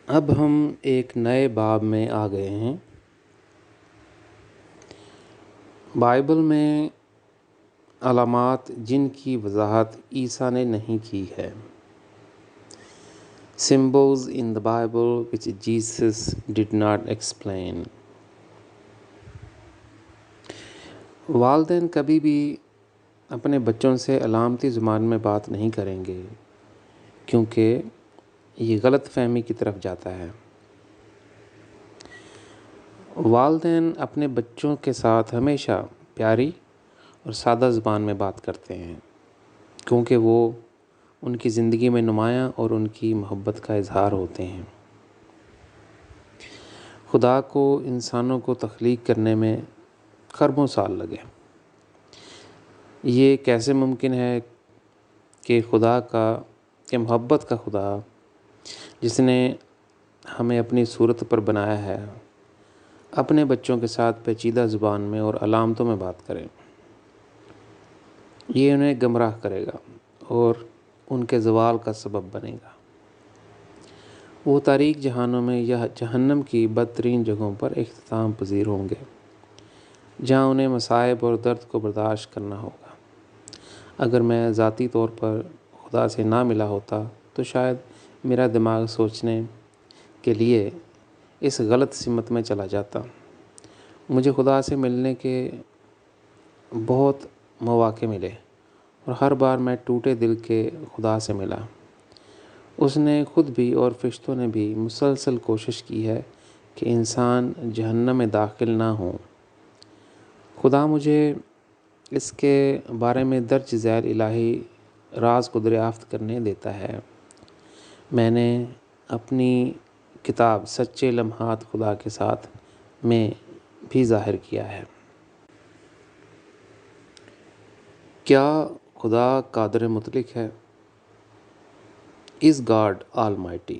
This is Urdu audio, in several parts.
اب ہم ایک نئے باب میں آ گئے ہیں۔ بائبل میں علامات جن کی وضاحت عیسیٰ نے نہیں کی ہے۔ Symbols in the Bible which Jesus did not explain۔ والدین کبھی بھی اپنے بچوں سے علامتی زبان میں بات نہیں کریں گے کیونکہ یہ غلط فہمی کی طرف جاتا ہے۔ والدین اپنے بچوں کے ساتھ ہمیشہ پیاری اور سادہ زبان میں بات کرتے ہیں کیونکہ وہ ان کی زندگی میں نمایاں اور ان کی محبت کا اظہار ہوتے ہیں۔ خدا کو انسانوں کو تخلیق کرنے میں خربوں سال لگے۔ یہ کیسے ممکن ہے کہ محبت کا خدا جس نے ہمیں اپنی صورت پر بنایا ہے اپنے بچوں کے ساتھ پیچیدہ زبان میں اور علامتوں میں بات کرے؟ یہ انہیں گمراہ کرے گا اور ان کے زوال کا سبب بنے گا۔ وہ تاریک جہانوں میں یا جہنم کی بدترین جگہوں پر اختتام پذیر ہوں گے جہاں انہیں مصائب اور درد کو برداشت کرنا ہوگا۔ اگر میں ذاتی طور پر خدا سے نہ ملا ہوتا تو شاید میرا دماغ سوچنے کے لیے اس غلط سمت میں چلا جاتا۔ مجھے خدا سے ملنے کے بہت مواقع ملے اور ہر بار میں ٹوٹے دل کے خدا سے ملا۔ اس نے خود بھی اور فرشتوں نے بھی مسلسل کوشش کی ہے کہ انسان جہنم میں داخل نہ ہوں۔ خدا مجھے اس کے بارے میں درج ذیل الہی راز کو دریافت کرنے دیتا ہے۔ میں نے اپنی کتاب سچے لمحات خدا کے ساتھ میں بھی ظاہر کیا ہے۔ کیا خدا قادر مطلق ہے؟ Is God Almighty؟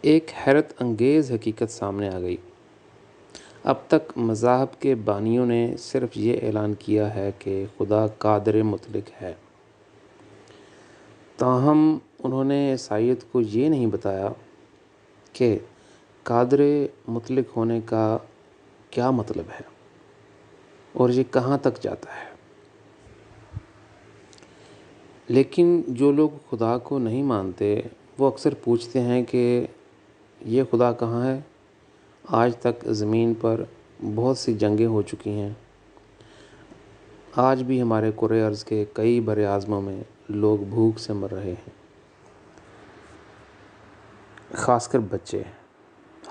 ایک حیرت انگیز حقیقت سامنے آ گئی۔ اب تک مذاہب کے بانیوں نے صرف یہ اعلان کیا ہے کہ خدا قادر مطلق ہے، تاہم انہوں نے عیسائیت کو یہ نہیں بتایا کہ قادر مطلق ہونے کا کیا مطلب ہے اور یہ کہاں تک جاتا ہے۔ لیکن جو لوگ خدا کو نہیں مانتے وہ اکثر پوچھتے ہیں کہ یہ خدا کہاں ہے؟ آج تک زمین پر بہت سی جنگیں ہو چکی ہیں۔ آج بھی ہمارے کرۂ ارض کے کئی بر اعظموں میں لوگ بھوک سے مر رہے ہیں، خاص کر بچے۔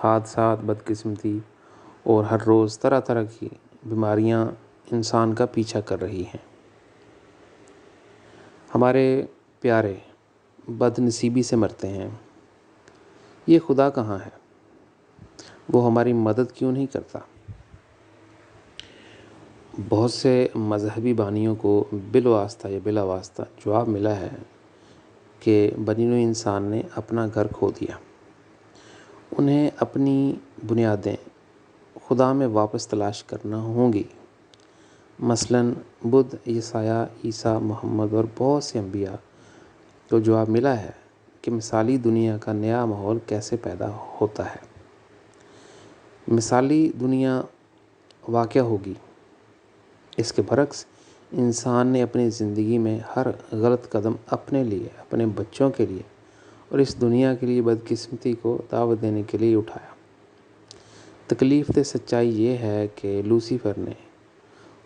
حادثات، بدقسمتی اور ہر روز طرح طرح کی بیماریاں انسان کا پیچھا کر رہی ہیں۔ ہمارے پیارے بد نصیبی سے مرتے ہیں۔ یہ خدا کہاں ہے؟ وہ ہماری مدد کیوں نہیں کرتا؟ بہت سے مذہبی بانیوں کو بالواسطہ یا بلا واسطہ جواب ملا ہے کہ بنی نوع انسان نے اپنا گھر کھو دیا۔ انہیں اپنی بنیادیں خدا میں واپس تلاش کرنا ہوں گی۔ مثلاً بدھ، یسایہ، عیسیٰ، محمد اور بہت سے انبیاء کو جواب ملا ہے کہ مثالی دنیا کا نیا ماحول کیسے پیدا ہوتا ہے۔ مثالی دنیا واقع ہوگی۔ اس کے برعکس انسان نے اپنی زندگی میں ہر غلط قدم اپنے لیے، اپنے بچوں کے لیے اور اس دنیا کے لیے بدقسمتی کو دعوت دینے کے لیے اٹھایا۔ تکلیف دہ سچائی یہ ہے کہ لوسیفر نے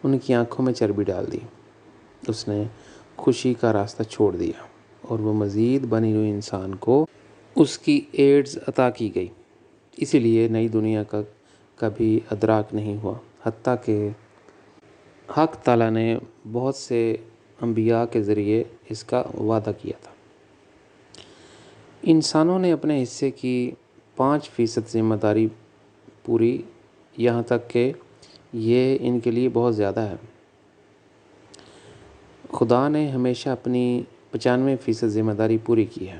ان کی آنکھوں میں چربی ڈال دی۔ اس نے خوشی کا راستہ چھوڑ دیا اور وہ مزید بنی ہوئی انسان کو اس کی ایڈز عطا کی گئی۔ اسی لیے نئی دنیا کا کبھی ادراک نہیں ہوا، حتیٰ کہ حق تعالیٰ نے بہت سے انبیاء کے ذریعے اس کا وعدہ کیا تھا۔ انسانوں نے اپنے حصے کی 5% ذمہ داری پوری، یہاں تک کہ یہ ان کے لیے بہت زیادہ ہے۔ خدا نے ہمیشہ اپنی 95% ذمہ داری پوری کی ہے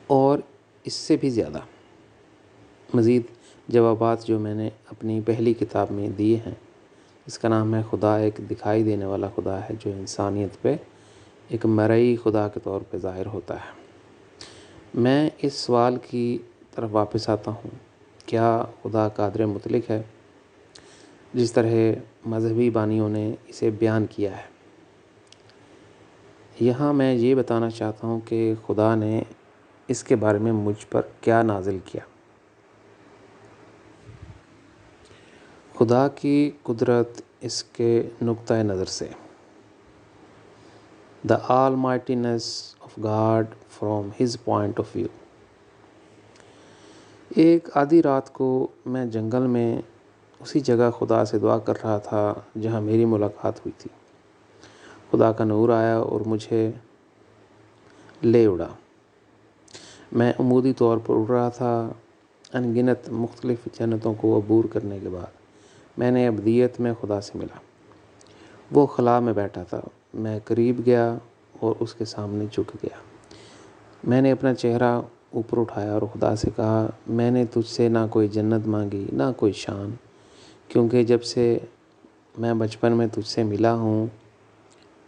اور اس سے بھی زیادہ۔ مزید جوابات جو میں نے اپنی پہلی کتاب میں دیے ہیں، اس کا نام ہے خدا ایک دکھائی دینے والا خدا ہے جو انسانیت پہ ایک مرئی خدا کے طور پہ ظاہر ہوتا ہے۔ میں اس سوال کی طرف واپس آتا ہوں، کیا خدا قادر مطلق ہے جس طرح مذہبی بانیوں نے اسے بیان کیا ہے؟ یہاں میں یہ بتانا چاہتا ہوں کہ خدا نے اس کے بارے میں مجھ پر کیا نازل کیا۔ خدا کی قدرت اس کے نقطہ نظر سے، The Almightiness of God from His point of view۔ ایک آدھی رات کو میں جنگل میں اسی جگہ خدا سے دعا کر رہا تھا جہاں میری ملاقات ہوئی تھی۔ خدا کا نور آیا اور مجھے لے اڑا۔ میں عمودی طور پر اڑ رہا تھا۔ ان گنت مختلف جنتوں کو عبور کرنے کے بعد میں نے ابدیت میں خدا سے ملا۔ وہ خلا میں بیٹھا تھا۔ میں قریب گیا اور اس کے سامنے جھک گیا۔ میں نے اپنا چہرہ اوپر اٹھایا اور خدا سے کہا، میں نے تجھ سے نہ کوئی جنت مانگی نہ کوئی شان، کیونکہ جب سے میں بچپن میں تجھ سے ملا ہوں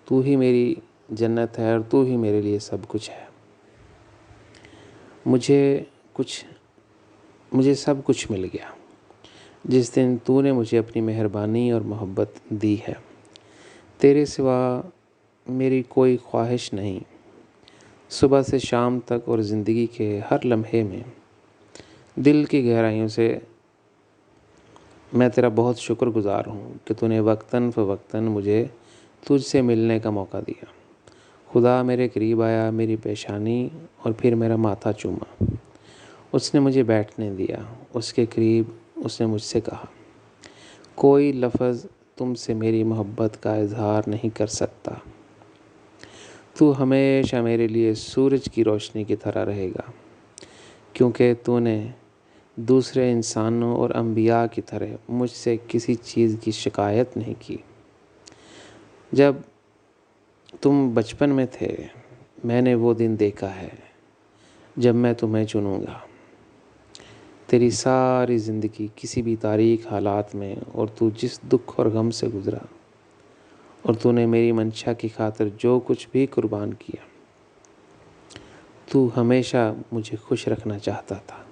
تو ہی میری جنت ہے اور تو ہی میرے لیے سب کچھ ہے۔ مجھے سب کچھ مل گیا جس دن تو نے مجھے اپنی مہربانی اور محبت دی ہے۔ تیرے سوا میری کوئی خواہش نہیں۔ صبح سے شام تک اور زندگی کے ہر لمحے میں دل کی گہرائیوں سے میں تیرا بہت شکر گزار ہوں کہ تو نے وقتاً فوقتاً مجھے تجھ سے ملنے کا موقع دیا۔ خدا میرے قریب آیا، میری پیشانی اور پھر میرا ماتھا چوما۔ اس نے مجھے بیٹھنے دیا۔ اس کے قریب اس نے مجھ سے کہا، کوئی لفظ تم سے میری محبت کا اظہار نہیں کر سکتا۔ تو ہمیشہ میرے لیے سورج کی روشنی کی طرح رہے گا، کیونکہ تو نے دوسرے انسانوں اور انبیاء کی طرح مجھ سے کسی چیز کی شکایت نہیں کی۔ جب تم بچپن میں تھے میں نے وہ دن دیکھا ہے جب میں تمہیں چنوں گا۔ تیری ساری زندگی کسی بھی تاریک حالات میں اور تو جس دکھ اور غم سے گزرا اور تو نے میری منشا کی خاطر جو کچھ بھی قربان کیا، تو ہمیشہ مجھے خوش رکھنا چاہتا تھا۔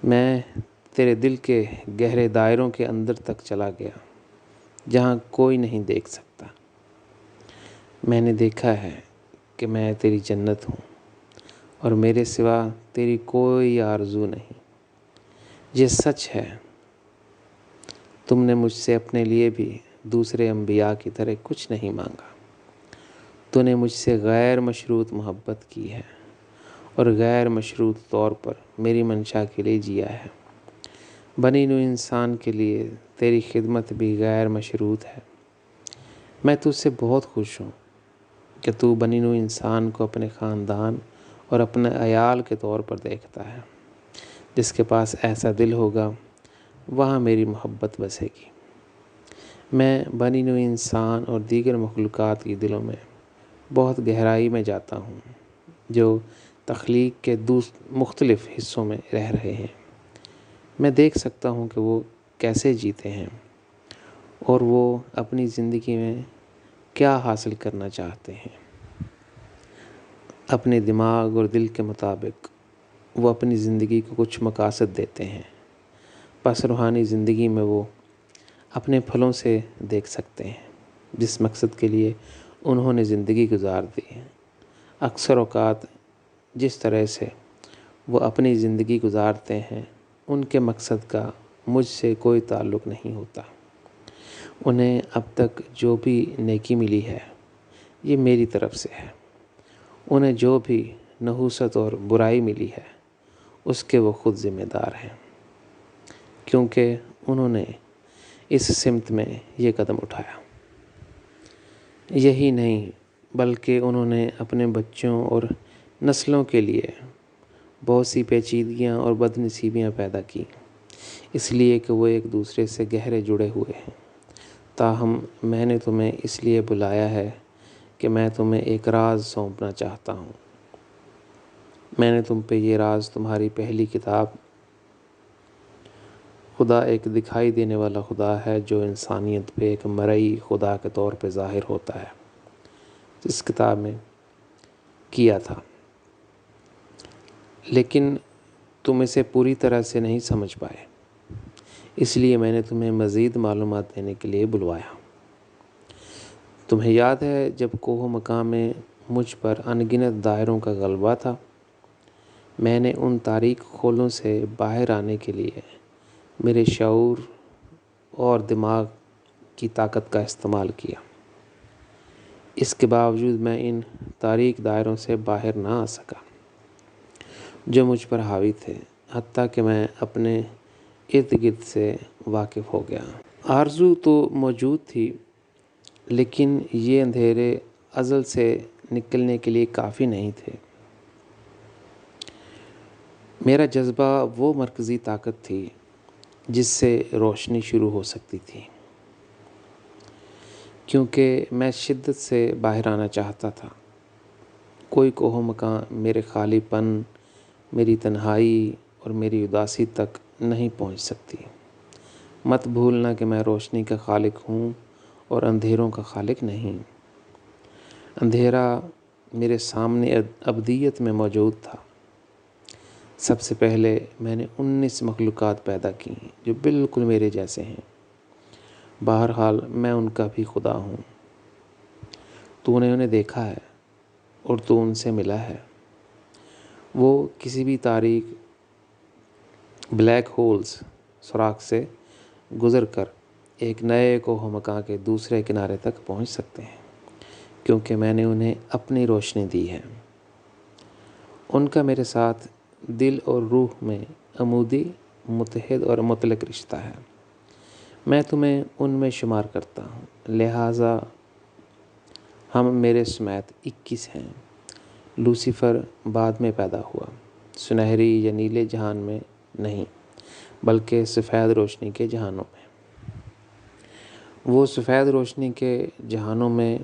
میں تیرے دل کے گہرے دائروں کے اندر تک چلا گیا جہاں کوئی نہیں دیکھ سکتا۔ میں نے دیکھا ہے کہ میں تیری جنت ہوں اور میرے سوا تیری کوئی آرزو نہیں۔ یہ سچ ہے، تم نے مجھ سے اپنے لیے بھی دوسرے انبیاء کی طرح کچھ نہیں مانگا۔ تو نے مجھ سے غیر مشروط محبت کی ہے اور غیر مشروط طور پر میری منشا کے لیے جیا ہے۔ بنی نوع انسان کے لیے تیری خدمت بھی غیر مشروط ہے۔ میں تجھ سے بہت خوش ہوں کہ تو بنی نوع انسان کو اپنے خاندان اور اپنے عیال کے طور پر دیکھتا ہے۔ جس کے پاس ایسا دل ہوگا وہاں میری محبت بسے گی۔ میں بنی نوع انسان اور دیگر مخلوقات کی دلوں میں بہت گہرائی میں جاتا ہوں جو تخلیق کے مختلف حصوں میں رہ رہے ہیں۔ میں دیکھ سکتا ہوں کہ وہ کیسے جیتے ہیں اور وہ اپنی زندگی میں کیا حاصل کرنا چاہتے ہیں۔ اپنے دماغ اور دل کے مطابق وہ اپنی زندگی کو کچھ مقاصد دیتے ہیں۔ پس روحانی زندگی میں وہ اپنے پھلوں سے دیکھ سکتے ہیں جس مقصد کے لیے انہوں نے زندگی گزار دی ہے۔ اکثر اوقات جس طرح سے وہ اپنی زندگی گزارتے ہیں ان کے مقصد کا مجھ سے کوئی تعلق نہیں ہوتا۔ انہیں اب تک جو بھی نیکی ملی ہے یہ میری طرف سے ہے۔ انہیں جو بھی نحوست اور برائی ملی ہے اس کے وہ خود ذمہ دار ہیں، کیونکہ انہوں نے اس سمت میں یہ قدم اٹھایا۔ یہی نہیں بلکہ انہوں نے اپنے بچوں اور نسلوں کے لیے بہت سی پیچیدگیاں اور بدنصیبیاں پیدا کی، اس لیے کہ وہ ایک دوسرے سے گہرے جڑے ہوئے ہیں۔ تاہم میں نے تمہیں اس لیے بلایا ہے کہ میں تمہیں ایک راز سونپنا چاہتا ہوں۔ میں نے تم پہ یہ راز تمہاری پہلی کتاب خدا ایک دکھائی دینے والا خدا ہے جو انسانیت پہ ایک مرئی خدا کے طور پہ ظاہر ہوتا ہے اس کتاب میں کیا تھا، لیکن تم اسے پوری طرح سے نہیں سمجھ پائے، اس لیے میں نے تمہیں مزید معلومات دینے کے لیے بلوایا۔ تمہیں یاد ہے جب کوہ مقام میں مجھ پر ان گنت دائروں کا غلبہ تھا، میں نے ان تاریک خولوں سے باہر آنے کے لیے میرے شعور اور دماغ کی طاقت کا استعمال کیا۔ اس کے باوجود میں ان تاریک دائروں سے باہر نہ آ سکا جو مجھ پر حاوی تھے، حتیٰ کہ میں اپنے ارد گرد سے واقف ہو گیا۔ آرزو تو موجود تھی، لیکن یہ اندھیرے ازل سے نکلنے کے لیے کافی نہیں تھے۔ میرا جذبہ وہ مرکزی طاقت تھی جس سے روشنی شروع ہو سکتی تھی، کیونکہ میں شدت سے باہر آنا چاہتا تھا۔ کوئی کوہ مقام میرے خالی پن، میری تنہائی اور میری اداسی تک نہیں پہنچ سکتی۔ مت بھولنا کہ میں روشنی کا خالق ہوں اور اندھیروں کا خالق نہیں۔ اندھیرا میرے سامنے ابدیت میں موجود تھا۔ سب سے پہلے میں نے 19 مخلوقات پیدا کی جو بالکل میرے جیسے ہیں۔ بہرحال میں ان کا بھی خدا ہوں۔ تو نے انہیں دیکھا ہے اور تو ان سے ملا ہے۔ وہ کسی بھی تاریک بلیک ہولز سوراخ سے گزر کر ایک نئے کوہ مقام کے دوسرے کنارے تک پہنچ سکتے ہیں، کیونکہ میں نے انہیں اپنی روشنی دی ہے۔ ان کا میرے ساتھ دل اور روح میں عمودی، متحد اور مطلق رشتہ ہے۔ میں تمہیں ان میں شمار کرتا ہوں، لہٰذا ہم میرے سمیت 21 ہیں۔ لوسیفر بعد میں پیدا ہوا، سنہری یا نیلے جہان میں نہیں، بلکہ سفید روشنی کے جہانوں میں۔ وہ سفید روشنی کے جہانوں میں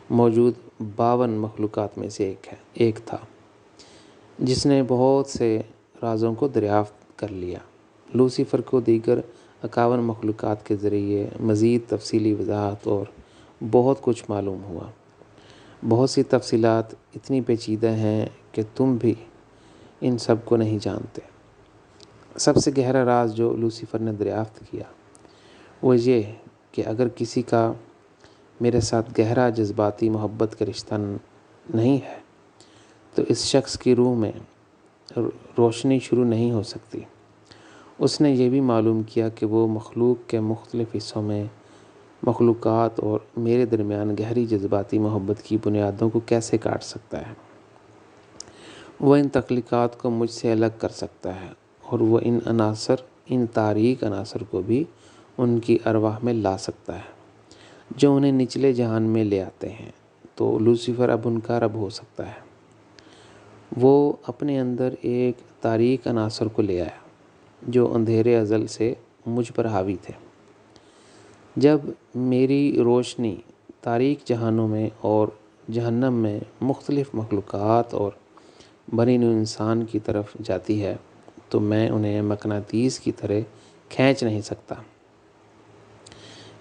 موجود 52 مخلوقات میں سے ایک تھا، جس نے بہت سے رازوں کو دریافت کر لیا۔ لوسیفر کو دیگر 51 مخلوقات کے ذریعے مزید تفصیلی وضاحت اور بہت کچھ معلوم ہوا۔ بہت سی تفصیلات اتنی پیچیدہ ہیں کہ تم بھی ان سب کو نہیں جانتے۔ سب سے گہرا راز جو لوسیفر نے دریافت کیا وہ یہ کہ اگر کسی کا میرے ساتھ گہرا جذباتی محبت کا رشتہ نہیں ہے تو اس شخص کی روح میں روشنی شروع نہیں ہو سکتی۔ اس نے یہ بھی معلوم کیا کہ وہ مخلوق کے مختلف حصوں میں مخلوقات اور میرے درمیان گہری جذباتی محبت کی بنیادوں کو کیسے کاٹ سکتا ہے۔ وہ ان تخلیقات کو مجھ سے الگ کر سکتا ہے، اور وہ ان تاریک عناصر کو بھی ان کی ارواح میں لا سکتا ہے جو انہیں نچلے جہان میں لے آتے ہیں۔ تو لوسیفر اب ان کا رب ہو سکتا ہے۔ وہ اپنے اندر ایک تاریک عناصر کو لے آیا جو اندھیرے ازل سے مجھ پر حاوی تھے۔ جب میری روشنی تاریک جہانوں میں اور جہنم میں مختلف مخلوقات اور بنی نوع انسان کی طرف جاتی ہے تو میں انہیں مقناطیس کی طرح کھینچ نہیں سکتا،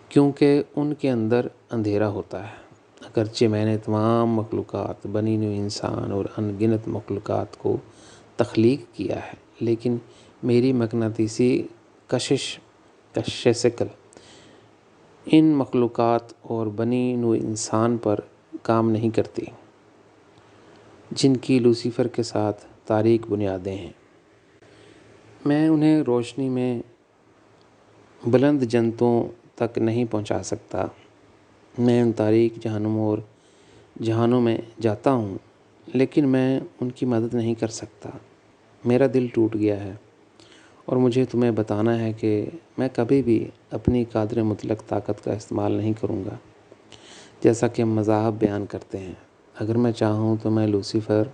کیونکہ ان کے اندر اندھیرا ہوتا ہے۔ اگرچہ میں نے تمام مخلوقات، بنی نوع انسان اور ان گنت مخلوقات کو تخلیق کیا ہے، لیکن میری مقناطیسی کشش ثقل ان مخلوقات اور بنی نوع انسان پر کام نہیں کرتی جن کی لوسیفر کے ساتھ تاریک بنیادیں ہیں۔ میں انہیں روشنی میں بلند جنتوں تک نہیں پہنچا سکتا۔ میں ان تاریک جہانوں میں جاتا ہوں، لیکن میں ان کی مدد نہیں کر سکتا۔ میرا دل ٹوٹ گیا ہے اور مجھے تمہیں بتانا ہے کہ میں کبھی بھی اپنی قادر مطلق طاقت کا استعمال نہیں کروں گا، جیسا کہ مذاہب بیان کرتے ہیں۔ اگر میں چاہوں تو میں لوسیفر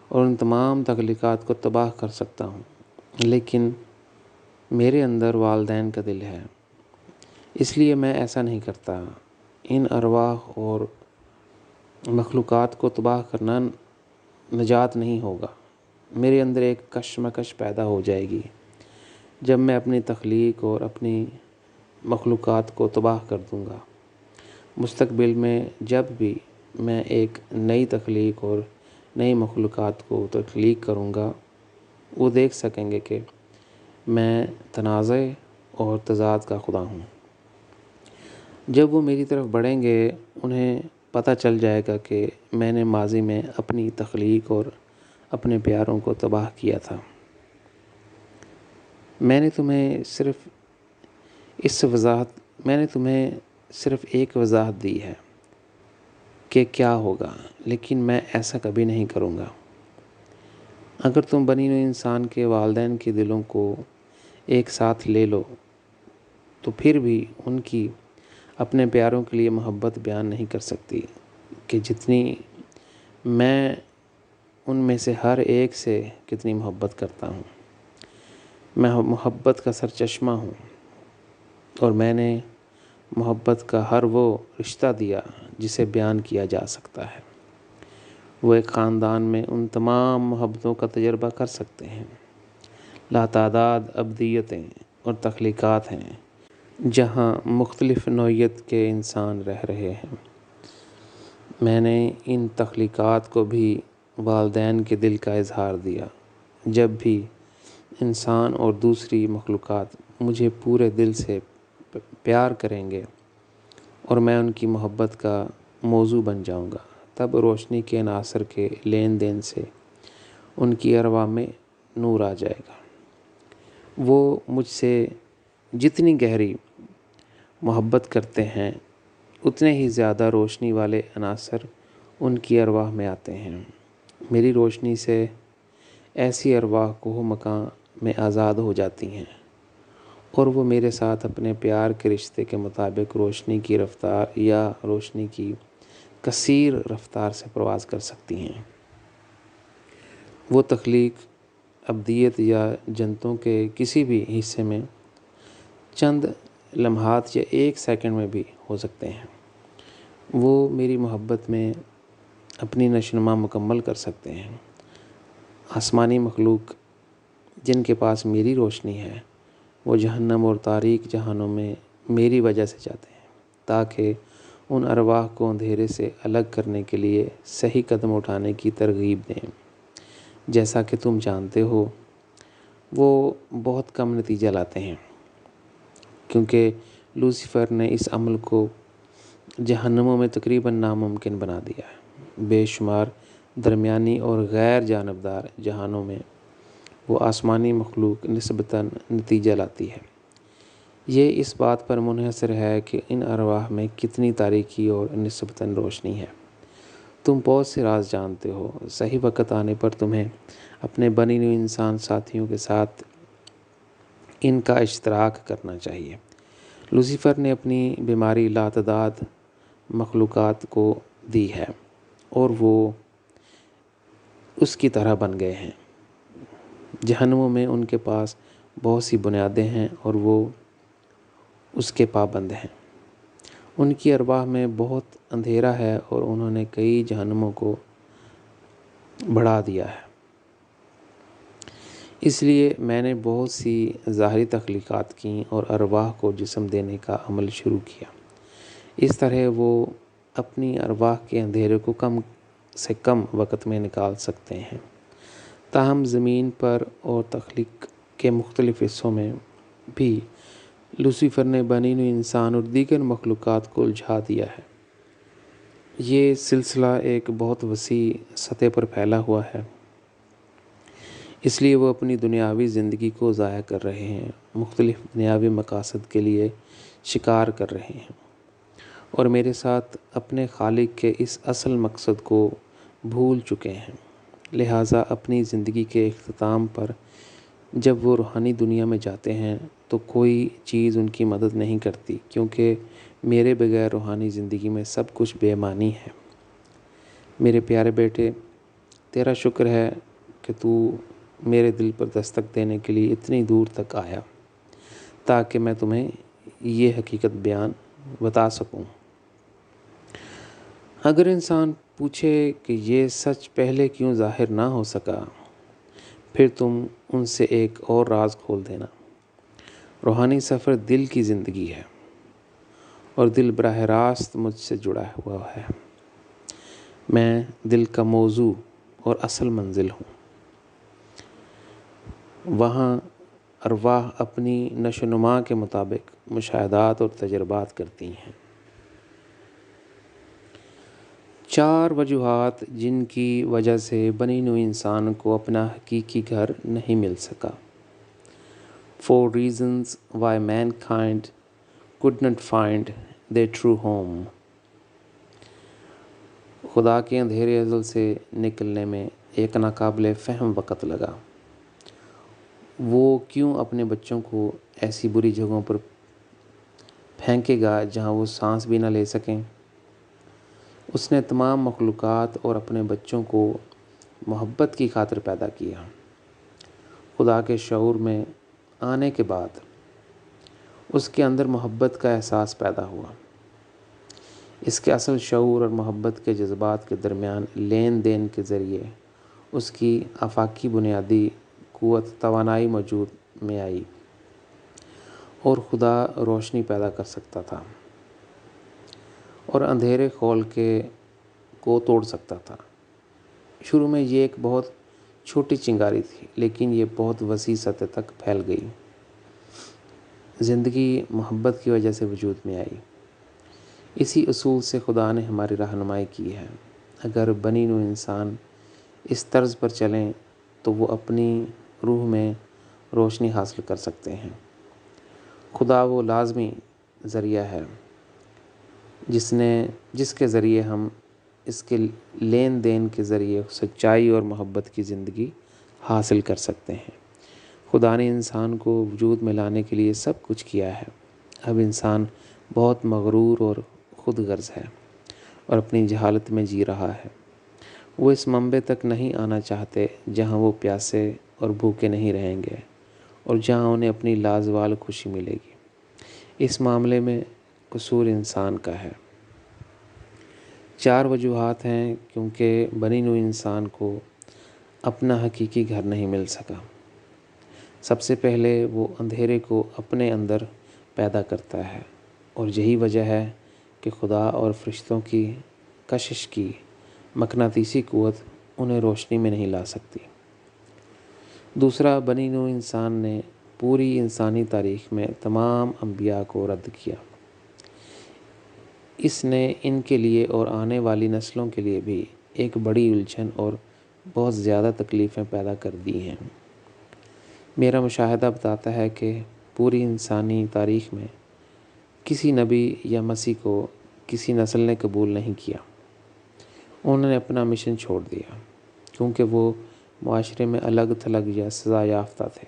اور ان تمام تخلیقات کو تباہ کر سکتا ہوں، لیکن میرے اندر والدین کا دل ہے، اس لیے میں ایسا نہیں کرتا۔ ان ارواح اور مخلوقات کو تباہ کرنا نجات نہیں ہوگا۔ میرے اندر ایک کشمکش پیدا ہو جائے گی جب میں اپنی تخلیق اور اپنی مخلوقات کو تباہ کر دوں گا۔ مستقبل میں جب بھی میں ایک نئی تخلیق اور نئی مخلوقات کو تخلیق کروں گا، وہ دیکھ سکیں گے کہ میں تنازع اور تضاد کا خدا ہوں۔ جب وہ میری طرف بڑھیں گے، انہیں پتہ چل جائے گا کہ میں نے ماضی میں اپنی تخلیق اور اپنے پیاروں کو تباہ کیا تھا۔ میں نے تمہیں صرف ایک وضاحت دی ہے کہ کیا ہوگا، لیکن میں ایسا کبھی نہیں کروں گا۔ اگر تم بنی نوع انسان کے والدین کے دلوں کو ایک ساتھ لے لو تو پھر بھی ان کی اپنے پیاروں کے لیے محبت بیان نہیں کر سکتی کہ جتنی میں ان میں سے ہر ایک سے کتنی محبت کرتا ہوں۔ میں محبت کا سرچشمہ ہوں، اور میں نے محبت کا ہر وہ رشتہ دیا جسے بیان کیا جا سکتا ہے۔ وہ ایک خاندان میں ان تمام محبتوں کا تجربہ کر سکتے ہیں۔ لاتعداد ابدیتیں اور تخلیقات ہیں جہاں مختلف نوعیت کے انسان رہ رہے ہیں۔ میں نے ان تخلیقات کو بھی والدین کے دل کا اظہار دیا۔ جب بھی انسان اور دوسری مخلوقات مجھے پورے دل سے پیار کریں گے اور میں ان کی محبت کا موضوع بن جاؤں گا، تب روشنی کے عناصر کے لین دین سے ان کی ارواح میں نور آ جائے گا۔ وہ مجھ سے جتنی گہری محبت کرتے ہیں، اتنے ہی زیادہ روشنی والے عناصر ان کی ارواح میں آتے ہیں۔ میری روشنی سے ایسی ارواح کوہ مکاں میں آزاد ہو جاتی ہیں، اور وہ میرے ساتھ اپنے پیار کے رشتے کے مطابق روشنی کی رفتار یا روشنی کی کثیر رفتار سے پرواز کر سکتی ہیں۔ وہ تخلیق ابدیت یا جنتوں کے کسی بھی حصے میں چند لمحات یا ایک سیکنڈ میں بھی ہو سکتے ہیں۔ وہ میری محبت میں اپنی نشوونما مکمل کر سکتے ہیں۔ آسمانی مخلوق جن کے پاس میری روشنی ہے، وہ جہنم اور تاریک جہانوں میں میری وجہ سے جاتے ہیں، تاکہ ان ارواح کو اندھیرے سے الگ کرنے کے لیے صحیح قدم اٹھانے کی ترغیب دیں۔ جیسا کہ تم جانتے ہو، وہ بہت کم نتیجہ لاتے ہیں، کیونکہ لوسیفر نے اس عمل کو جہنموں میں تقریباً ناممکن بنا دیا ہے۔ بے شمار درمیانی اور غیر جانبدار جہانوں میں وہ آسمانی مخلوق نسبتاً نتیجہ لاتی ہے۔ یہ اس بات پر منحصر ہے کہ ان ارواح میں کتنی تاریکی اور نسبتاً روشنی ہے۔ تم بہت سے راز جانتے ہو۔ صحیح وقت آنے پر تمہیں اپنے بنی نوع انسان ساتھیوں کے ساتھ ان کا اشتراک کرنا چاہیے۔ لوسیفر نے اپنی بیماری لاتعداد مخلوقات کو دی ہے، اور وہ اس کی طرح بن گئے ہیں۔ جہنموں میں ان کے پاس بہت سی بنیادیں ہیں اور وہ اس کے پابند ہیں۔ ان کی ارواح میں بہت اندھیرا ہے اور انہوں نے کئی جہنموں کو بڑھا دیا ہے۔ اس لیے میں نے بہت سی ظاہری تخلیقات کیں اور ارواح کو جسم دینے کا عمل شروع کیا۔ اس طرح وہ اپنی ارواح کے اندھیرے کو کم سے کم وقت میں نکال سکتے ہیں۔ تاہم زمین پر اور تخلیق کے مختلف حصوں میں بھی لوسیفر نے بنی نوع انسان اور دیگر مخلوقات کو الجھا دیا ہے۔ یہ سلسلہ ایک بہت وسیع سطح پر پھیلا ہوا ہے، اس لیے وہ اپنی دنیاوی زندگی کو ضائع کر رہے ہیں، مختلف دنیاوی مقاصد کے لیے شکار کر رہے ہیں، اور میرے ساتھ اپنے خالق کے اس اصل مقصد کو بھول چکے ہیں۔ لہٰذا اپنی زندگی کے اختتام پر جب وہ روحانی دنیا میں جاتے ہیں تو کوئی چیز ان کی مدد نہیں کرتی، کیونکہ میرے بغیر روحانی زندگی میں سب کچھ بے معنی ہے۔ میرے پیارے بیٹے، تیرا شکر ہے کہ تو میرے دل پر دستک دینے کے لیے اتنی دور تک آیا تاکہ میں تمہیں یہ حقیقت بتا سکوں۔ اگر انسان پوچھے کہ یہ سچ پہلے کیوں ظاہر نہ ہو سکا، پھر تم ان سے ایک اور راز کھول دینا۔ روحانی سفر دل کی زندگی ہے، اور دل براہ راست مجھ سے جڑا ہوا ہے۔ میں دل کا موضوع اور اصل منزل ہوں۔ وہاں ارواح اپنی نشو و نما کے مطابق مشاہدات اور تجربات کرتی ہیں۔ 4 وجوہات جن کی وجہ سے بنی نوع انسان کو اپنا حقیقی گھر نہیں مل سکا۔ 4 reasons why mankind could not find their true home۔ خدا کے اندھیرے ازل سے نکلنے میں ایک ناقابل فہم وقت لگا۔ وہ کیوں اپنے بچوں کو ایسی بری جگہوں پر پھینکے گا جہاں وہ سانس بھی نہ لے سکیں؟ اس نے تمام مخلوقات اور اپنے بچوں کو محبت کی خاطر پیدا کیا۔ خدا کے شعور میں آنے کے بعد اس کے اندر محبت کا احساس پیدا ہوا۔ اس کے اصل شعور اور محبت کے جذبات کے درمیان لین دین کے ذریعے اس کی آفاقی بنیادی قوت توانائی موجود میں آئی اور خدا روشنی پیدا کر سکتا تھا اور اندھیرے خول کو توڑ سکتا تھا۔ شروع میں یہ ایک بہت چھوٹی چنگاری تھی، لیکن یہ بہت وسیع سطح تک پھیل گئی۔ زندگی محبت کی وجہ سے وجود میں آئی۔ اسی اصول سے خدا نے ہماری رہنمائی کی ہے۔ اگر بنی نوع انسان اس طرز پر چلیں تو وہ اپنی روح میں روشنی حاصل کر سکتے ہیں۔ خدا وہ لازمی ذریعہ ہے جس کے ذریعے ہم اس کے لین دین کے ذریعے سچائی اور محبت کی زندگی حاصل کر سکتے ہیں۔ خدا نے انسان کو وجود میں لانے کے لیے سب کچھ کیا ہے۔ اب انسان بہت مغرور اور خود غرض ہے اور اپنی جہالت میں جی رہا ہے۔ وہ اس منبع تک نہیں آنا چاہتے جہاں وہ پیاسے اور بھوکے نہیں رہیں گے اور جہاں انہیں اپنی لازوال خوشی ملے گی۔ اس معاملے میں قصور انسان کا ہے۔ 4 وجوہات ہیں کیونکہ بنی نوع انسان کو اپنا حقیقی گھر نہیں مل سکا۔ سب سے پہلے وہ اندھیرے کو اپنے اندر پیدا کرتا ہے اور یہی وجہ ہے کہ خدا اور فرشتوں کی کشش کی مقناطیسی قوت انہیں روشنی میں نہیں لا سکتی۔ دوسرا، بنی نوع انسان نے پوری انسانی تاریخ میں تمام انبیاء کو رد کیا۔ اس نے ان کے لیے اور آنے والی نسلوں کے لیے بھی ایک بڑی الجھن اور بہت زیادہ تکلیفیں پیدا کر دی ہیں۔ میرا مشاہدہ بتاتا ہے کہ پوری انسانی تاریخ میں کسی نبی یا مسیح کو کسی نسل نے قبول نہیں کیا۔ انہوں نے اپنا مشن چھوڑ دیا کیونکہ وہ معاشرے میں الگ تھلگ یا سزا یافتہ تھے۔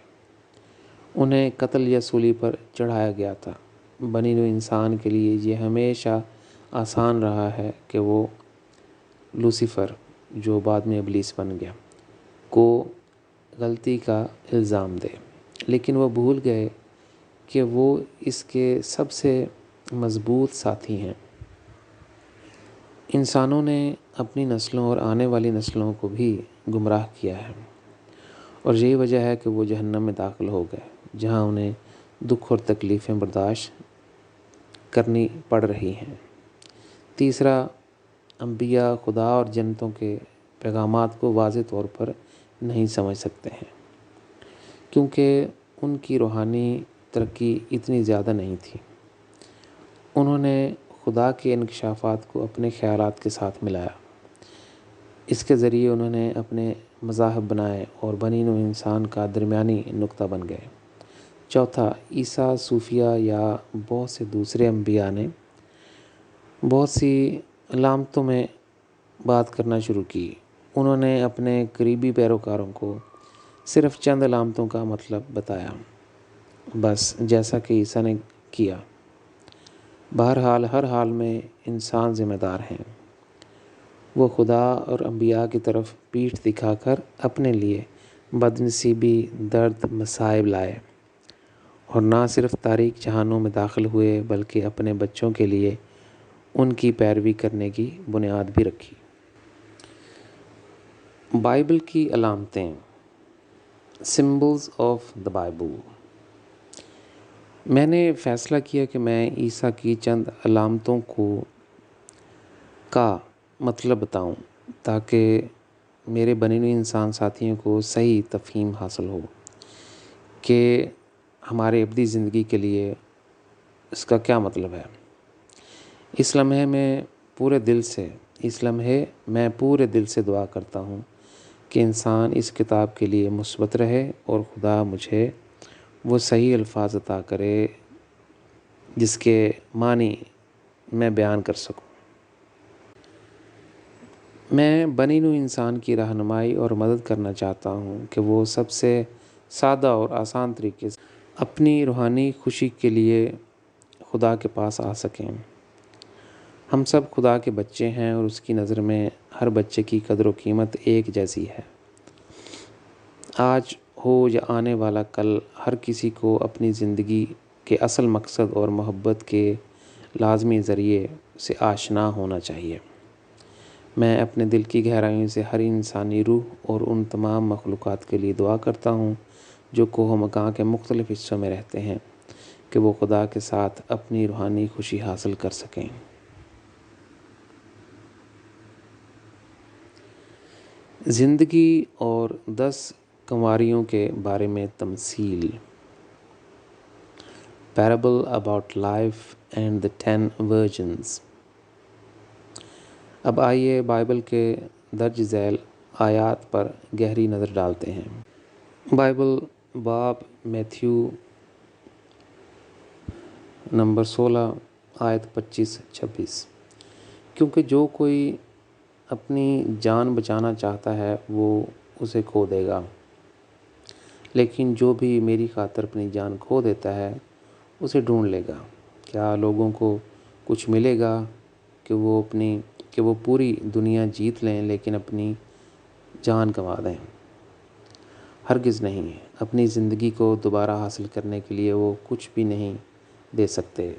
انہیں قتل یا سولی پر چڑھایا گیا تھا۔ بنی نوع انسان کے لیے یہ ہمیشہ آسان رہا ہے کہ وہ لوسیفر، جو بعد میں ابلیس بن گیا، کو غلطی کا الزام دے، لیکن وہ بھول گئے کہ وہ اس کے سب سے مضبوط ساتھی ہیں۔ انسانوں نے اپنی نسلوں اور آنے والی نسلوں کو بھی گمراہ کیا ہے اور یہی وجہ ہے کہ وہ جہنم میں داخل ہو گئے، جہاں انہیں دکھ اور تکلیفیں برداشت کرنی پڑ رہی ہیں۔ تیسرا، انبیاء خدا اور جنتوں کے پیغامات کو واضح طور پر نہیں سمجھ سکتے ہیں کیونکہ ان کی روحانی ترقی اتنی زیادہ نہیں تھی۔ انہوں نے خدا کے انکشافات کو اپنے خیالات کے ساتھ ملایا۔ اس کے ذریعے انہوں نے اپنے مذاہب بنائے اور بنی نوع انسان کا درمیانی نقطہ بن گئے۔ چوتھا، عیسیٰ، صوفیہ یا بہت سے دوسرے انبیاء نے بہت سی علامتوں میں بات کرنا شروع کی۔ انہوں نے اپنے قریبی پیروکاروں کو صرف چند علامتوں کا مطلب بتایا، بس جیسا کہ عیسیٰ نے کیا۔ بہرحال ہر حال میں انسان ذمہ دار ہیں۔ وہ خدا اور انبیاء کی طرف پیٹھ دکھا کر اپنے لیے بدنصیبی، درد، مصائب لائے اور نہ صرف تاریک جہانوں میں داخل ہوئے بلکہ اپنے بچوں کے لیے ان کی پیروی کرنے کی بنیاد بھی رکھی۔ بائبل کی علامتیں، سمبلز آف دا بائبل۔ میں نے فیصلہ کیا کہ میں عیسیٰ کی چند علامتوں کا مطلب بتاؤں تاکہ میرے بنے ہوئے انسان ساتھیوں کو صحیح تفہیم حاصل ہو کہ ہمارے ابدی زندگی کے لیے اس کا کیا مطلب ہے۔ اس لمحے میں پورے دل سے دعا کرتا ہوں کہ انسان اس کتاب کے لیے مثبت رہے اور خدا مجھے وہ صحیح الفاظ عطا کرے جس کے معنی میں بیان کر سکوں۔ میں بنی نوع انسان کی رہنمائی اور مدد کرنا چاہتا ہوں کہ وہ سب سے سادہ اور آسان طریقے سے اپنی روحانی خوشی کے لیے خدا کے پاس آ سکیں۔ ہم سب خدا کے بچے ہیں اور اس کی نظر میں ہر بچے کی قدر و قیمت ایک جیسی ہے۔ آج ہو یا آنے والا کل، ہر کسی کو اپنی زندگی کے اصل مقصد اور محبت کے لازمی ذریعے سے آشنا ہونا چاہیے۔ میں اپنے دل کی گہرائیوں سے ہر انسانی روح اور ان تمام مخلوقات کے لیے دعا کرتا ہوں جو کوہ و مقاں کے مختلف حصوں میں رہتے ہیں کہ وہ خدا کے ساتھ اپنی روحانی خوشی حاصل کر سکیں۔ زندگی اور 10 کنواریوں کے بارے میں تمثیل۔ Parable about life and the 10 virgins۔ اب آئیے بائبل کے درج ذیل آیات پر گہری نظر ڈالتے ہیں۔ بائبل باب میتھیو نمبر 16 آیت 25-26۔ کیونکہ جو کوئی اپنی جان بچانا چاہتا ہے وہ اسے کھو دے گا، لیکن جو بھی میری خاطر اپنی جان کھو دیتا ہے اسے ڈھونڈ لے گا۔ کیا لوگوں کو کچھ ملے گا کہ وہ پوری دنیا جیت لیں لیکن اپنی جان گنوا دیں؟ ہرگز نہیں۔ اپنی زندگی کو دوبارہ حاصل کرنے کے لیے وہ کچھ بھی نہیں دے سکتے۔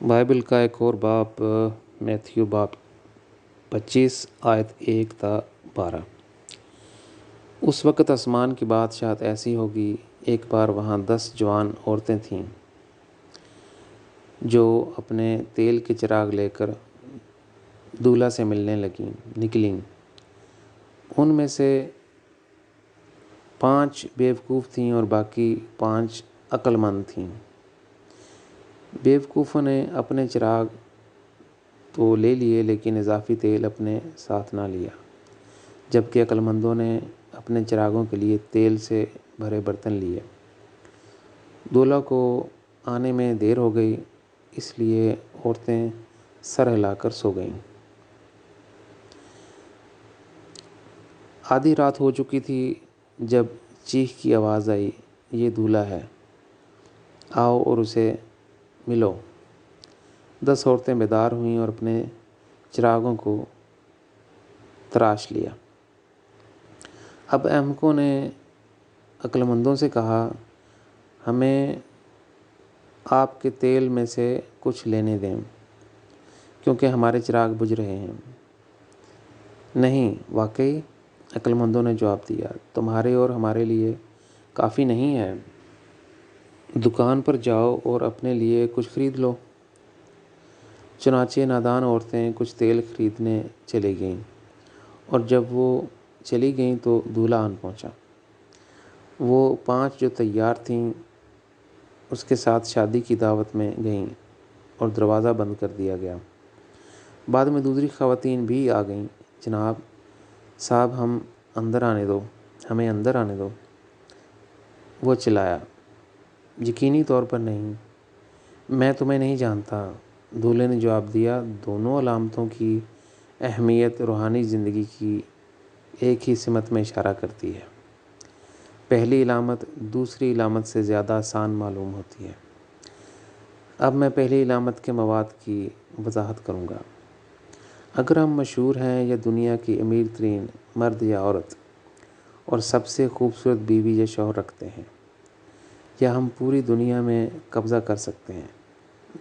بائبل کا ایک اور باب میتھیو باب 25 آیت 1-12۔ اس وقت آسمان کی بادشاہت ایسی ہوگی، ایک بار وہاں 10 جوان عورتیں تھیں جو اپنے تیل کے چراغ لے کر دولہا سے ملنے نکلیں۔ ان میں سے 5 بیوقوف تھیں اور باقی 5 عقل مند تھیں۔ بیوقوفوں نے اپنے چراغ تو لے لیے لیکن اضافی تیل اپنے ساتھ نہ لیا، جبکہ عقل مندوں نے اپنے چراغوں کے لیے تیل سے بھرے برتن لیے۔ دولہا کو آنے میں دیر ہو گئی، اس لیے عورتیں سر ہلا کر سو گئیں۔ آدھی رات ہو چکی تھی جب چیخ کی آواز آئی، یہ دولہا ہے، آؤ اور اسے ملو۔ 10 عورتیں بیدار ہوئیں اور اپنے چراغوں کو تراش لیا۔ اب احمقوں نے عقل مندوں سے کہا، ہمیں آپ کے تیل میں سے کچھ لینے دیں کیونکہ ہمارے چراغ بجھ رہے ہیں۔ نہیں، واقعی، عقل مندوں نے جواب دیا، تمہارے اور ہمارے لیے کافی نہیں ہے۔ دکان پر جاؤ اور اپنے لیے کچھ خرید لو۔ چنانچہ نادان عورتیں کچھ تیل خریدنے چلی گئیں، اور جب وہ چلی گئیں تو دولہا آن پہنچا۔ وہ 5 جو تیار تھیں اس کے ساتھ شادی کی دعوت میں گئیں اور دروازہ بند کر دیا گیا۔ بعد میں دوسری خواتین بھی آ گئیں، جناب صاحب ہمیں اندر آنے دو۔ وہ چلایا، یقینی طور پر نہیں، میں تمہیں نہیں جانتا۔ دولہے نے جواب دیا، دونوں علامتوں کی اہمیت روحانی زندگی کی ایک ہی سمت میں اشارہ کرتی ہے۔ پہلی علامت دوسری علامت سے زیادہ آسان معلوم ہوتی ہے۔ اب میں پہلی علامت کے مواد کی وضاحت کروں گا۔ اگر ہم مشہور ہیں یا دنیا کی امیر ترین مرد یا عورت اور سب سے خوبصورت بیوی یا شوہر رکھتے ہیں، یا ہم پوری دنیا میں قبضہ کر سکتے ہیں،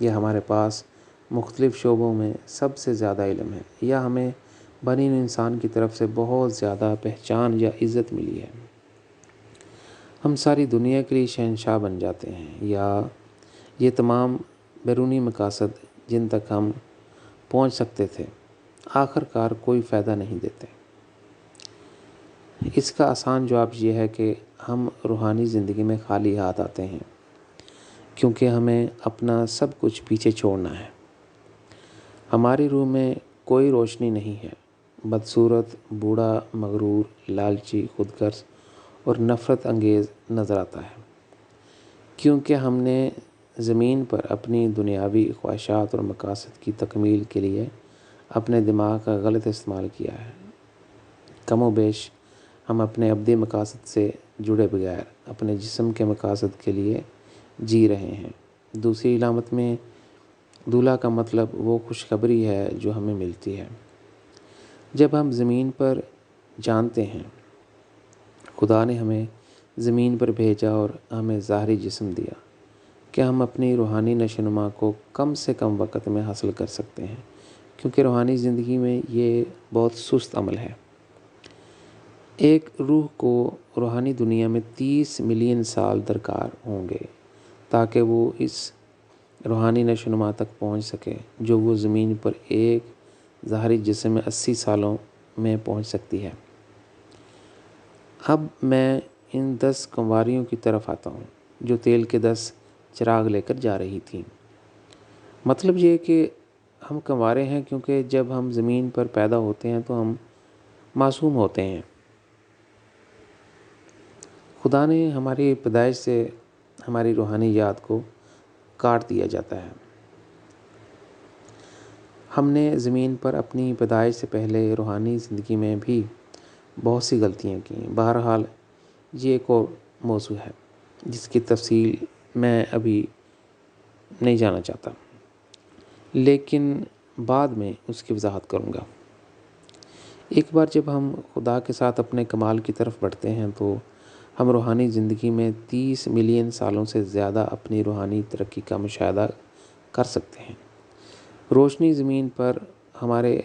یا ہمارے پاس مختلف شعبوں میں سب سے زیادہ علم ہے، یا ہمیں بنی نوع انسان کی طرف سے بہت زیادہ پہچان یا عزت ملی ہے، ہم ساری دنیا کے لیے شہنشاہ بن جاتے ہیں، یا یہ تمام بیرونی مقاصد جن تک ہم پہنچ سکتے تھے آخر کار کوئی فائدہ نہیں دیتے۔ اس کا آسان جواب یہ ہے کہ ہم روحانی زندگی میں خالی ہاتھ آتے ہیں، کیونکہ ہمیں اپنا سب کچھ پیچھے چھوڑنا ہے۔ ہماری روح میں کوئی روشنی نہیں ہے، بدصورت، بوڑھا، مغرور، لالچی، خود غرض اور نفرت انگیز نظر آتا ہے، کیونکہ ہم نے زمین پر اپنی دنیاوی خواہشات اور مقاصد کی تکمیل کے لیے اپنے دماغ کا غلط استعمال کیا ہے۔ کم و بیش ہم اپنے ابدی مقاصد سے جڑے بغیر اپنے جسم کے مقاصد کے لیے جی رہے ہیں۔ دوسری علامت میں دولہا کا مطلب وہ خوشخبری ہے جو ہمیں ملتی ہے جب ہم زمین پر جانتے ہیں خدا نے ہمیں زمین پر بھیجا اور ہمیں ظاہری جسم دیا کہ ہم اپنی روحانی نشوونما کو کم سے کم وقت میں حاصل کر سکتے ہیں، کیونکہ روحانی زندگی میں یہ بہت سست عمل ہے۔ ایک روح کو روحانی دنیا میں 30 ملین سال درکار ہوں گے تاکہ وہ اس روحانی نشوونما تک پہنچ سکے جو وہ زمین پر ایک ظاہری جسم میں 80 سالوں میں پہنچ سکتی ہے۔ اب میں ان 10 کنواریوں کی طرف آتا ہوں جو تیل کے 10 چراغ لے کر جا رہی تھیں۔ مطلب یہ کہ ہم کنوارے ہیں کیونکہ جب ہم زمین پر پیدا ہوتے ہیں تو ہم معصوم ہوتے ہیں۔ خدا نے ہماری پیدائش سے ہماری روحانی یاد کو کاٹ دیا جاتا ہے۔ ہم نے زمین پر اپنی پیدائش سے پہلے روحانی زندگی میں بھی بہت سی غلطیاں کیں۔ بہرحال یہ ایک اور موضوع ہے جس کی تفصیل میں ابھی نہیں جانا چاہتا، لیکن بعد میں اس کی وضاحت کروں گا۔ ایک بار جب ہم خدا کے ساتھ اپنے کمال کی طرف بڑھتے ہیں تو ہم روحانی زندگی میں 30 ملین سالوں سے زیادہ اپنی روحانی ترقی کا مشاہدہ کر سکتے ہیں۔ روشنی زمین پر ہمارے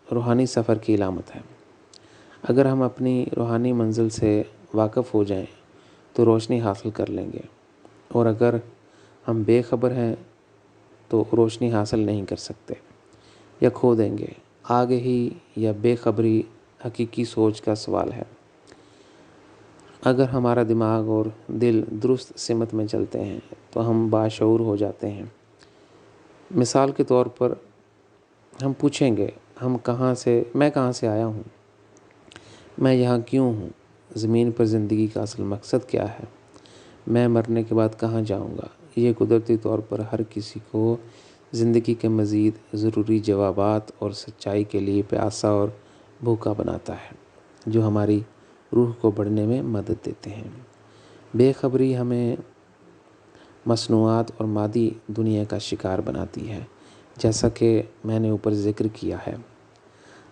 روحانی سفر کی علامت ہے۔ اگر ہم اپنی روحانی منزل سے واقف ہو جائیں تو روشنی حاصل کر لیں گے، اور اگر ہم بے خبر ہیں تو روشنی حاصل نہیں کر سکتے یا کھو دیں گے۔ آگہی یا بے خبری حقیقی سوچ کا سوال ہے۔ اگر ہمارا دماغ اور دل درست سمت میں چلتے ہیں تو ہم باشعور ہو جاتے ہیں۔ مثال کے طور پر ہم پوچھیں گے میں کہاں سے آیا ہوں، میں یہاں کیوں ہوں، زمین پر زندگی کا اصل مقصد کیا ہے، میں مرنے کے بعد کہاں جاؤں گا۔ یہ قدرتی طور پر ہر کسی کو زندگی کے مزید ضروری جوابات اور سچائی کے لیے پیاسا اور بھوکا بناتا ہے، جو ہماری روح کو بڑھنے میں مدد دیتے ہیں۔ بے خبری ہمیں مصنوعات اور مادی دنیا کا شکار بناتی ہے، جیسا کہ میں نے اوپر ذکر کیا ہے۔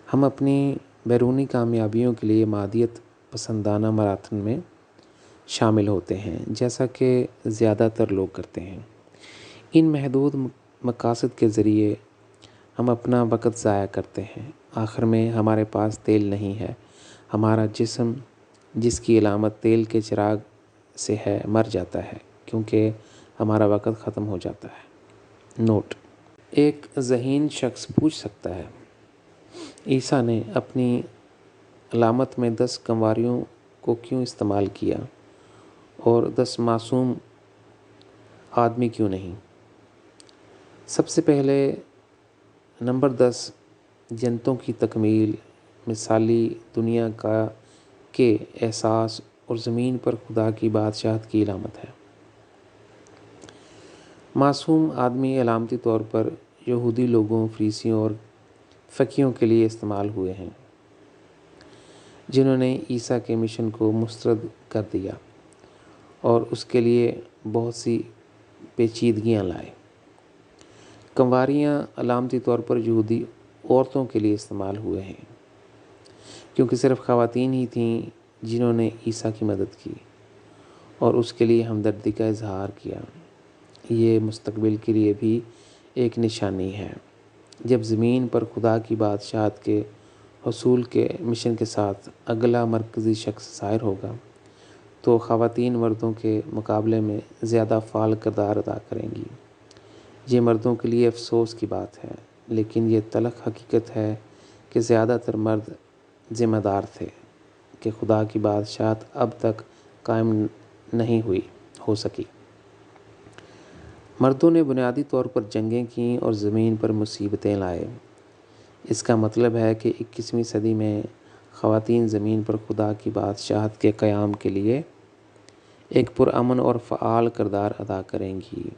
ہم اپنی بیرونی کامیابیوں کے لیے مادیت پسندانہ میراتھن میں شامل ہوتے ہیں، جیسا کہ زیادہ تر لوگ کرتے ہیں۔ ان محدود مقاصد کے ذریعے ہم اپنا وقت ضائع کرتے ہیں۔ آخر میں ہمارے پاس تیل نہیں ہے، ہمارا جسم جس کی علامت تیل کے چراغ سے ہے مر جاتا ہے کیونکہ ہمارا وقت ختم ہو جاتا ہے۔ نوٹ: ایک ذہین شخص پوچھ سکتا ہے، عیسیٰ نے اپنی علامت میں 10 کنواریوں کو کیوں استعمال کیا اور 10 معصوم آدمی کیوں نہیں؟ سب سے پہلے نمبر 10 جنتوں کی تکمیل، مثالی دنیا کے احساس اور زمین پر خدا کی بادشاہت کی علامت ہے۔ معصوم آدمی علامتی طور پر یہودی لوگوں، فریسیوں اور فقیہوں کے لیے استعمال ہوئے ہیں جنہوں نے عیسیٰ کے مشن کو مسترد کر دیا اور اس کے لیے بہت سی پیچیدگیاں لائے۔ کنواریاں علامتی طور پر یہودی عورتوں کے لیے استعمال ہوئے ہیں، کیونکہ صرف خواتین ہی تھیں جنہوں نے عیسیٰ کی مدد کی اور اس کے لیے ہمدردی کا اظہار کیا۔ یہ مستقبل کے لیے بھی ایک نشانی ہے۔ جب زمین پر خدا کی بادشاہت کے حصول کے مشن کے ساتھ اگلا مرکزی شخص ظاہر ہوگا تو خواتین مردوں کے مقابلے میں زیادہ فعال کردار ادا کریں گی۔ یہ مردوں کے لیے افسوس کی بات ہے، لیکن یہ تلخ حقیقت ہے کہ زیادہ تر مرد ذمہ دار تھے کہ خدا کی بادشاہت اب تک قائم نہیں ہو سکی۔ مردوں نے بنیادی طور پر جنگیں کیں اور زمین پر مصیبتیں لائے۔ اس کا مطلب ہے کہ 21ویں صدی میں خواتین زمین پر خدا کی بادشاہت کے قیام کے لیے ایک پرامن اور فعال کردار ادا کریں گی۔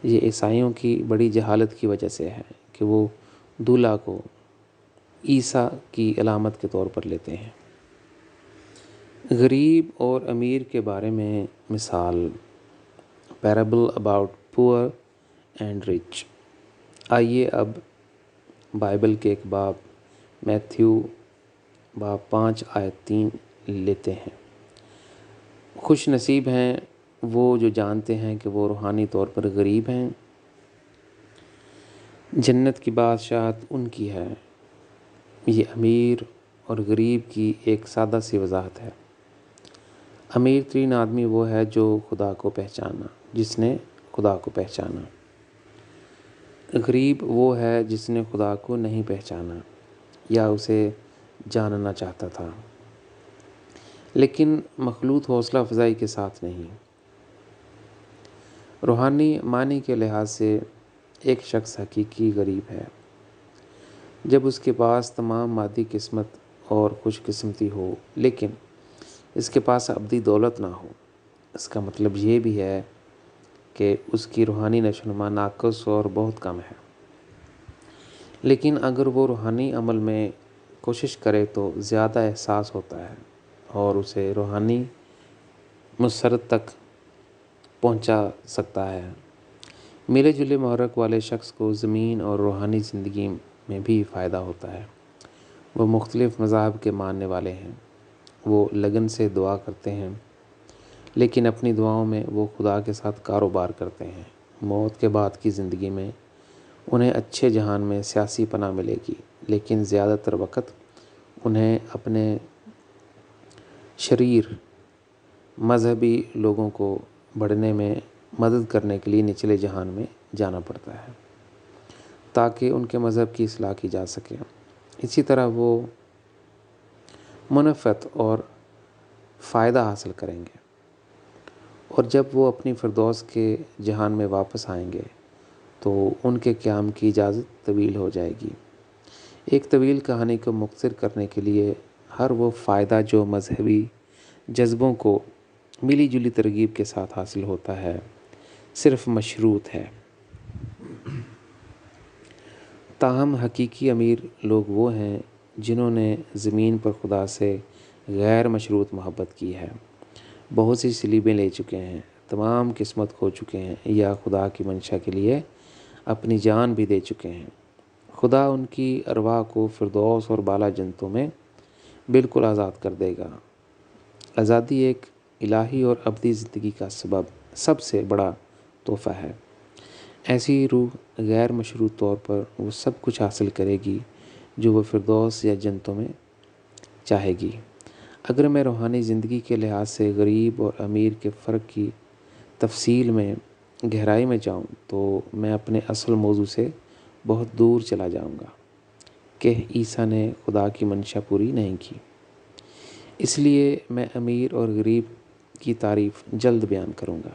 یہ عیسائیوں کی بڑی جہالت کی وجہ سے ہے کہ وہ دولہا کو عیسیٰ کی علامت کے طور پر لیتے ہیں۔ غریب اور امیر کے بارے میں مثال، پیرابل اباؤٹ پور اینڈ رچ۔ آئیے اب بائبل کے ایک باب میتھیو باب 5 آیت 3 لیتے ہیں۔ خوش نصیب ہیں وہ جو جانتے ہیں کہ وہ روحانی طور پر غریب ہیں، جنت کی بادشاہت ان کی ہے۔ یہ امیر اور غریب کی ایک سادہ سی وضاحت ہے۔ امیر ترین آدمی وہ ہے جو خدا کو پہچانا، جس نے خدا کو پہچانا۔ غریب وہ ہے جس نے خدا کو نہیں پہچانا یا اسے جاننا چاہتا تھا، لیکن مخلوط حوصلہ افزائی کے ساتھ نہیں۔ روحانی معنی کے لحاظ سے ایک شخص حقیقی غریب ہے جب اس کے پاس تمام مادی قسمت اور خوش قسمتی ہو، لیکن اس کے پاس ابدی دولت نہ ہو۔ اس کا مطلب یہ بھی ہے کہ اس کی روحانی نشوونما ناقص اور بہت کم ہے، لیکن اگر وہ روحانی عمل میں کوشش کرے تو زیادہ احساس ہوتا ہے اور اسے روحانی مسرت تک پہنچا سکتا ہے۔ ملے جلے محرک والے شخص کو زمین اور روحانی زندگی میں بھی فائدہ ہوتا ہے۔ وہ مختلف مذاہب کے ماننے والے ہیں، وہ لگن سے دعا کرتے ہیں، لیکن اپنی دعاؤں میں وہ خدا کے ساتھ کاروبار کرتے ہیں۔ موت کے بعد کی زندگی میں انہیں اچھے جہان میں سیاسی پناہ ملے گی، لیکن زیادہ تر وقت انہیں اپنے شریر مذہبی لوگوں کو بڑھنے میں مدد کرنے کے لیے نچلے جہان میں جانا پڑتا ہے تاکہ ان کے مذہب کی اصلاح کی جا سکے۔ اسی طرح وہ منفعت اور فائدہ حاصل کریں گے، اور جب وہ اپنی فردوس کے جہان میں واپس آئیں گے تو ان کے قیام کی اجازت طویل ہو جائے گی۔ ایک طویل کہانی کو مختصر کرنے کے لیے ہر وہ فائدہ جو مذہبی جذبوں کو ملی جلی ترغیب کے ساتھ حاصل ہوتا ہے صرف مشروط ہے۔ تاہم حقیقی امیر لوگ وہ ہیں جنہوں نے زمین پر خدا سے غیر مشروط محبت کی ہے، بہت سی صلیبیں لے چکے ہیں، تمام قسمت کھو چکے ہیں یا خدا کی منشا کے لیے اپنی جان بھی دے چکے ہیں۔ خدا ان کی ارواح کو فردوس اور بالا جنتوں میں بالکل آزاد کر دے گا۔ آزادی ایک الہی اور ابدی زندگی کا سب سے بڑا تحفہ ہے۔ ایسی روح غیر مشروط طور پر وہ سب کچھ حاصل کرے گی جو وہ فردوس یا جنتوں میں چاہے گی۔ اگر میں روحانی زندگی کے لحاظ سے غریب اور امیر کے فرق کی تفصیل میں گہرائی میں جاؤں تو میں اپنے اصل موضوع سے بہت دور چلا جاؤں گا کہ عیسیٰ نے خدا کی منشا پوری نہیں کی۔ اس لیے میں امیر اور غریب کی تعریف جلد بیان کروں گا۔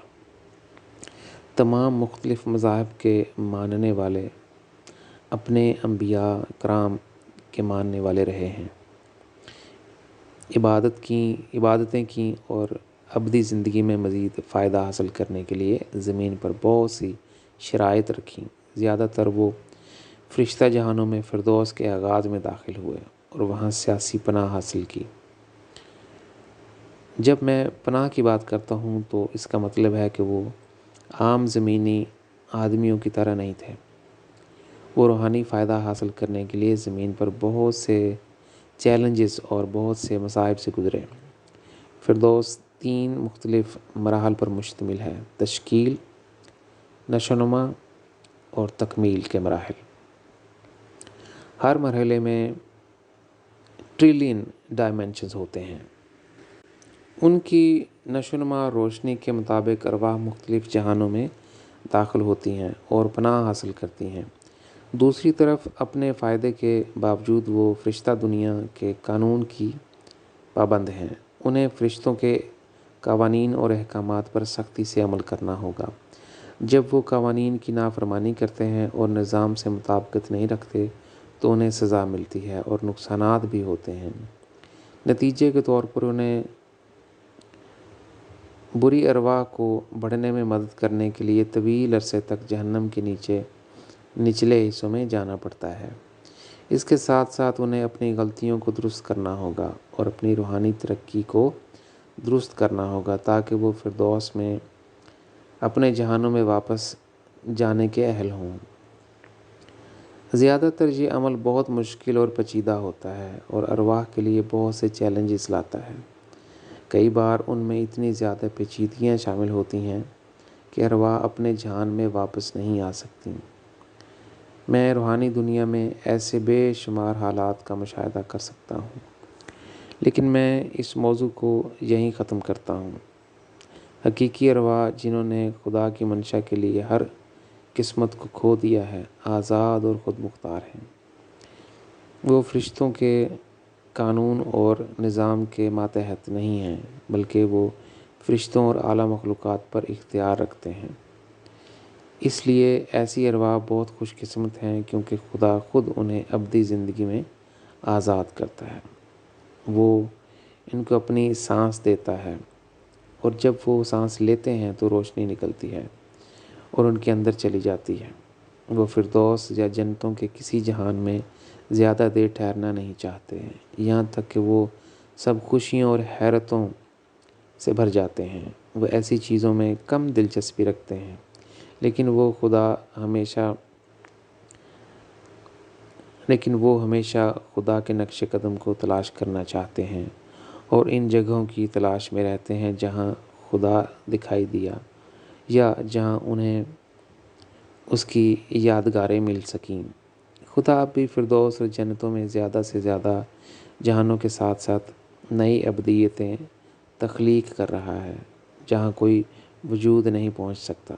تمام مختلف مذاہب کے ماننے والے اپنے انبیاء کرام کے ماننے والے رہے ہیں، عبادتیں کیں اور ابدی زندگی میں مزید فائدہ حاصل کرنے کے لیے زمین پر بہت سی شرائط رکھیں۔ زیادہ تر وہ فرشتہ جہانوں میں فردوس کے آغاز میں داخل ہوئے اور وہاں سیاسی پناہ حاصل کی۔ جب میں پناہ کی بات کرتا ہوں تو اس کا مطلب ہے کہ وہ عام زمینی آدمیوں کی طرح نہیں تھے۔ وہ روحانی فائدہ حاصل کرنے کے لیے زمین پر بہت سے چیلنجز اور بہت سے مصائب سے گزرے۔ فردوس 3 مختلف مراحل پر مشتمل ہے: تشکیل، نشوونما اور تکمیل کے مراحل۔ ہر مرحلے میں ٹریلین ڈائمینشنز ہوتے ہیں۔ ان کی نشوونما روشنی کے مطابق ارواح مختلف جہانوں میں داخل ہوتی ہیں اور پناہ حاصل کرتی ہیں۔ دوسری طرف اپنے فائدے کے باوجود وہ فرشتہ دنیا کے قانون کی پابند ہیں۔ انہیں فرشتوں کے قوانین اور احکامات پر سختی سے عمل کرنا ہوگا۔ جب وہ قوانین کی نافرمانی کرتے ہیں اور نظام سے مطابقت نہیں رکھتے تو انہیں سزا ملتی ہے اور نقصانات بھی ہوتے ہیں۔ نتیجے کے طور پر انہیں بری ارواح کو بڑھنے میں مدد کرنے کے لیے طویل عرصے تک جہنم کے نچلے حصوں میں جانا پڑتا ہے۔ اس کے ساتھ ساتھ انہیں اپنی غلطیوں کو درست کرنا ہوگا اور اپنی روحانی ترقی کو درست کرنا ہوگا تاکہ وہ فردوس میں اپنے جہانوں میں واپس جانے کے اہل ہوں۔ زیادہ تر یہ عمل بہت مشکل اور پیچیدہ ہوتا ہے اور ارواح کے لیے بہت سے چیلنجز لاتا ہے۔ کئی بار ان میں اتنی زیادہ پیچیدگیاں شامل ہوتی ہیں کہ ارواح اپنے جہان میں واپس نہیں آ سکتی۔ میں روحانی دنیا میں ایسے بے شمار حالات کا مشاہدہ کر سکتا ہوں، لیکن میں اس موضوع کو یہیں ختم کرتا ہوں۔ حقیقی ارواح جنہوں نے خدا کی منشا کے لیے ہر قسمت کو کھو دیا ہے، آزاد اور خود مختار ہیں۔ وہ فرشتوں کے قانون اور نظام کے ماتحت نہیں ہیں، بلکہ وہ فرشتوں اور اعلیٰ مخلوقات پر اختیار رکھتے ہیں۔ اس لیے ایسی ارواح بہت خوش قسمت ہیں کیونکہ خدا خود انہیں ابدی زندگی میں آزاد کرتا ہے۔ وہ ان کو اپنی سانس دیتا ہے اور جب وہ سانس لیتے ہیں تو روشنی نکلتی ہے اور ان کے اندر چلی جاتی ہے۔ وہ فردوس یا جنتوں کے کسی جہان میں زیادہ دیر ٹھہرنا نہیں چاہتے ہیں، یہاں تک کہ وہ سب خوشیوں اور حیرتوں سے بھر جاتے ہیں۔ وہ ایسی چیزوں میں کم دلچسپی رکھتے ہیں، لیکن وہ ہمیشہ خدا کے نقش قدم کو تلاش کرنا چاہتے ہیں اور ان جگہوں کی تلاش میں رہتے ہیں جہاں خدا دکھائی دیا یا جہاں انہیں اس کی یادگاریں مل سکیں۔ خدا اب بھی فردوس اور جنتوں میں زیادہ سے زیادہ جہانوں کے ساتھ ساتھ نئی ابدیتیں تخلیق کر رہا ہے جہاں کوئی وجود نہیں پہنچ سکتا۔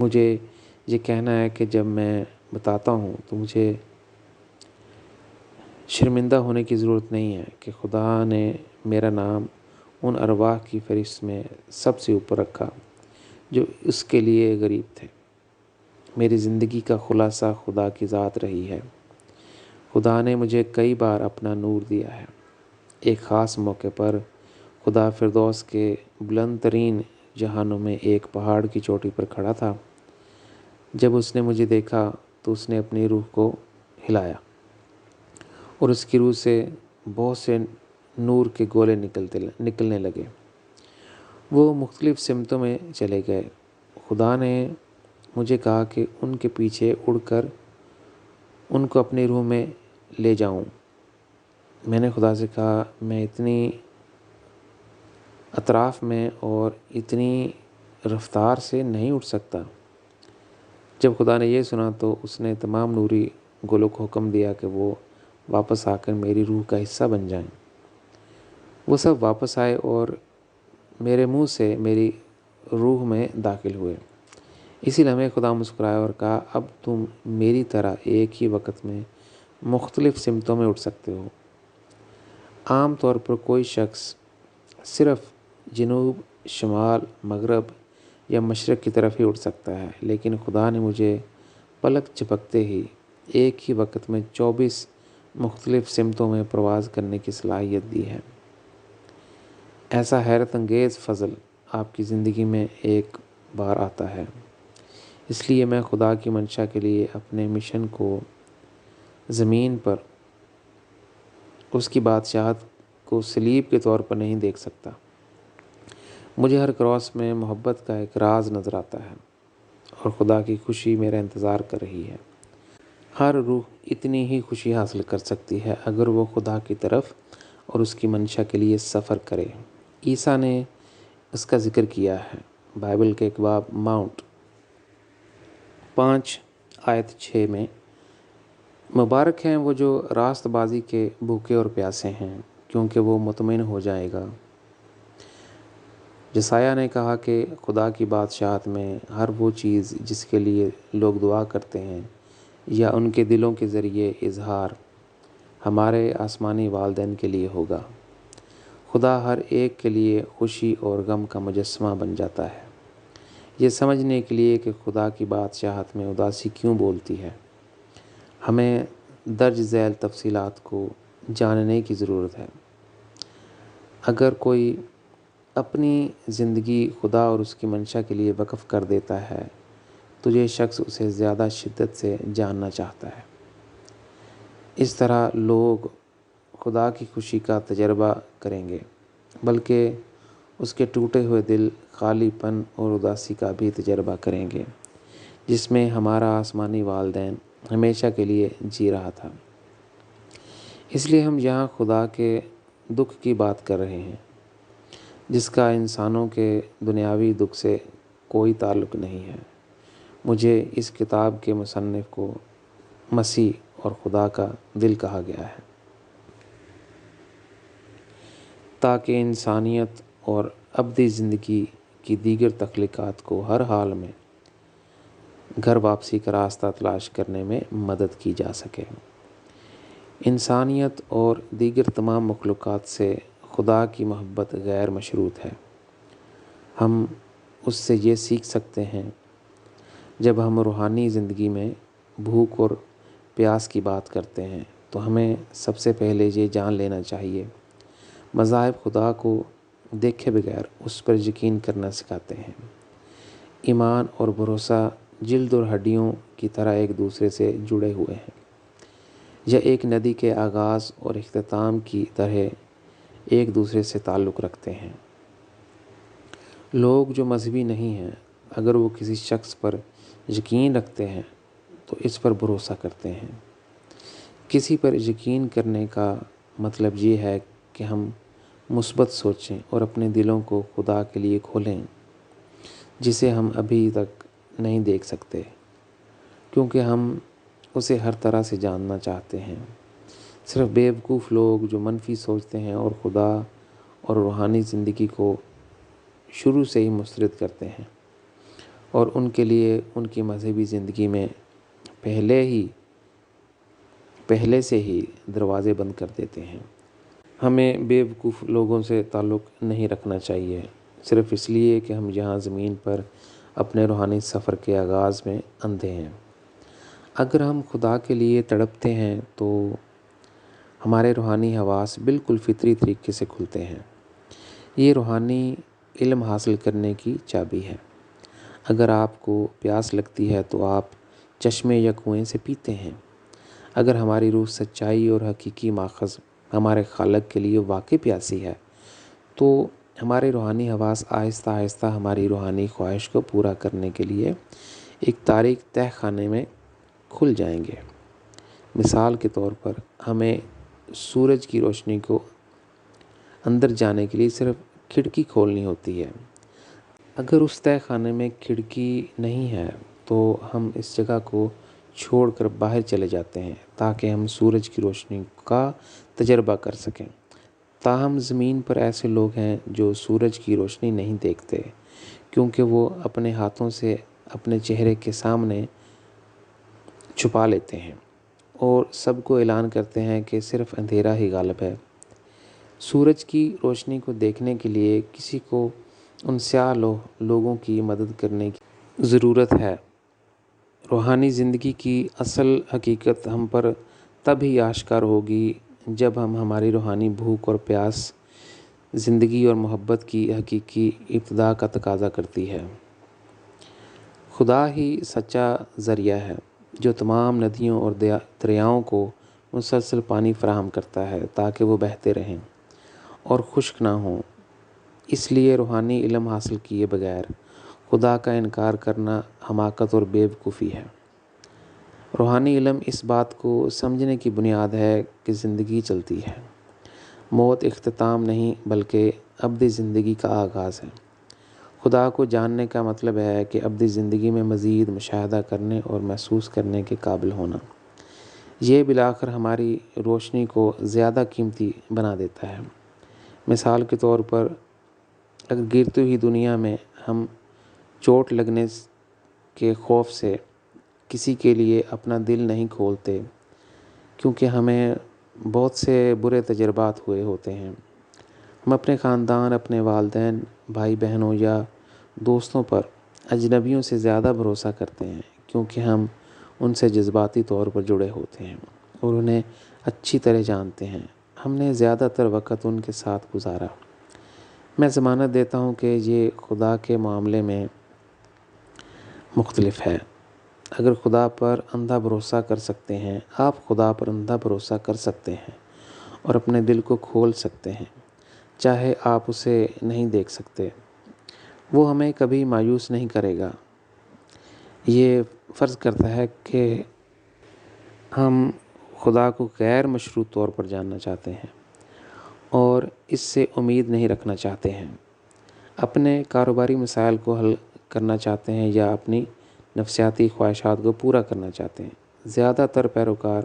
مجھے یہ کہنا ہے کہ جب میں بتاتا ہوں تو مجھے شرمندہ ہونے کی ضرورت نہیں ہے کہ خدا نے میرا نام ان ارواح کی فہرست میں سب سے اوپر رکھا جو اس کے لیے غریب تھے۔ میری زندگی کا خلاصہ خدا کی ذات رہی ہے۔ خدا نے مجھے کئی بار اپنا نور دیا ہے۔ ایک خاص موقع پر خدا فردوس کے بلند ترین جہانوں میں ایک پہاڑ کی چوٹی پر کھڑا تھا۔ جب اس نے مجھے دیکھا تو اس نے اپنی روح کو ہلایا اور اس کی روح سے بہت سے نور کے گولے نکلنے لگے۔ وہ مختلف سمتوں میں چلے گئے۔ خدا نے مجھے کہا کہ ان کے پیچھے اڑ کر ان کو اپنی روح میں لے جاؤں۔ میں نے خدا سے کہا میں اتنی اطراف میں اور اتنی رفتار سے نہیں اٹھ سکتا۔ جب خدا نے یہ سنا تو اس نے تمام نوری گولوں کو حکم دیا کہ وہ واپس آ کر میری روح کا حصہ بن جائیں۔ وہ سب واپس آئے اور میرے منہ سے میری روح میں داخل ہوئے۔ اسی لمحے خدا مسکرایا اور کہا اب تم میری طرح ایک ہی وقت میں مختلف سمتوں میں اٹھ سکتے ہو۔ عام طور پر کوئی شخص صرف جنوب، شمال، مغرب یا مشرق کی طرف ہی اٹھ سکتا ہے، لیکن خدا نے مجھے پلک جھپکتے ہی ایک ہی وقت میں 24 مختلف سمتوں میں پرواز کرنے کی صلاحیت دی ہے۔ ایسا حیرت انگیز فضل آپ کی زندگی میں ایک بار آتا ہے۔ اس لیے میں خدا کی منشا کے لیے اپنے مشن کو زمین پر اس کی بادشاہت کو صلیب کے طور پر نہیں دیکھ سکتا۔ مجھے ہر کراس میں محبت کا ایک راز نظر آتا ہے اور خدا کی خوشی میرا انتظار کر رہی ہے۔ ہر روح اتنی ہی خوشی حاصل کر سکتی ہے اگر وہ خدا کی طرف اور اس کی منشا کے لیے سفر کرے۔ عیسیٰ نے اس کا ذکر کیا ہے بائبل کے باب ماؤنٹ 5:6 میں، مبارک ہیں وہ جو راست بازی کے بھوکے اور پیاسے ہیں کیونکہ وہ مطمئن ہو جائے گا۔ جسایہ نے کہا کہ خدا کی بادشاہت میں ہر وہ چیز جس کے لیے لوگ دعا کرتے ہیں یا ان کے دلوں کے ذریعے اظہار ہمارے آسمانی والدین کے لیے ہوگا۔ خدا ہر ایک کے لیے خوشی اور غم کا مجسمہ بن جاتا ہے۔ یہ سمجھنے کے لیے کہ خدا کی بادشاہت میں اداسی کیوں بولتی ہے، ہمیں درج ذیل تفصیلات کو جاننے کی ضرورت ہے۔ اگر کوئی اپنی زندگی خدا اور اس کی منشا کے لیے وقف کر دیتا ہے تو یہ شخص اسے زیادہ شدت سے جاننا چاہتا ہے۔ اس طرح لوگ خدا کی خوشی کا تجربہ کریں گے، بلکہ اس کے ٹوٹے ہوئے دل، خالی پن اور اداسی کا بھی تجربہ کریں گے جس میں ہمارا آسمانی والدین ہمیشہ کے لیے جی رہا تھا۔ اس لیے ہم یہاں خدا کے دکھ کی بات کر رہے ہیں، جس کا انسانوں کے دنیاوی دکھ سے کوئی تعلق نہیں ہے۔ مجھے اس کتاب کے مصنف کو مسیح اور خدا کا دل کہا گیا ہے، تاکہ انسانیت اور ابدی زندگی کی دیگر تخلیقات کو ہر حال میں گھر واپسی کا راستہ تلاش کرنے میں مدد کی جا سکے۔ انسانیت اور دیگر تمام مخلوقات سے خدا کی محبت غیر مشروط ہے۔ ہم اس سے یہ سیکھ سکتے ہیں جب ہم روحانی زندگی میں بھوک اور پیاس کی بات کرتے ہیں تو ہمیں سب سے پہلے یہ جان لینا چاہیے، مذاہب خدا کو دیکھے بغیر اس پر یقین کرنا سکھاتے ہیں۔ ایمان اور بھروسہ جلد اور ہڈیوں کی طرح ایک دوسرے سے جڑے ہوئے ہیں، یا ایک ندی کے آغاز اور اختتام کی طرح ایک دوسرے سے تعلق رکھتے ہیں۔ لوگ جو مذہبی نہیں ہیں، اگر وہ کسی شخص پر یقین رکھتے ہیں تو اس پر بھروسہ کرتے ہیں۔ کسی پر یقین کرنے کا مطلب یہ ہے کہ ہم مثبت سوچیں اور اپنے دلوں کو خدا کے لیے کھولیں، جسے ہم ابھی تک نہیں دیکھ سکتے، کیونکہ ہم اسے ہر طرح سے جاننا چاہتے ہیں۔ صرف بیوقوف لوگ جو منفی سوچتے ہیں اور خدا اور روحانی زندگی کو شروع سے ہی مسترد کرتے ہیں، اور ان کے لیے ان کی مذہبی زندگی میں پہلے سے ہی دروازے بند کر دیتے ہیں۔ ہمیں بیوقوف لوگوں سے تعلق نہیں رکھنا چاہیے، صرف اس لیے کہ ہم یہاں زمین پر اپنے روحانی سفر کے آغاز میں اندھے ہیں۔ اگر ہم خدا کے لیے تڑپتے ہیں تو ہمارے روحانی حواس بالکل فطری طریقے سے کھلتے ہیں۔ یہ روحانی علم حاصل کرنے کی چابی ہے۔ اگر آپ کو پیاس لگتی ہے تو آپ چشمے یا کنویں سے پیتے ہیں۔ اگر ہماری روح سچائی اور حقیقی ماخذ ہمارے خالق کے لیے واقعی پیاسی ہے تو ہمارے روحانی حواس آہستہ آہستہ ہماری روحانی خواہش کو پورا کرنے کے لیے ایک تاریک تہہ خانے میں کھل جائیں گے۔ مثال کے طور پر ہمیں سورج کی روشنی کو اندر جانے کے لیے صرف کھڑکی کھولنی ہوتی ہے۔ اگر اس تہہ خانے میں کھڑکی نہیں ہے تو ہم اس جگہ کو چھوڑ کر باہر چلے جاتے ہیں تاکہ ہم سورج کی روشنی کا تجربہ کر سکیں۔ تاہم زمین پر ایسے لوگ ہیں جو سورج کی روشنی نہیں دیکھتے، کیونکہ وہ اپنے ہاتھوں سے اپنے چہرے کے سامنے چھپا لیتے ہیں اور سب کو اعلان کرتے ہیں کہ صرف اندھیرا ہی غالب ہے۔ سورج کی روشنی کو دیکھنے کے لیے کسی کو ان سیاہ لوگوں کی مدد کرنے کی ضرورت ہے۔ روحانی زندگی کی اصل حقیقت ہم پر تب ہی آشکار ہوگی جب ہماری روحانی بھوک اور پیاس زندگی اور محبت کی حقیقی ابتدا کا تقاضا کرتی ہے۔ خدا ہی سچا ذریعہ ہے جو تمام ندیوں اور دریاؤں کو مسلسل پانی فراہم کرتا ہے تاکہ وہ بہتے رہیں اور خشک نہ ہوں۔ اس لیے روحانی علم حاصل کیے بغیر خدا کا انکار کرنا حماقت اور بیوقوفی ہے۔ روحانی علم اس بات کو سمجھنے کی بنیاد ہے کہ زندگی چلتی ہے۔ موت اختتام نہیں بلکہ ابدی زندگی کا آغاز ہے۔ خدا کو جاننے کا مطلب ہے کہ ابدی زندگی میں مزید مشاہدہ کرنے اور محسوس کرنے کے قابل ہونا۔ یہ بالآخر ہماری روشنی کو زیادہ قیمتی بنا دیتا ہے۔ مثال کے طور پر اگر گرتی ہوئی دنیا میں ہم چوٹ لگنے کے خوف سے کسی کے لیے اپنا دل نہیں کھولتے، کیونکہ ہمیں بہت سے برے تجربات ہوئے ہوتے ہیں، ہم اپنے خاندان، اپنے والدین، بھائی بہنوں یا دوستوں پر اجنبیوں سے زیادہ بھروسہ کرتے ہیں، کیونکہ ہم ان سے جذباتی طور پر جڑے ہوتے ہیں اور انہیں اچھی طرح جانتے ہیں۔ ہم نے زیادہ تر وقت ان کے ساتھ گزارا۔ میں ضمانت دیتا ہوں کہ یہ خدا کے معاملے میں مختلف ہے۔ اگر خدا پر اندھا بھروسہ کر سکتے ہیں، آپ خدا پر اندھا بھروسہ کر سکتے ہیں اور اپنے دل کو کھول سکتے ہیں، چاہے آپ اسے نہیں دیکھ سکتے۔ وہ ہمیں کبھی مایوس نہیں کرے گا۔ یہ فرض کرتا ہے کہ ہم خدا کو غیر مشروط طور پر جاننا چاہتے ہیں اور اس سے امید نہیں رکھنا چاہتے ہیں، اپنے کاروباری مسائل کو حل کرنا چاہتے ہیں یا اپنی نفسیاتی خواہشات کو پورا کرنا چاہتے ہیں۔ زیادہ تر پیروکار،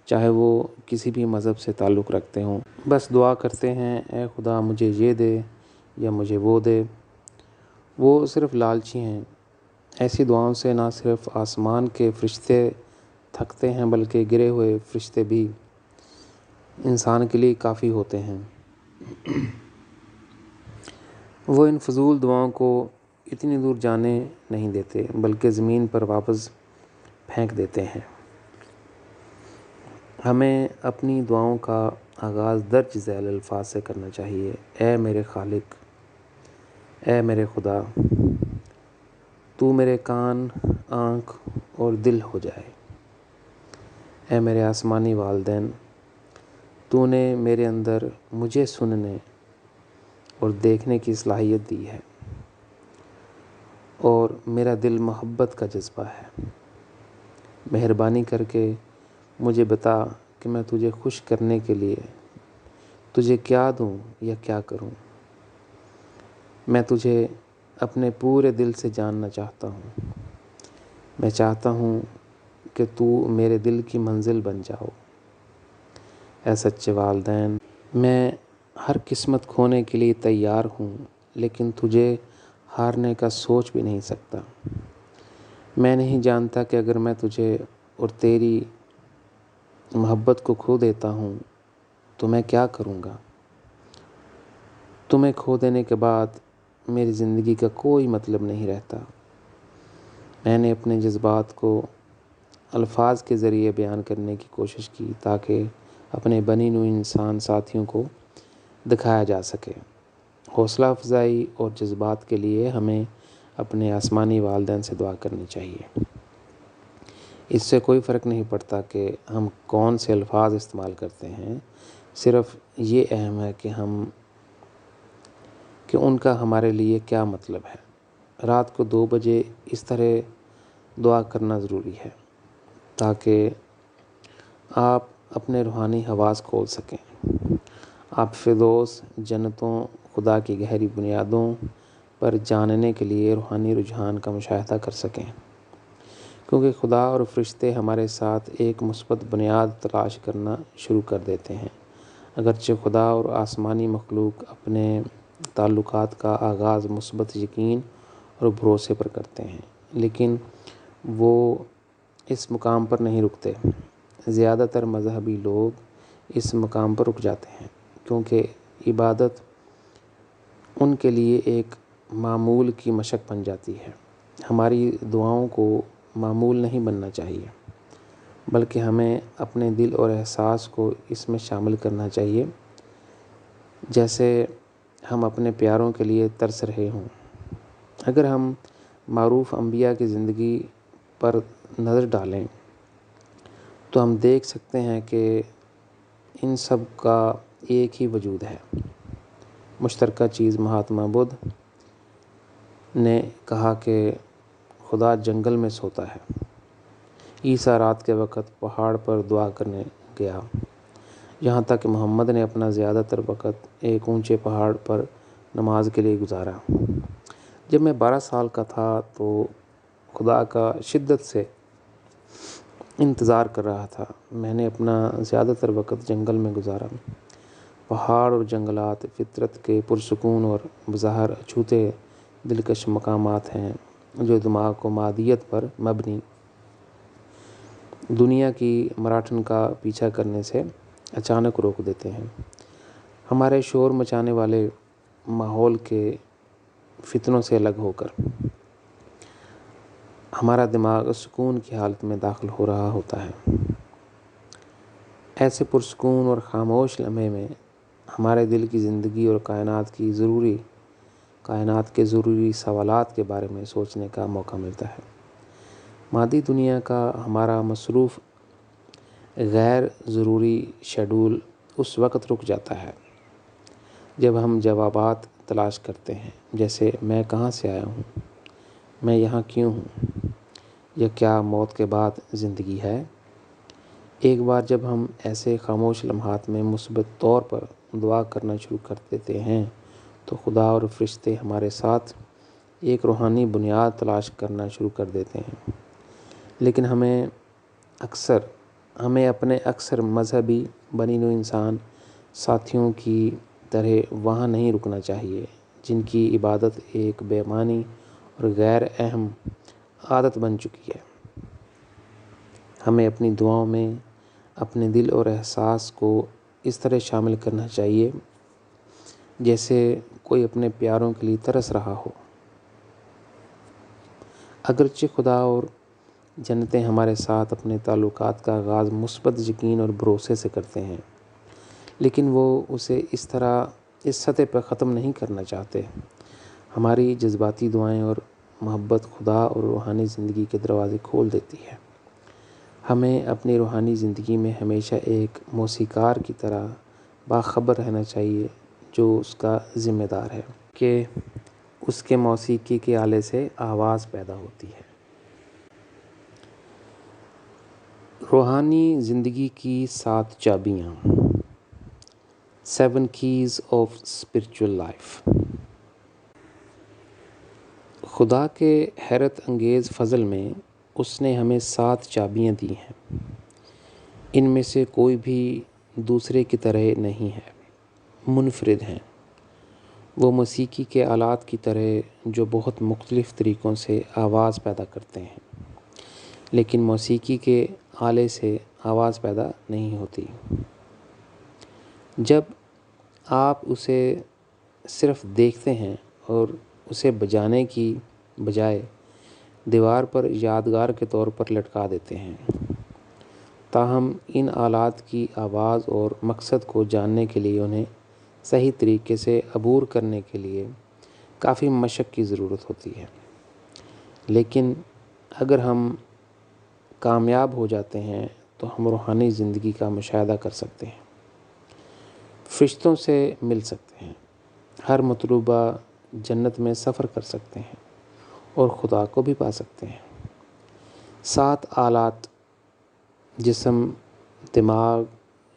چاہے وہ کسی بھی مذہب سے تعلق رکھتے ہوں، بس دعا کرتے ہیں، اے خدا مجھے یہ دے یا مجھے وہ دے۔ وہ صرف لالچی ہیں۔ ایسی دعاؤں سے نہ صرف آسمان کے فرشتے تھکتے ہیں بلکہ گرے ہوئے فرشتے بھی انسان کے لیے کافی ہوتے ہیں۔ وہ ان فضول دعاؤں کو اتنی دور جانے نہیں دیتے بلکہ زمین پر واپس پھینک دیتے ہیں۔ ہمیں اپنی دعاؤں کا آغاز درج ذیل الفاظ سے کرنا چاہیے: اے میرے خالق، اے میرے خدا، تو میرے کان، آنکھ اور دل ہو جائے۔ اے میرے آسمانی والدین، تو نے میرے اندر مجھے سننے اور دیکھنے کی صلاحیت دی ہے اور میرا دل محبت کا جذبہ ہے۔ مہربانی کر کے مجھے بتا کہ میں تجھے خوش کرنے کے لیے تجھے کیا دوں یا کیا کروں۔ میں تجھے اپنے پورے دل سے جاننا چاہتا ہوں۔ میں چاہتا ہوں کہ تو میرے دل کی منزل بن جاؤ۔ اے سچے والدین، میں ہر قسمت کھونے کے لیے تیار ہوں، لیکن تجھے ہارنے کا سوچ بھی نہیں سکتا۔ میں نہیں جانتا کہ اگر میں تجھے اور تیری محبت کو کھو دیتا ہوں تو میں کیا کروں گا۔ تمہیں کھو دینے کے بعد میری زندگی کا کوئی مطلب نہیں رہتا۔ میں نے اپنے جذبات کو الفاظ کے ذریعے بیان کرنے کی کوشش کی تاکہ اپنے بنی نوع انسان ساتھیوں کو دکھایا جا سکے۔ حوصلہ افزائی اور جذبات کے لیے ہمیں اپنے آسمانی والدین سے دعا کرنی چاہیے۔ اس سے کوئی فرق نہیں پڑتا کہ ہم کون سے الفاظ استعمال کرتے ہیں، صرف یہ اہم ہے کہ ان کا ہمارے لیے کیا مطلب ہے۔ رات کو 2 بجے اس طرح دعا کرنا ضروری ہے تاکہ آپ اپنے روحانی حواس کھول سکیں، آپ فردوس، جنتوں، خدا کی گہری بنیادوں پر جاننے کے لیے روحانی رجحان کا مشاہدہ کر سکیں، کیونکہ خدا اور فرشتے ہمارے ساتھ ایک مثبت بنیاد تلاش کرنا شروع کر دیتے ہیں۔ اگرچہ خدا اور آسمانی مخلوق اپنے تعلقات کا آغاز مثبت یقین اور بھروسے پر کرتے ہیں، لیکن وہ اس مقام پر نہیں رکتے۔ زیادہ تر مذہبی لوگ اس مقام پر رک جاتے ہیں کیونکہ عبادت ان کے لیے ایک معمول کی مشق بن جاتی ہے۔ ہماری دعاؤں کو معمول نہیں بننا چاہیے، بلکہ ہمیں اپنے دل اور احساس کو اس میں شامل کرنا چاہیے، جیسے ہم اپنے پیاروں کے لیے ترس رہے ہوں۔ اگر ہم معروف انبیاء کی زندگی پر نظر ڈالیں تو ہم دیکھ سکتے ہیں کہ ان سب کا ایک ہی وجود ہے۔ مشترکہ چیز: مہاتما بدھ نے کہا کہ خدا جنگل میں سوتا ہے۔ عیسیٰ رات کے وقت پہاڑ پر دعا کرنے گیا، یہاں تک کہ محمد نے اپنا زیادہ تر وقت ایک اونچے پہاڑ پر نماز کے لیے گزارا۔ جب میں 12 سال کا تھا تو خدا کا شدت سے انتظار کر رہا تھا۔ میں نے اپنا زیادہ تر وقت جنگل میں گزارا پہاڑ اور جنگلات فطرت کے پرسکون اور بظاہر اچھوتے دلکش مقامات ہیں جو دماغ کو مادیت پر مبنی دنیا کی مراٹھن کا پیچھا کرنے سے اچانک روک دیتے ہیں۔ ہمارے شور مچانے والے ماحول کے فتنوں سے الگ ہو کر ہمارا دماغ سکون کی حالت میں داخل ہو رہا ہوتا ہے۔ ایسے پرسکون اور خاموش لمحے میں ہمارے دل کی زندگی اور کائنات کے ضروری سوالات کے بارے میں سوچنے کا موقع ملتا ہے۔ مادی دنیا کا ہمارا مصروف غیر ضروری شیڈول اس وقت رک جاتا ہے جب ہم جوابات تلاش کرتے ہیں، جیسے میں کہاں سے آیا ہوں، میں یہاں کیوں ہوں، یا کیا موت کے بعد زندگی ہے۔ ایک بار جب ہم ایسے خاموش لمحات میں مثبت طور پر دعا کرنا شروع کر دیتے ہیں تو خدا اور فرشتے ہمارے ساتھ ایک روحانی بنیاد تلاش کرنا شروع کر دیتے ہیں۔ لیکن ہمیں اپنے اکثر مذہبی بنی نوع انسان ساتھیوں کی طرح وہاں نہیں رکنا چاہیے، جن کی عبادت ایک بے معنی اور غیر اہم عادت بن چکی ہے۔ ہمیں اپنی دعاؤں میں اپنے دل اور احساس کو اس طرح شامل کرنا چاہیے جیسے کوئی اپنے پیاروں کے لیے ترس رہا ہو۔ اگرچہ خدا اور جنتیں ہمارے ساتھ اپنے تعلقات کا آغاز مثبت یقین اور بھروسے سے کرتے ہیں، لیکن وہ اسے اس سطح پر ختم نہیں کرنا چاہتے۔ ہماری جذباتی دعائیں اور محبت خدا اور روحانی زندگی کے دروازے کھول دیتی ہے۔ ہمیں اپنی روحانی زندگی میں ہمیشہ ایک موسیقار کی طرح باخبر رہنا چاہیے جو اس کا ذمہ دار ہے کہ اس کے موسیقی کے آلے سے آواز پیدا ہوتی ہے۔ روحانی زندگی کی 7 چابیاں 7 keys of spiritual life۔ خدا کے حیرت انگیز فضل میں اس نے ہمیں 7 چابیاں دی ہیں۔ ان میں سے کوئی بھی دوسرے کی طرح نہیں ہے، منفرد ہیں۔ وہ موسیقی کے آلات کی طرح جو بہت مختلف طریقوں سے آواز پیدا کرتے ہیں، لیکن موسیقی کے آلے سے آواز پیدا نہیں ہوتی۔ جب آپ اسے صرف دیکھتے ہیں اور اسے بجانے کی بجائے دیوار پر یادگار کے طور پر لٹکا دیتے ہیں، تاہم ان آلات کی آواز اور مقصد کو جاننے کے لیے انہیں صحیح طریقے سے عبور کرنے کے لیے کافی مشق کی ضرورت ہوتی ہے۔ لیکن اگر ہم کامیاب ہو جاتے ہیں تو ہم روحانی زندگی کا مشاہدہ کر سکتے ہیں، فرشتوں سے مل سکتے ہیں، ہر مطلوبہ جنت میں سفر کر سکتے ہیں اور خدا کو بھی پا سکتے ہیں۔ 7 آلات جسم، دماغ،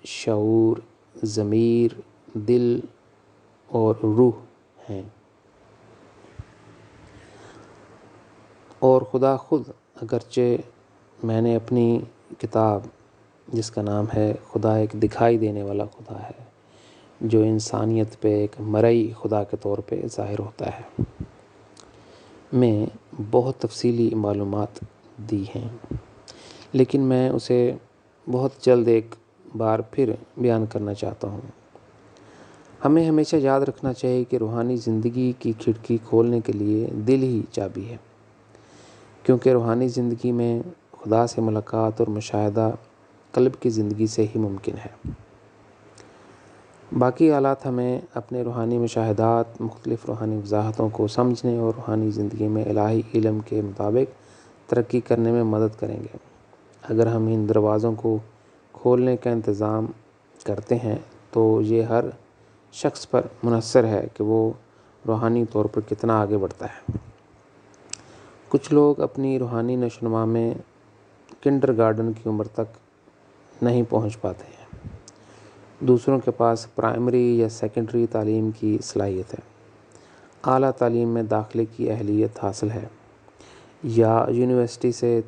شعور، ضمیر، دل اور روح ہیں، اور خدا خود، اگرچہ میں نے اپنی کتاب جس کا نام ہے خدا ایک دکھائی دینے والا خدا ہے جو انسانیت پہ ایک مرئی خدا کے طور پہ ظاہر ہوتا ہے، میں بہت تفصیلی معلومات دی ہیں، لیکن میں اسے بہت جلد ایک بار پھر بیان کرنا چاہتا ہوں۔ ہمیں ہمیشہ یاد رکھنا چاہیے کہ روحانی زندگی کی کھڑکی کھولنے کے لیے دل ہی چابی ہے، کیونکہ روحانی زندگی میں خدا سے ملاقات اور مشاہدہ قلب کی زندگی سے ہی ممکن ہے۔ باقی آلات ہمیں اپنے روحانی مشاہدات، مختلف روحانی وضاحتوں کو سمجھنے اور روحانی زندگی میں الہی علم کے مطابق ترقی کرنے میں مدد کریں گے۔ اگر ہم ان دروازوں کو کھولنے کا انتظام کرتے ہیں تو یہ ہر شخص پر منحصر ہے کہ وہ روحانی طور پر کتنا آگے بڑھتا ہے۔ کچھ لوگ اپنی روحانی نشوونما میں کنڈرگارٹن کی عمر تک نہیں پہنچ پاتے ہیں۔ دوسروں کے پاس پرائمری یا سیکنڈری تعلیم کی صلاحیت ہے، اعلیٰ تعلیم میں داخلے کی اہلیت حاصل ہے یا یونیورسٹی سے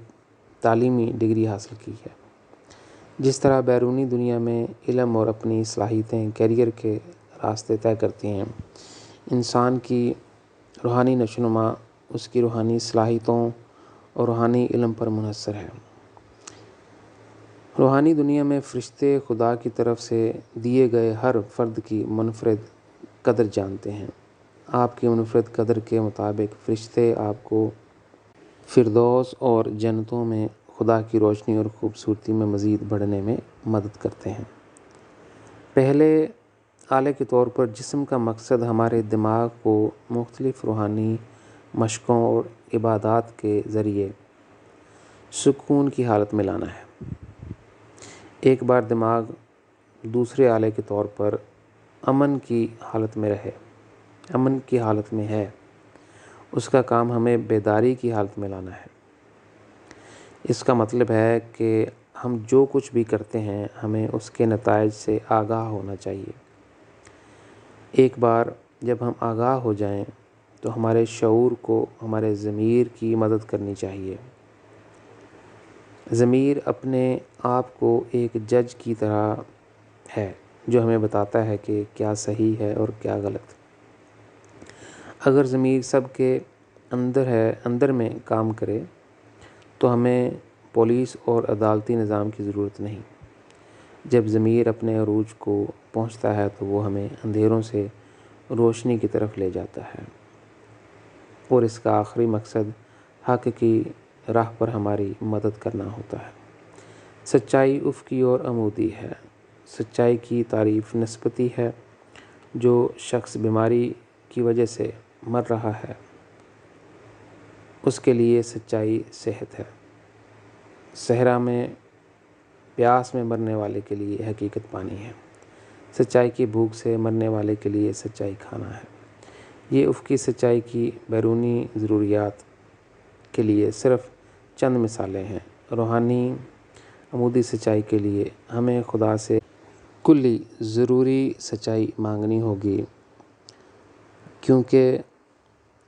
تعلیمی ڈگری حاصل کی ہے، جس طرح بیرونی دنیا میں علم اور اپنی صلاحیتیں کیریئر کے راستے طے کرتی ہیں، انسان کی روحانی نشوونما اس کی روحانی صلاحیتوں اور روحانی علم پر منحصر ہے۔ روحانی دنیا میں فرشتے خدا کی طرف سے دیے گئے ہر فرد کی منفرد قدر جانتے ہیں۔ آپ کی منفرد قدر کے مطابق فرشتے آپ کو فردوس اور جنتوں میں خدا کی روشنی اور خوبصورتی میں مزید بڑھنے میں مدد کرتے ہیں۔ پہلے آلے کے طور پر جسم کا مقصد ہمارے دماغ کو مختلف روحانی مشقوں اور عبادات کے ذریعے سکون کی حالت میں لانا ہے۔ ایک بار دماغ دوسرے آلے کے طور پر امن کی حالت میں ہے، اس کا کام ہمیں بیداری کی حالت میں لانا ہے۔ اس کا مطلب ہے کہ ہم جو کچھ بھی کرتے ہیں ہمیں اس کے نتائج سے آگاہ ہونا چاہیے۔ ایک بار جب ہم آگاہ ہو جائیں تو ہمارے شعور کو ہمارے ضمیر کی مدد کرنی چاہیے۔ ضمیر اپنے آپ کو ایک جج کی طرح ہے جو ہمیں بتاتا ہے کہ کیا صحیح ہے اور کیا غلط۔ اگر ضمیر سب کے اندر میں کام کرے تو ہمیں پولیس اور عدالتی نظام کی ضرورت نہیں۔ جب ضمیر اپنے عروج کو پہنچتا ہے تو وہ ہمیں اندھیروں سے روشنی کی طرف لے جاتا ہے، اور اس کا آخری مقصد حق کی راہ پر ہماری مدد کرنا ہوتا ہے۔ سچائی افقی اور عمودی ہے۔ سچائی کی تعریف نسبتی ہے۔ جو شخص بیماری کی وجہ سے مر رہا ہے اس کے لیے سچائی صحت ہے۔ صحرا میں پیاس میں مرنے والے کے لیے حقیقت پانی ہے۔ سچائی کی بھوک سے مرنے والے کے لیے سچائی کھانا ہے۔ یہ افقی سچائی کی بیرونی ضروریات کے لیے صرف چند مثالیں ہیں۔ روحانی عمودی سچائی کے لیے ہمیں خدا سے کلی ضروری سچائی مانگنی ہوگی، کیونکہ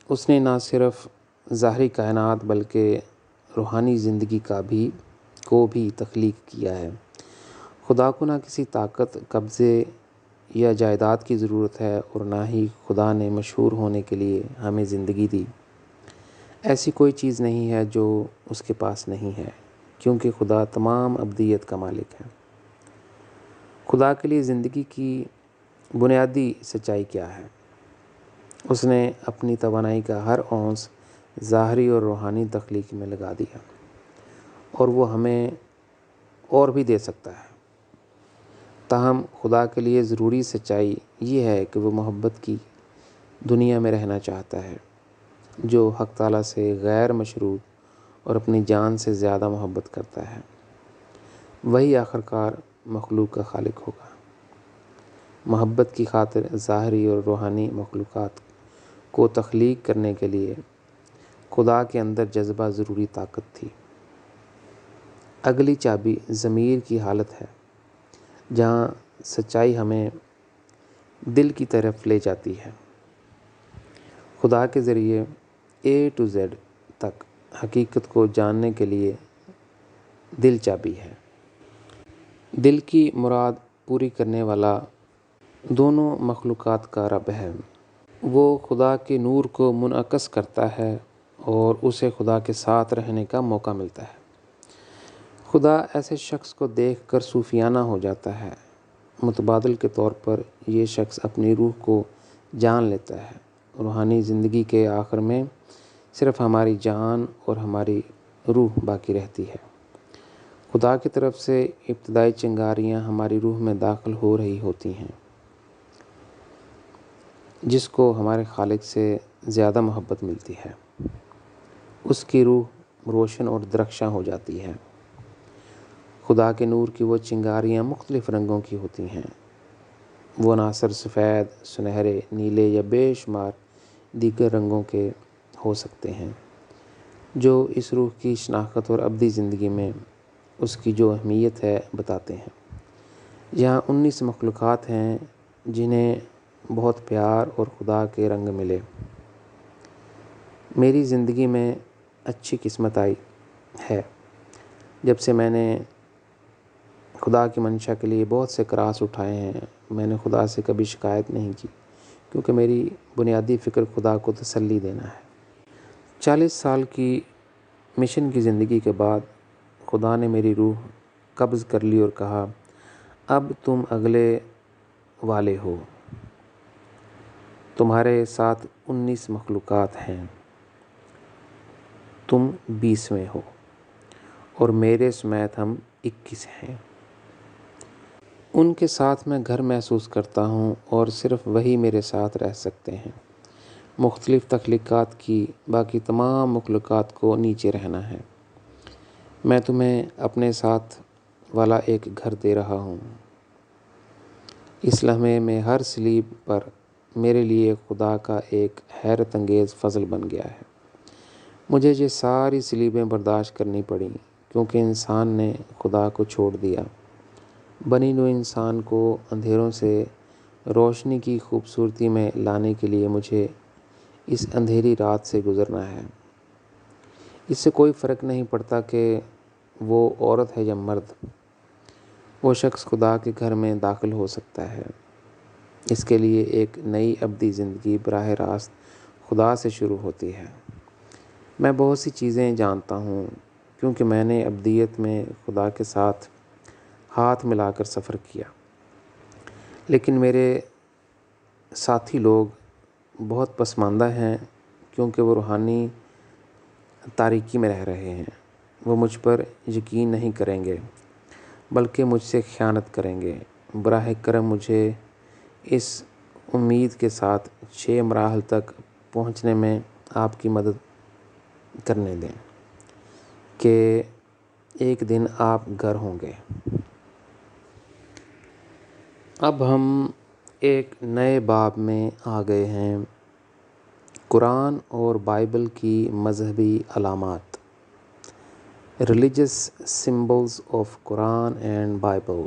اس نے نہ صرف ظاہری کائنات بلکہ روحانی زندگی کو بھی تخلیق کیا ہے۔ خدا کو نہ کسی طاقت، قبضے یا جائیداد کی ضرورت ہے، اور نہ ہی خدا نے مشہور ہونے کے لیے ہمیں زندگی دی۔ ایسی کوئی چیز نہیں ہے جو اس کے پاس نہیں ہے، کیونکہ خدا تمام ابدیت کا مالک ہے۔ خدا کے لیے زندگی کی بنیادی سچائی کیا ہے؟ اس نے اپنی توانائی کا ہر اونس ظاہری اور روحانی تخلیق میں لگا دیا، اور وہ ہمیں اور بھی دے سکتا ہے۔ تاہم خدا کے لیے ضروری سچائی یہ ہے کہ وہ محبت کی دنیا میں رہنا چاہتا ہے، جو حق تعالیٰ سے غیر مشروط اور اپنی جان سے زیادہ محبت کرتا ہے۔ وہی آخرکار مخلوق کا خالق ہوگا۔ محبت کی خاطر ظاہری اور روحانی مخلوقات کو تخلیق کرنے کے لیے خدا کے اندر جذبہ ضروری طاقت تھی۔ اگلی چابی ضمیر کی حالت ہے، جہاں سچائی ہمیں دل کی طرف لے جاتی ہے۔ خدا کے ذریعے A to Z تک حقیقت کو جاننے کے لیے دل چابی ہے۔ دل کی مراد پوری کرنے والا دونوں مخلوقات کا رب ہے۔ وہ خدا کے نور کو منعکس کرتا ہے اور اسے خدا کے ساتھ رہنے کا موقع ملتا ہے۔ خدا ایسے شخص کو دیکھ کر صوفیانہ ہو جاتا ہے۔ متبادل کے طور پر یہ شخص اپنی روح کو جان لیتا ہے۔ روحانی زندگی کے آخر میں صرف ہماری جان اور ہماری روح باقی رہتی ہے۔ خدا کی طرف سے ابتدائی چنگاریاں ہماری روح میں داخل ہو رہی ہوتی ہیں، جس کو ہمارے خالق سے زیادہ محبت ملتی ہے۔ اس کی روح روشن اور درخشاں ہو جاتی ہے۔ خدا کے نور کی وہ چنگاریاں مختلف رنگوں کی ہوتی ہیں۔ وہ عناصر سفید، سنہرے، نیلے یا بے شمار دیگر رنگوں کے ہو سکتے ہیں، جو اس روح کی شناخت اور ابدی زندگی میں اس کی جو اہمیت ہے بتاتے ہیں۔ یہاں 19 مخلوقات ہیں جنہیں بہت پیار اور خدا کے رنگ ملے۔ میری زندگی میں اچھی قسمت آئی ہے جب سے میں نے خدا کی منشا کے لیے بہت سے کراس اٹھائے ہیں۔ میں نے خدا سے کبھی شکایت نہیں کی، کیونکہ میری بنیادی فکر خدا کو تسلی دینا ہے۔ 40 سال کی مشن کی زندگی کے بعد خدا نے میری روح قبض کر لی اور کہا، اب تم اگلے والے ہو۔ تمہارے ساتھ 19 مخلوقات ہیں، تم 20ویں ہو، اور میرے سمیت ہم 21 ہیں۔ ان کے ساتھ میں گھر محسوس کرتا ہوں، اور صرف وہی میرے ساتھ رہ سکتے ہیں۔ مختلف تخلیقات کی باقی تمام مخلوقات کو نیچے رہنا ہے۔ میں تمہیں اپنے ساتھ والا ایک گھر دے رہا ہوں۔ اس لمحے میں ہر صلیب پر میرے لیے خدا کا ایک حیرت انگیز فضل بن گیا ہے۔ مجھے یہ ساری صلیبیں برداشت کرنی پڑیں، کیونکہ انسان نے خدا کو چھوڑ دیا۔ بنی نوع انسان کو اندھیروں سے روشنی کی خوبصورتی میں لانے کے لیے مجھے اس اندھیری رات سے گزرنا ہے۔ اس سے کوئی فرق نہیں پڑتا کہ وہ عورت ہے یا مرد، وہ شخص خدا کے گھر میں داخل ہو سکتا ہے۔ اس کے لیے ایک نئی ابدی زندگی براہ راست خدا سے شروع ہوتی ہے۔ میں بہت سی چیزیں جانتا ہوں، کیونکہ میں نے ابدیت میں خدا کے ساتھ ہاتھ ملا کر سفر کیا، لیکن میرے ساتھی لوگ بہت پسماندہ ہیں، کیونکہ وہ روحانی تاریکی میں رہ رہے ہیں۔ وہ مجھ پر یقین نہیں کریں گے، بلکہ مجھ سے خیانت کریں گے۔ براہ کرم مجھے اس امید کے ساتھ 6 مراحل تک پہنچنے میں آپ کی مدد کرنے دیں کہ ایک دن آپ گھر ہوں گے۔ اب ہم ایک نئے باب میں آ گئے ہیں، قرآن اور بائبل کی مذہبی علامات، religious symbols of Quran and Bible.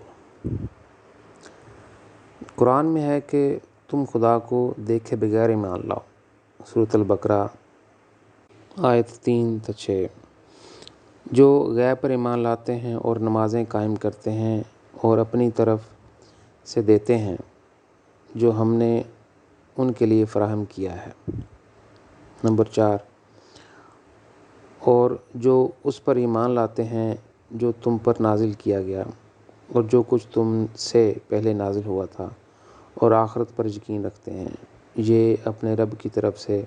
Quran میں ہے کہ تم خدا کو دیکھے بغیر ایمان لاؤ، سورۃ البقرہ آیت 3-6۔ جو غیب پر ایمان لاتے ہیں اور نمازیں قائم کرتے ہیں اور اپنی طرف سے دیتے ہیں جو ہم نے ان کے لیے فراہم کیا ہے۔ نمبر 4، اور جو اس پر ایمان لاتے ہیں جو تم پر نازل کیا گیا اور جو کچھ تم سے پہلے نازل ہوا تھا، اور آخرت پر یقین رکھتے ہیں، یہ اپنے رب کی طرف سے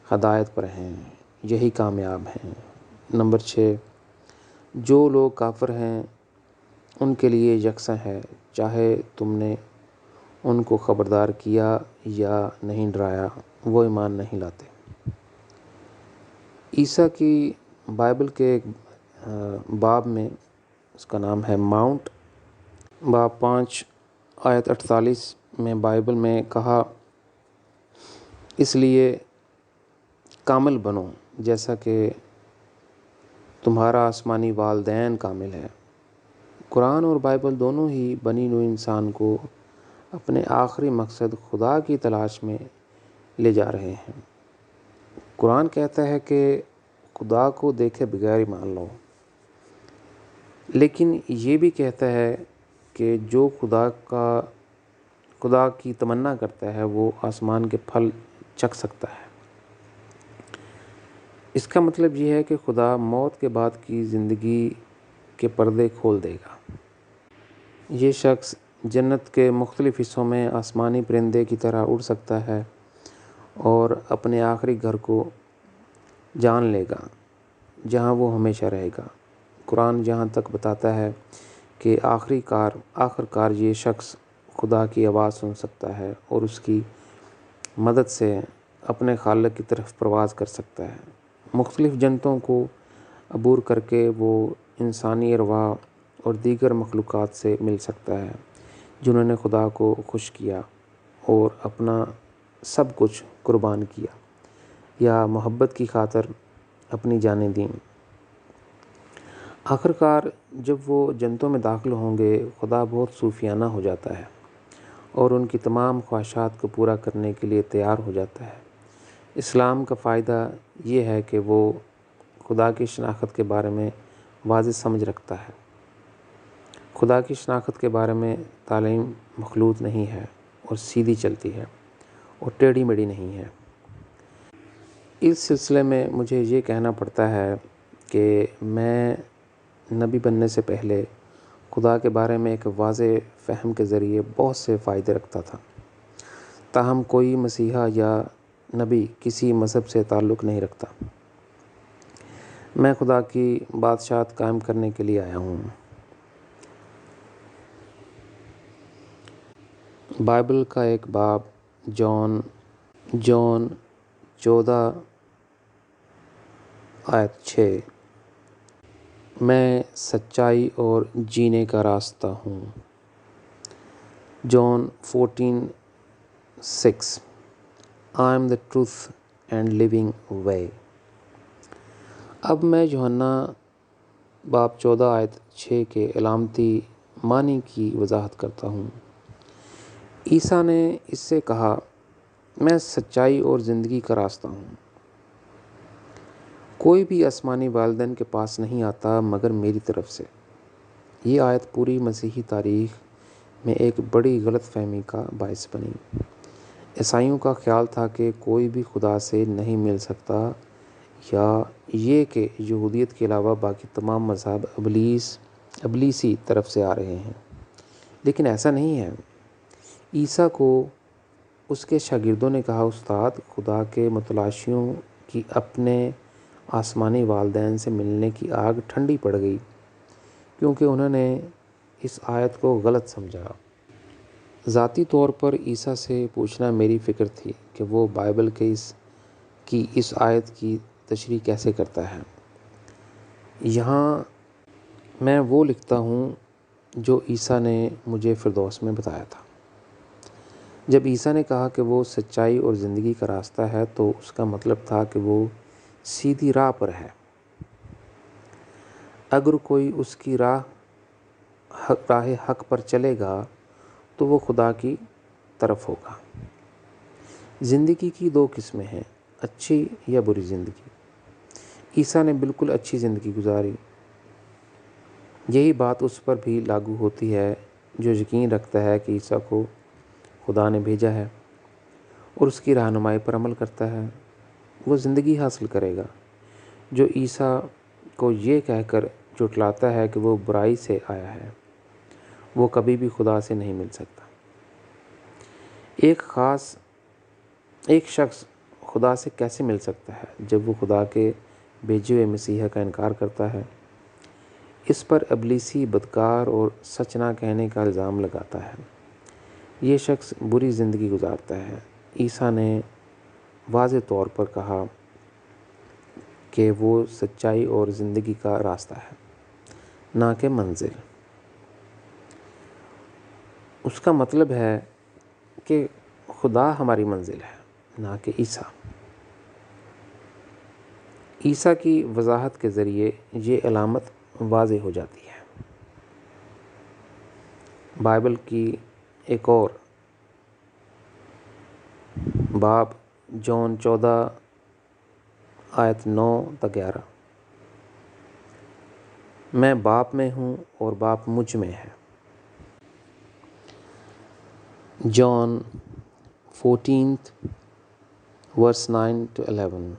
ہدایت پر ہیں، یہی کامیاب ہیں۔ نمبر 6، جو لوگ کافر ہیں ان کے لیے یکساں ہے، چاہے تم نے ان کو خبردار کیا یا نہیں ڈرایا، وہ ایمان نہیں لاتے۔ عیسیٰ کی بائبل کے ایک باب میں، اس کا نام ہے ماؤنٹ، باب 5 آیت 48 میں بائبل میں کہا، اس لیے کامل بنو جیسا کہ تمہارا آسمانی والدین کامل ہے۔ قرآن اور بائبل دونوں ہی بنی نوع انسان کو اپنے آخری مقصد خدا کی تلاش میں لے جا رہے ہیں۔ قرآن کہتا ہے کہ خدا کو دیکھے بغیر ایمان لاؤ، لیکن یہ بھی کہتا ہے کہ جو خدا کی تمنا کرتا ہے وہ آسمان کے پھل چکھ سکتا ہے۔ اس کا مطلب یہ ہے کہ خدا موت کے بعد کی زندگی کے پردے کھول دے گا۔ یہ شخص جنت کے مختلف حصوں میں آسمانی پرندے کی طرح اڑ سکتا ہے اور اپنے آخری گھر کو جان لے گا جہاں وہ ہمیشہ رہے گا۔ قرآن جہاں تک بتاتا ہے کہ آخر کار یہ شخص خدا کی آواز سن سکتا ہے اور اس کی مدد سے اپنے خالق کی طرف پرواز کر سکتا ہے۔ مختلف جنتوں کو عبور کر کے وہ انسانی ارواح اور دیگر مخلوقات سے مل سکتا ہے جنہوں نے خدا کو خوش کیا اور اپنا سب کچھ قربان کیا یا محبت کی خاطر اپنی جانیں دیں۔ آخر کار جب وہ جنتوں میں داخل ہوں گے، خدا بہت صوفیانہ ہو جاتا ہے اور ان کی تمام خواہشات کو پورا کرنے کے لیے تیار ہو جاتا ہے۔ اسلام کا فائدہ یہ ہے کہ وہ خدا کی شناخت کے بارے میں واضح سمجھ رکھتا ہے۔ خدا کی شناخت کے بارے میں تعلیم مخلوط نہیں ہے اور سیدھی چلتی ہے اور ٹیڑھی میڑھی نہیں ہے۔ اس سلسلے میں مجھے یہ کہنا پڑتا ہے کہ میں نبی بننے سے پہلے خدا کے بارے میں ایک واضح فہم کے ذریعے بہت سے فائدے رکھتا تھا، تاہم کوئی مسیحا یا نبی کسی مذہب سے تعلق نہیں رکھتا۔ میں خدا کی بادشاہت قائم کرنے کے لیے آیا ہوں۔ بائبل کا ایک باب جون 14:6 میں سچائی اور جینے کا راستہ ہوں۔ جون 14:6 I am the truth and living way۔ اب میں یوحنا باب 14:6 کے علامتی معنی کی وضاحت کرتا ہوں۔ عیسیٰ نے اس سے کہا، میں سچائی اور زندگی کا راستہ ہوں۔ کوئی بھی آسمانی والدین کے پاس نہیں آتا مگر میری طرف سے۔ یہ آیت پوری مسیحی تاریخ میں ایک بڑی غلط فہمی کا باعث بنی۔ عیسائیوں کا خیال تھا کہ کوئی بھی خدا سے نہیں مل سکتا، یا یہ کہ یہودیت کے علاوہ باقی تمام مذہب ابلیسی طرف سے آ رہے ہیں، لیکن ایسا نہیں ہے۔ عیسیٰ کو اس کے شاگردوں نے کہا، استاد، خدا کے متلاشیوں کی اپنے آسمانی والدین سے ملنے کی آگ ٹھنڈی پڑ گئی، کیونکہ انہوں نے اس آیت کو غلط سمجھا۔ ذاتی طور پر عیسیٰ سے پوچھنا میری فکر تھی کہ وہ بائبل کے اس آیت کی تشریح کیسے کرتا ہے۔ یہاں میں وہ لکھتا ہوں جو عیسیٰ نے مجھے فردوس میں بتایا تھا۔ جب عیسیٰ نے کہا کہ وہ سچائی اور زندگی کا راستہ ہے تو اس کا مطلب تھا کہ وہ سیدھی راہ پر ہے۔ اگر کوئی اس کی راہ حق پر چلے گا تو وہ خدا کی طرف ہوگا۔ زندگی کی دو قسمیں ہیں، اچھی یا بری زندگی۔ عیسیٰ نے بالکل اچھی زندگی گزاری۔ یہی بات اس پر بھی لاگو ہوتی ہے جو یقین رکھتا ہے کہ عیسیٰ کو خدا نے بھیجا ہے اور اس کی رہنمائی پر عمل کرتا ہے، وہ زندگی حاصل کرے گا۔ جو عیسیٰ کو یہ کہہ کر جھٹلاتا ہے کہ وہ برائی سے آیا ہے، وہ کبھی بھی خدا سے نہیں مل سکتا۔ ایک شخص خدا سے کیسے مل سکتا ہے جب وہ خدا کے بھیجے ہوئے مسیحا کا انکار کرتا ہے؟ اس پر ابلیسی بدکار اور سچ نہ کہنے کا الزام لگاتا ہے۔ یہ شخص بری زندگی گزارتا ہے۔ عیسیٰ نے واضح طور پر کہا کہ وہ سچائی اور زندگی کا راستہ ہے، نہ کہ منزل۔ اس کا مطلب ہے کہ خدا ہماری منزل ہے، نہ کہ عیسیٰ۔ عیسیٰ کی وضاحت کے ذریعے یہ علامت واضح ہو جاتی ہے۔ بائبل کی ایک اور باب جون 14:9-11 میں باپ میں ہوں اور باپ مجھ میں ہے۔ جون 14:9-11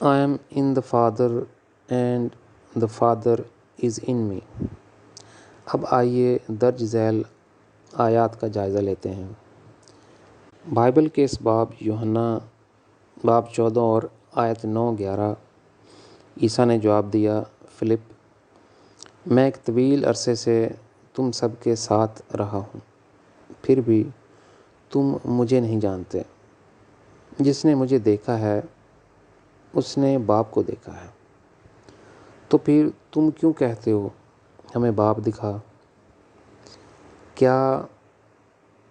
I am in the Father and the Father is in me۔ اب آئیے درج ذیل آیات کا جائزہ لیتے ہیں۔ بائبل کے اس باب یوحنا باب 14 اور آیت 9-11 عیسیٰ نے جواب دیا، فلپ، میں ایک طویل عرصے سے تم سب کے ساتھ رہا ہوں، پھر بھی تم مجھے نہیں جانتے۔ جس نے مجھے دیکھا ہے اس نے باپ کو دیکھا ہے۔ تو پھر تم کیوں کہتے ہو ہمیں باپ دکھا؟ کیا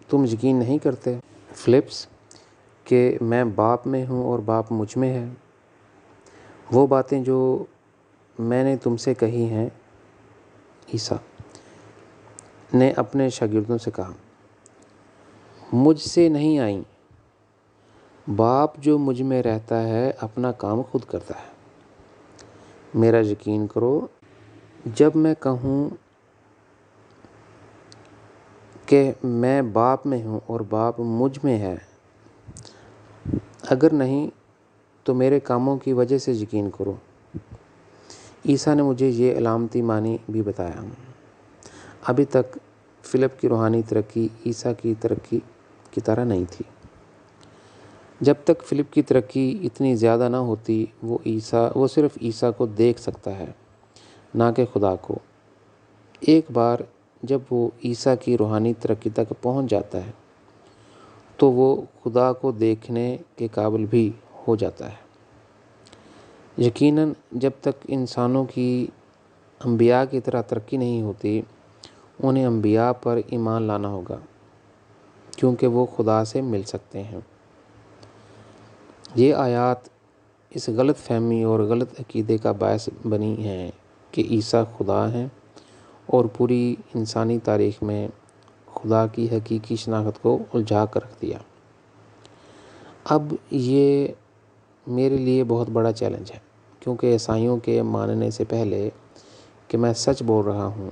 تم یقین نہیں کرتے، فلپس، کہ میں باپ میں ہوں اور باپ مجھ میں ہے؟ وہ باتیں جو میں نے تم سے کہی ہیں، عیسیٰ نے اپنے شاگردوں سے کہا، مجھ سے نہیں آئیں۔ باپ جو مجھ میں رہتا ہے اپنا کام خود کرتا ہے۔ میرا یقین کرو، جب میں کہوں کہ میں باپ میں ہوں اور باپ مجھ میں ہے، اگر نہیں تو میرے کاموں کی وجہ سے یقین کرو۔ عیسیٰ نے مجھے یہ علامتی معنی بھی بتایا۔ ابھی تک فلپ کی روحانی ترقی عیسیٰ کی ترقی کی طرح نہیں تھی۔ جب تک فلپ کی ترقی اتنی زیادہ نہ ہوتی، وہ صرف عیسیٰ کو دیکھ سکتا ہے، نہ کہ خدا کو۔ ایک بار جب وہ عیسیٰ کی روحانی ترقی تک پہنچ جاتا ہے تو وہ خدا کو دیکھنے کے قابل بھی ہو جاتا ہے۔ یقیناً جب تک انسانوں کی انبیاء کی طرح ترقی نہیں ہوتی، انہیں انبیاء پر ایمان لانا ہوگا، کیونکہ وہ خدا سے مل سکتے ہیں۔ یہ آیات اس غلط فہمی اور غلط عقیدے کا باعث بنی ہیں کہ عیسیٰ خدا ہیں اور پوری انسانی تاریخ میں خدا کی حقیقی شناخت کو الجھا کر رکھ دیا۔ اب یہ میرے لیے بہت بڑا چیلنج ہے، کیونکہ عیسائیوں کے ماننے سے پہلے کہ میں سچ بول رہا ہوں،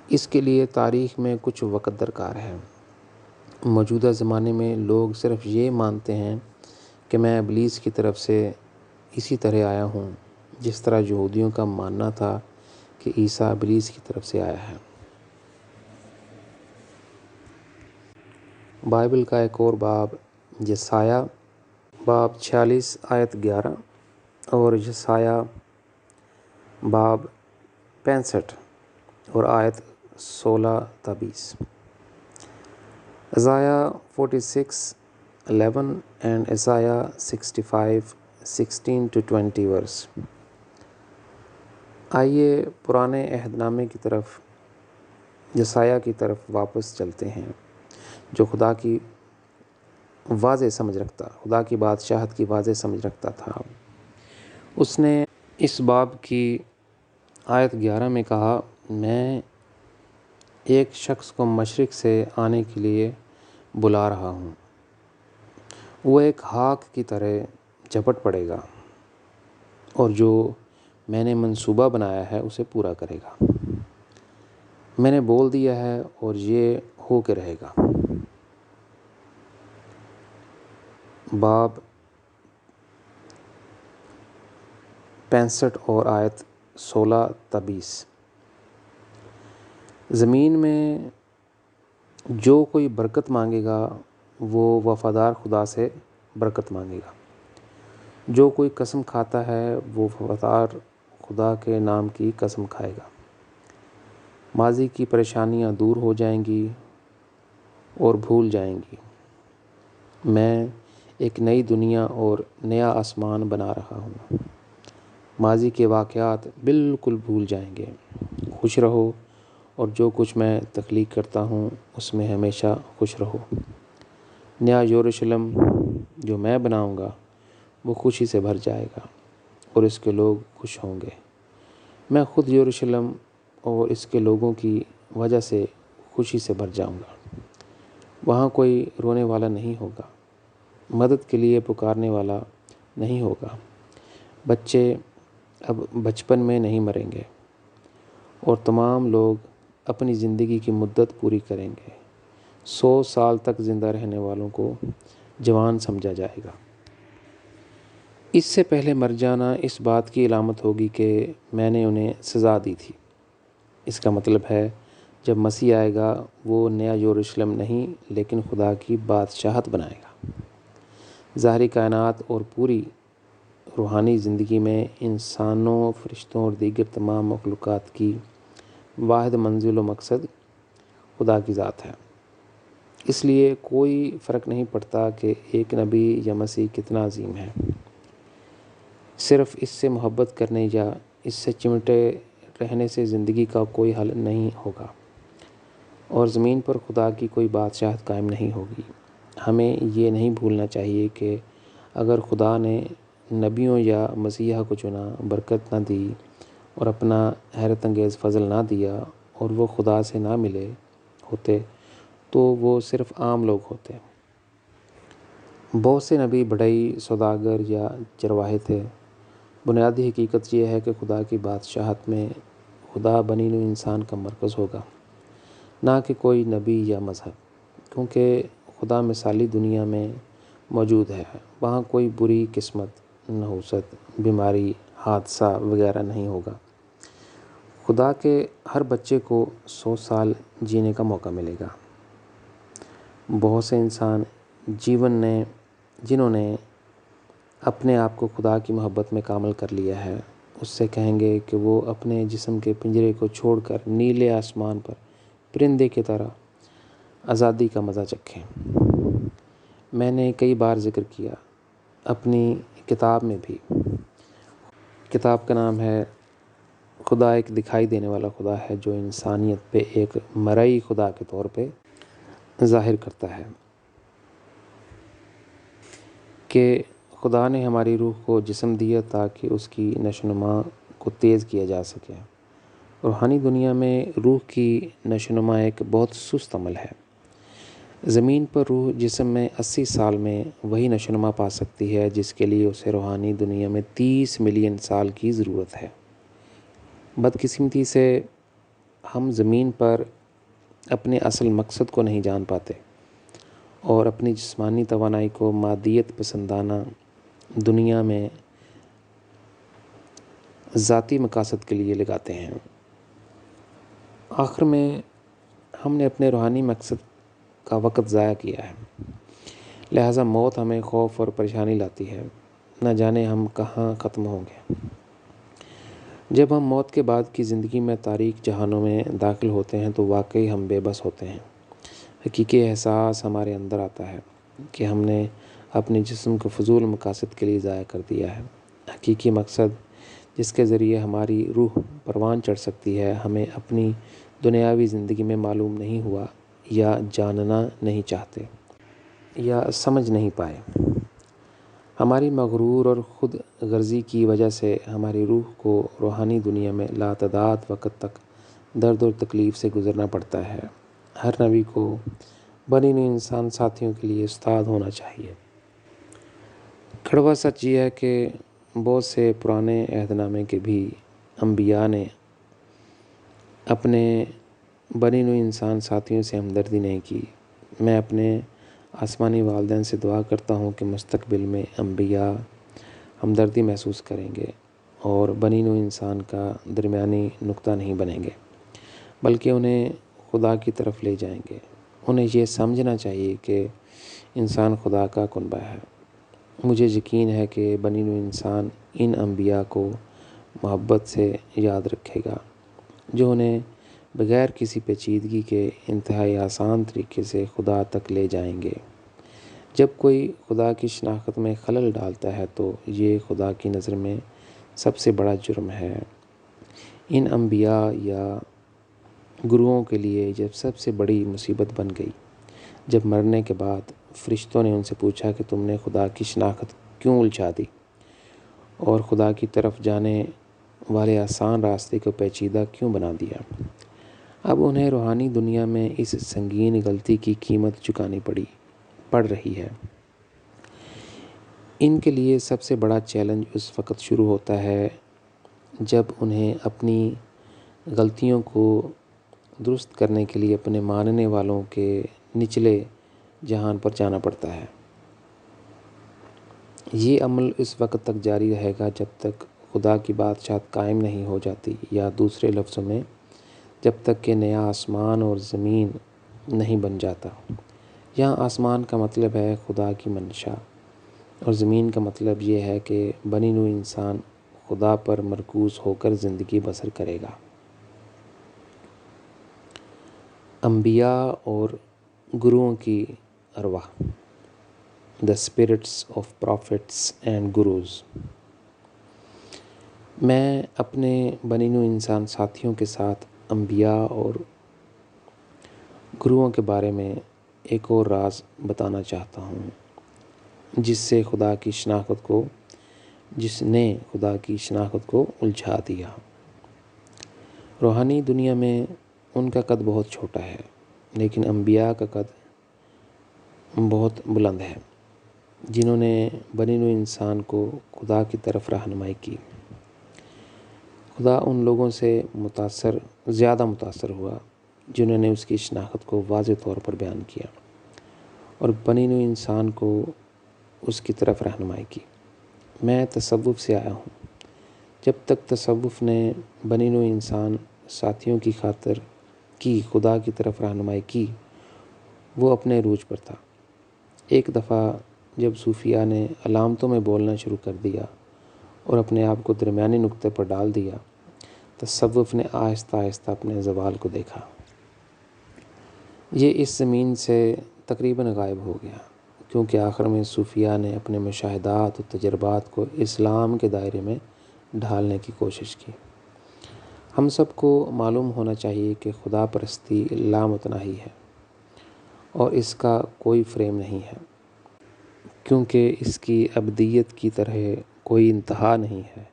اس کے لیے تاریخ میں کچھ وقت درکار ہے۔ موجودہ زمانے میں لوگ صرف یہ مانتے ہیں کہ میں ابلیس کی طرف سے اسی طرح آیا ہوں جس طرح یہودیوں کا ماننا تھا کہ عیسیٰ ابلیس کی طرف سے آیا ہے۔ بائبل کا ایک اور باب یسایہ باب 46 آیت 11 اور یسایہ باب 65 اور آیت 16-20۔ Isaiah 46:11 and Isaiah 65:16-20 verse۔ آئیے پرانے عہد نامے کی طرف یسایہ کی طرف واپس چلتے ہیں، جو خدا کی بادشاہت کی واضح سمجھ رکھتا تھا۔ اس نے اس باب کی آیت 11 میں کہا، میں ایک شخص کو مشرق سے آنے کے لیے بلا رہا ہوں، وہ ایک ہاک کی طرح جھپٹ پڑے گا اور جو میں نے منصوبہ بنایا ہے اسے پورا کرے گا۔ میں نے بول دیا ہے اور یہ ہو کے رہے گا۔ باب 65 اور آیت 16-20۔ زمین میں جو کوئی برکت مانگے گا وہ وفادار خدا سے برکت مانگے گا، جو کوئی قسم کھاتا ہے وہ وفادار خدا کے نام کی قسم کھائے گا۔ ماضی کی پریشانیاں دور ہو جائیں گی اور بھول جائیں گی۔ میں ایک نئی دنیا اور نیا آسمان بنا رہا ہوں۔ ماضی کے واقعات بالکل بھول جائیں گے۔ خوش رہو اور جو کچھ میں تخلیق کرتا ہوں اس میں ہمیشہ خوش رہو۔ نیا یروشلم جو میں بناؤں گا وہ خوشی سے بھر جائے گا اور اس کے لوگ خوش ہوں گے۔ میں خود یروشلم اور اس کے لوگوں کی وجہ سے خوشی سے بھر جاؤں گا۔ وہاں کوئی رونے والا نہیں ہوگا، مدد کے لیے پکارنے والا نہیں ہوگا۔ بچے اب بچپن میں نہیں مریں گے اور تمام لوگ اپنی زندگی کی مدت پوری کریں گے۔ 100 سال تک زندہ رہنے والوں کو جوان سمجھا جائے گا۔ اس سے پہلے مر جانا اس بات کی علامت ہوگی کہ میں نے انہیں سزا دی تھی۔ اس کا مطلب ہے جب مسیح آئے گا وہ نیا یروشلم نہیں لیکن خدا کی بادشاہت بنائے گا۔ ظاہری کائنات اور پوری روحانی زندگی میں انسانوں، فرشتوں اور دیگر تمام مخلوقات کی واحد منزل و مقصد خدا کی ذات ہے۔ اس لیے کوئی فرق نہیں پڑتا کہ ایک نبی یا مسیح کتنا عظیم ہے، صرف اس سے محبت کرنے یا اس سے چمٹے رہنے سے زندگی کا کوئی حل نہیں ہوگا اور زمین پر خدا کی کوئی بادشاہت قائم نہیں ہوگی۔ ہمیں یہ نہیں بھولنا چاہیے کہ اگر خدا نے نبیوں یا مسیحا کو چنا، برکت نہ دی اور اپنا حیرت انگیز فضل نہ دیا اور وہ خدا سے نہ ملے ہوتے تو وہ صرف عام لوگ ہوتے۔ بہت سے نبی، بڑھئی، سوداگر یا چرواہے تھے۔ بنیادی حقیقت یہ ہے کہ خدا کی بادشاہت میں خدا بنی نوع انسان کا مرکز ہوگا۔ نہ کہ کوئی نبی یا مذہب، کیونکہ خدا مثالی دنیا میں موجود ہے، وہاں کوئی بری قسمت، نحوست، بیماری، حادثہ وغیرہ نہیں ہوگا۔ خدا کے ہر بچے کو 100 سال جینے کا موقع ملے گا۔ بہت سے انسان جنہوں نے اپنے آپ کو خدا کی محبت میں کامل کر لیا ہے، اس سے کہیں گے کہ وہ اپنے جسم کے پنجرے کو چھوڑ کر نیلے آسمان پر پرندے کی طرح آزادی کا مزہ چکھیں۔ میں نے کئی بار ذکر کیا، اپنی کتاب میں بھی۔ کتاب کا نام ہے خدا ایک دکھائی دینے والا خدا ہے جو انسانیت پہ ایک مرئی خدا کے طور پہ ظاہر کرتا ہے، کہ خدا نے ہماری روح کو جسم دیا تاکہ اس کی نشو و نما کو تیز کیا جا سکے۔ روحانی دنیا میں روح کی نشو و نما ایک بہت سست عمل ہے۔ زمین پر روح جسم میں 80 سال میں وہی نشو و نما پا سکتی ہے جس کے لیے اسے روحانی دنیا میں 30 ملین سال کی ضرورت ہے۔ بدقسمتی سے ہم زمین پر اپنے اصل مقصد کو نہیں جان پاتے اور اپنی جسمانی توانائی کو مادیت پسندانہ دنیا میں ذاتی مقاصد کے لیے لگاتے ہیں۔ آخر میں ہم نے اپنے روحانی مقصد کا وقت ضائع کیا ہے، لہٰذا موت ہمیں خوف اور پریشانی لاتی ہے، نہ جانے ہم کہاں ختم ہوں گے۔ جب ہم موت کے بعد کی زندگی میں تاریک جہانوں میں داخل ہوتے ہیں تو واقعی ہم بے بس ہوتے ہیں۔ حقیقی احساس ہمارے اندر آتا ہے کہ ہم نے اپنے جسم کو فضول مقاصد کے لیے ضائع کر دیا ہے۔ حقیقی مقصد جس کے ذریعے ہماری روح پروان چڑھ سکتی ہے، ہمیں اپنی دنیاوی زندگی میں معلوم نہیں ہوا، یا جاننا نہیں چاہتے، یا سمجھ نہیں پائے۔ ہماری مغرور اور خود غرضی کی وجہ سے ہماری روح کو روحانی دنیا میں لاتعداد وقت تک درد اور تکلیف سے گزرنا پڑتا ہے۔ ہر نبی کو بنی نوع انسان ساتھیوں کے لیے استاد ہونا چاہیے۔ کڑوا سچ یہ ہے کہ بہت سے پرانے عہد نامے کے بھی انبیاء نے اپنے بنی نوع انسان ساتھیوں سے ہمدردی نہیں کی۔ میں اپنے آسمانی والدین سے دعا کرتا ہوں کہ مستقبل میں انبیاء ہمدردی محسوس کریں گے اور بنی نوع انسان کا درمیانی نقطہ نہیں بنیں گے، بلکہ انہیں خدا کی طرف لے جائیں گے۔ انہیں یہ سمجھنا چاہیے کہ انسان خدا کا کنبہ ہے۔ مجھے یقین ہے کہ بنی نوع انسان ان انبیاء کو محبت سے یاد رکھے گا، جو انہیں بغیر کسی پیچیدگی کے انتہائی آسان طریقے سے خدا تک لے جائیں گے۔ جب کوئی خدا کی شناخت میں خلل ڈالتا ہے تو یہ خدا کی نظر میں سب سے بڑا جرم ہے۔ ان انبیاء یا گروؤں کے لیے جب سب سے بڑی مصیبت بن گئی جب مرنے کے بعد فرشتوں نے ان سے پوچھا کہ تم نے خدا کی شناخت کیوں الجھا دی اور خدا کی طرف جانے والے آسان راستے کو پیچیدہ کیوں بنا دیا۔ اب انہیں روحانی دنیا میں اس سنگین غلطی کی قیمت چکانی پڑ رہی ہے۔ ان کے لیے سب سے بڑا چیلنج اس وقت شروع ہوتا ہے جب انہیں اپنی غلطیوں کو درست کرنے کے لیے اپنے ماننے والوں کے نچلے جہان پر جانا پڑتا ہے۔ یہ عمل اس وقت تک جاری رہے گا جب تک خدا کی بادشاہت قائم نہیں ہو جاتی، یا دوسرے لفظوں میں جب تک کہ نیا آسمان اور زمین نہیں بن جاتا۔ یہاں آسمان کا مطلب ہے خدا کی منشا، اور زمین کا مطلب یہ ہے کہ بنی نوع انسان خدا پر مرکوز ہو کر زندگی بسر کرے گا۔ انبیاء اور گروؤں کی ارواح، The spirits of prophets and gurus۔ میں اپنے بنی نوع انسان ساتھیوں کے ساتھ انبیاء اور گروؤں کے بارے میں ایک اور راز بتانا چاہتا ہوں جس نے خدا کی شناخت کو الجھا دیا۔ روحانی دنیا میں ان کا قد بہت چھوٹا ہے، لیکن انبیاء کا قد بہت بلند ہے، جنہوں نے بنی نوع انسان کو خدا کی طرف رہنمائی کی۔ خدا ان لوگوں سے زیادہ متاثر ہوا جنہوں نے اس کی شناخت کو واضح طور پر بیان کیا اور بنی نوع انسان کو اس کی طرف رہنمائی کی۔ میں تصوف سے آیا ہوں۔ جب تک تصوف نے بنی نوع انسان ساتھیوں کی خاطر کی خدا کی طرف رہنمائی کی، وہ اپنے عروج پر تھا۔ ایک دفعہ جب صوفیہ نے علامتوں میں بولنا شروع کر دیا اور اپنے آپ کو درمیانی نقطے پر ڈال دیا، تصوف نے آہستہ آہستہ اپنے زوال کو دیکھا۔ یہ اس زمین سے تقریباً غائب ہو گیا، کیونکہ آخر میں صوفیہ نے اپنے مشاہدات اور تجربات کو اسلام کے دائرے میں ڈھالنے کی کوشش کی۔ ہم سب کو معلوم ہونا چاہیے کہ خدا پرستی لامتناہی ہے اور اس کا کوئی فریم نہیں ہے، کیونکہ اس کی ابدیت کی طرح کوئی انتہا نہیں ہے۔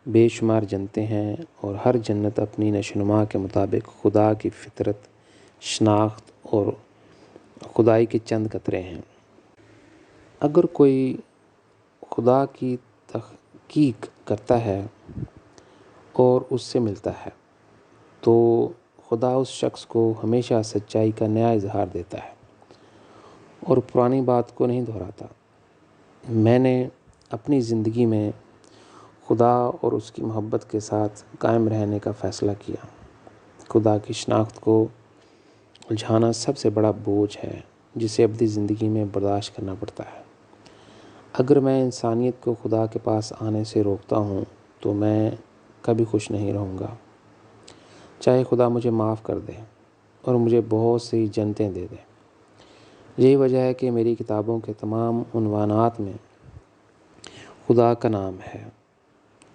بے شمار جنتیں ہیں اور ہر جنت اپنی نشوونما کے مطابق خدا کی فطرت، شناخت اور خدائی کے چند قطرے ہیں۔ اگر کوئی خدا کی تحقیق کرتا ہے اور اس سے ملتا ہے تو خدا اس شخص کو ہمیشہ سچائی کا نیا اظہار دیتا ہے اور پرانی بات کو نہیں دہراتا۔ میں نے اپنی زندگی میں خدا اور اس کی محبت کے ساتھ قائم رہنے کا فیصلہ کیا۔ خدا کی شناخت کو الجھانا سب سے بڑا بوجھ ہے جسے ابدی زندگی میں برداشت کرنا پڑتا ہے۔ اگر میں انسانیت کو خدا کے پاس آنے سے روکتا ہوں تو میں کبھی خوش نہیں رہوں گا، چاہے خدا مجھے معاف کر دے اور مجھے بہت سی جنتیں دے دے۔ یہی وجہ ہے کہ میری کتابوں کے تمام عنوانات میں خدا کا نام ہے،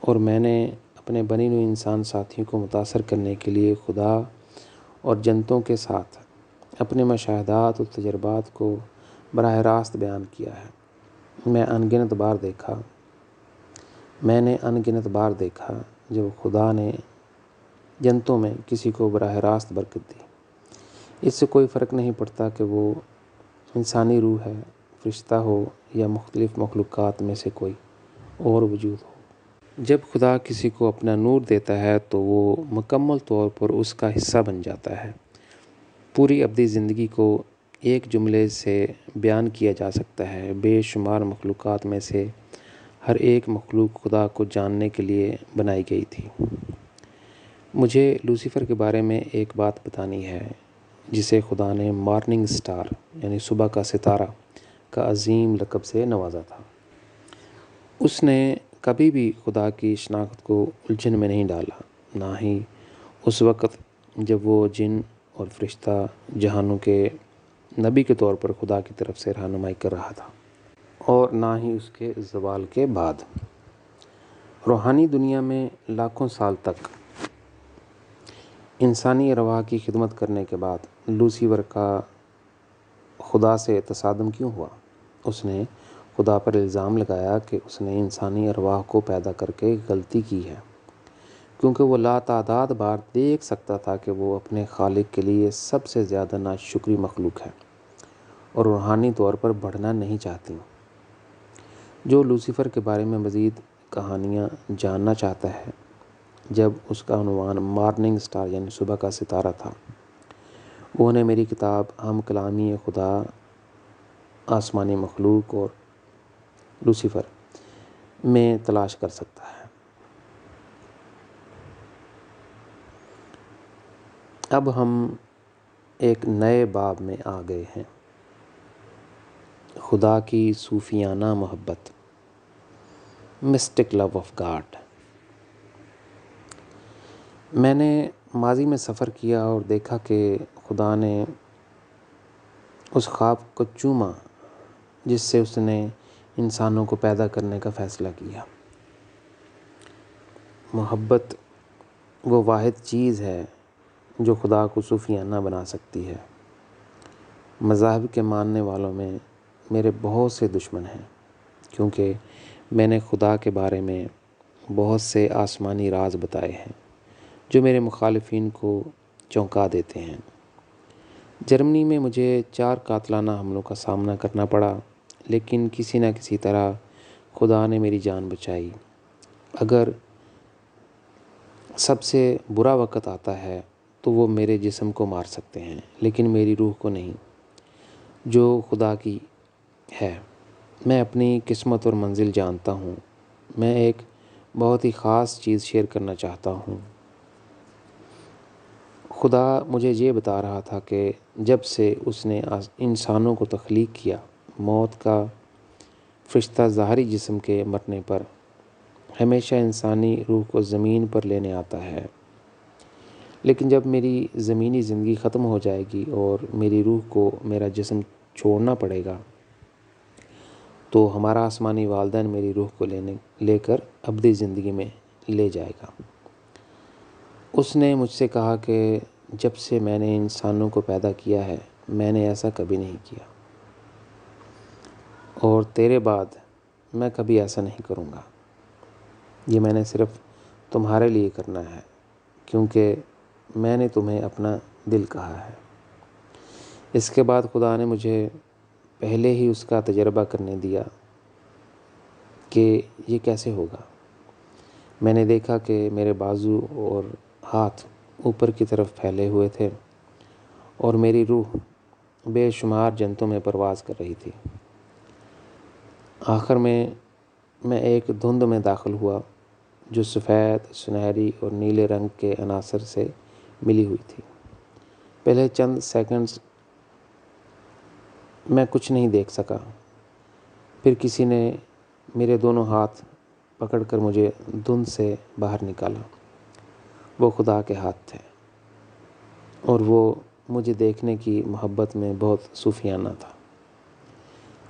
اور میں نے اپنے بنی نوع انسان ساتھیوں کو متاثر کرنے کے لیے خدا اور جنتوں کے ساتھ اپنے مشاہدات اور تجربات کو براہ راست بیان کیا ہے۔ میں نے انگنت بار دیکھا جب خدا نے جنتوں میں کسی کو براہ راست برکت دی۔ اس سے کوئی فرق نہیں پڑتا کہ وہ انسانی روح ہے، فرشتہ ہو یا مختلف مخلوقات میں سے کوئی اور وجود ہو۔ جب خدا کسی کو اپنا نور دیتا ہے تو وہ مکمل طور پر اس کا حصہ بن جاتا ہے۔ پوری ابدی زندگی کو ایک جملے سے بیان کیا جا سکتا ہے: بے شمار مخلوقات میں سے ہر ایک مخلوق خدا کو جاننے کے لیے بنائی گئی تھی۔ مجھے لوسیفر کے بارے میں ایک بات بتانی ہے، جسے خدا نے مارننگ سٹار یعنی صبح کا ستارہ کا عظیم لقب سے نوازا تھا۔ اس نے کبھی بھی خدا کی شناخت کو الجھن میں نہیں ڈالا، نہ ہی اس وقت جب وہ جن اور فرشتہ جہانوں کے نبی کے طور پر خدا کی طرف سے رہنمائی کر رہا تھا، اور نہ ہی اس کے زوال کے بعد۔ روحانی دنیا میں لاکھوں سال تک انسانی ارواح کی خدمت کرنے کے بعد لوسیفر کا خدا سے تصادم کیوں ہوا؟ اس نے خدا پر الزام لگایا کہ اس نے انسانی ارواح کو پیدا کر کے غلطی کی ہے، کیونکہ وہ لاتعداد بار دیکھ سکتا تھا کہ وہ اپنے خالق کے لیے سب سے زیادہ ناشکری مخلوق ہے اور روحانی طور پر بڑھنا نہیں چاہتی۔ جو لوسیفر کے بارے میں مزید کہانیاں جاننا چاہتا ہے، جب اس کا عنوان مارننگ سٹار یعنی صبح کا ستارہ تھا، وہ نے میری کتاب ہم کلامی خدا، آسمانی مخلوق اور لوسیفر میں تلاش کر سکتا ہے۔ اب ہم ایک نئے باب میں آ گئے ہیں: خدا کی صوفیانہ محبت، مسٹک لو آف گاڈ۔ میں نے ماضی میں سفر کیا اور دیکھا کہ خدا نے اس خواب کو چوما جس سے اس نے انسانوں کو پیدا کرنے کا فیصلہ کیا۔ محبت وہ واحد چیز ہے جو خدا کو صوفیانہ بنا سکتی ہے۔ مذاہب کے ماننے والوں میں میرے بہت سے دشمن ہیں، کیونکہ میں نے خدا کے بارے میں بہت سے آسمانی راز بتائے ہیں جو میرے مخالفین کو چونکا دیتے ہیں۔ جرمنی میں مجھے 4 قاتلانہ حملوں کا سامنا کرنا پڑا، لیکن کسی نہ کسی طرح خدا نے میری جان بچائی۔ اگر سب سے برا وقت آتا ہے تو وہ میرے جسم کو مار سکتے ہیں لیکن میری روح کو نہیں، جو خدا کی ہے۔ میں اپنی قسمت اور منزل جانتا ہوں۔ میں ایک بہت ہی خاص چیز شیئر کرنا چاہتا ہوں۔ خدا مجھے یہ بتا رہا تھا کہ جب سے اس نے انسانوں کو تخلیق کیا، موت کا فرشتہ ظاہری جسم کے مرنے پر ہمیشہ انسانی روح کو زمین پر لینے آتا ہے، لیکن جب میری زمینی زندگی ختم ہو جائے گی اور میری روح کو میرا جسم چھوڑنا پڑے گا، تو ہمارا آسمانی والدین میری روح کو لے کر ابدی زندگی میں لے جائے گا۔ اس نے مجھ سے کہا کہ جب سے میں نے انسانوں کو پیدا کیا ہے، میں نے ایسا کبھی نہیں کیا، اور تیرے بعد میں کبھی ایسا نہیں کروں گا۔ یہ میں نے صرف تمہارے لیے کرنا ہے، کیونکہ میں نے تمہیں اپنا دل کہا ہے۔ اس کے بعد خدا نے مجھے پہلے ہی اس کا تجربہ کرنے دیا کہ یہ کیسے ہوگا۔ میں نے دیکھا کہ میرے بازو اور ہاتھ اوپر کی طرف پھیلے ہوئے تھے اور میری روح بے شمار جنتوں میں پرواز کر رہی تھی۔ آخر میں ایک دھند میں داخل ہوا جو سفید، سنہری اور نیلے رنگ کے عناصر سے ملی ہوئی تھی۔ پہلے چند سیکنڈز میں کچھ نہیں دیکھ سکا، پھر کسی نے میرے دونوں ہاتھ پکڑ کر مجھے دھند سے باہر نکالا۔ وہ خدا کے ہاتھ تھے اور وہ مجھے دیکھنے کی محبت میں بہت صوفیانہ تھا۔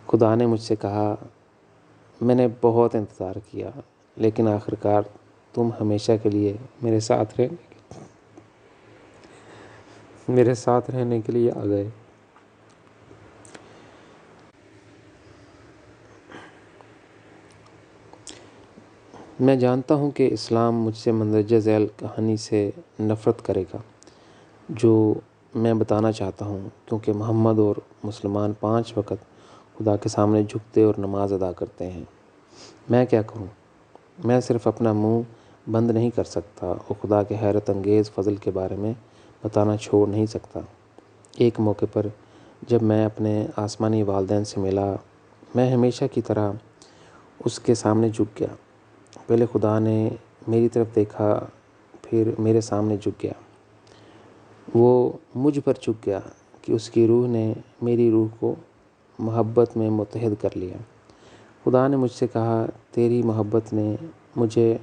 خدا نے مجھ سے کہا، میں نے بہت انتظار کیا، لیکن آخرکار تم ہمیشہ کے لیے میرے ساتھ رہنے کے لیے آ گئے۔ میں جانتا ہوں کہ اسلام مجھ سے مندرجہ ذیل کہانی سے نفرت کرے گا جو میں بتانا چاہتا ہوں، کیونکہ محمد اور مسلمان 5 وقت خدا کے سامنے جھکتے اور نماز ادا کرتے ہیں۔ میں کیا کروں؟ میں صرف اپنا منہ بند نہیں کر سکتا اور خدا کے حیرت انگیز فضل کے بارے میں بتانا چھوڑ نہیں سکتا۔ ایک موقع پر جب میں اپنے آسمانی والدین سے ملا، میں ہمیشہ کی طرح اس کے سامنے جھک گیا۔ پہلے خدا نے میری طرف دیکھا، پھر میرے سامنے جھک گیا۔ وہ مجھ پر جھک گیا کہ اس کی روح نے میری روح کو محبت میں متحد کر لیا۔ خدا نے مجھ سے کہا، تیری محبت نے مجھے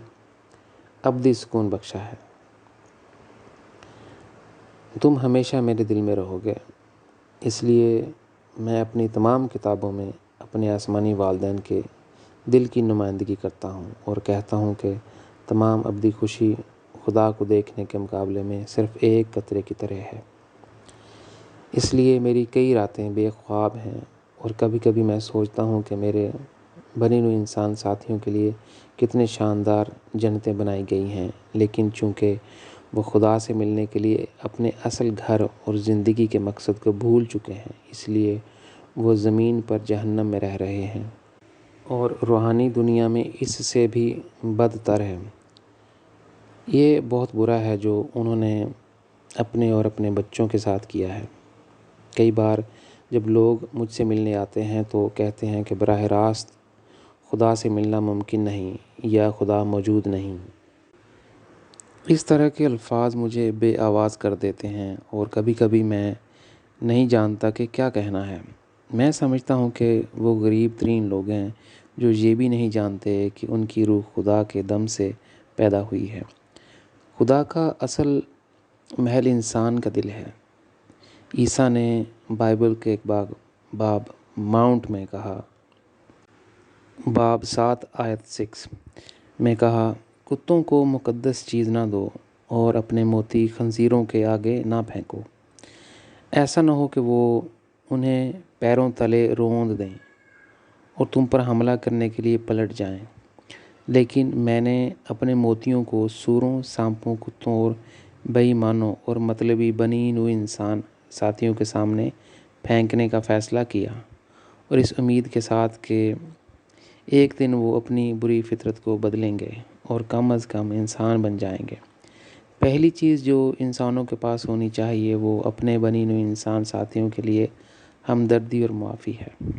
ابدی سکون بخشا ہے۔ تم ہمیشہ میرے دل میں رہو گے۔ اس لیے میں اپنی تمام کتابوں میں اپنے آسمانی والدین کے دل کی نمائندگی کرتا ہوں اور کہتا ہوں کہ تمام ابدی خوشی خدا کو دیکھنے کے مقابلے میں صرف ایک قطرے کی طرح ہے۔ اس لیے میری کئی راتیں بے خواب ہیں اور کبھی کبھی میں سوچتا ہوں کہ میرے بنی نوع انسان ساتھیوں کے لیے کتنے شاندار جنتیں بنائی گئی ہیں، لیکن چونکہ وہ خدا سے ملنے کے لیے اپنے اصل گھر اور زندگی کے مقصد کو بھول چکے ہیں، اس لیے وہ زمین پر جہنم میں رہ رہے ہیں، اور روحانی دنیا میں اس سے بھی بدتر ہے۔ یہ بہت برا ہے جو انہوں نے اپنے اور اپنے بچوں کے ساتھ کیا ہے۔ کئی بار جب لوگ مجھ سے ملنے آتے ہیں تو کہتے ہیں کہ براہ راست خدا سے ملنا ممکن نہیں یا خدا موجود نہیں۔ اس طرح کے الفاظ مجھے بے آواز کر دیتے ہیں اور کبھی کبھی میں نہیں جانتا کہ کیا کہنا ہے۔ میں سمجھتا ہوں کہ وہ غریب ترین لوگ ہیں جو یہ بھی نہیں جانتے کہ ان کی روح خدا کے دم سے پیدا ہوئی ہے۔ خدا کا اصل محل انسان کا دل ہے۔ عیسیٰ نے بائبل کے ایک باب ماؤنٹ میں کہا، باب 7 آیت 6 میں کہا، کتوں کو مقدس چیز نہ دو اور اپنے موتی خنزیروں کے آگے نہ پھینکو، ایسا نہ ہو کہ وہ انہیں پیروں تلے روند دیں اور تم پر حملہ کرنے کے لیے پلٹ جائیں۔ لیکن میں نے اپنے موتیوں کو سوروں، سانپوں، کتوں اور بے ایمانوں اور مطلبی بنی نوع انسان ساتھیوں کے سامنے پھینکنے کا فیصلہ کیا، اور اس امید کے ساتھ کہ ایک دن وہ اپنی بری فطرت کو بدلیں گے اور کم از کم انسان بن جائیں گے۔ پہلی چیز جو انسانوں کے پاس ہونی چاہیے وہ اپنے بنی نوع انسان ساتھیوں کے لیے ہمدردی اور معافی ہے۔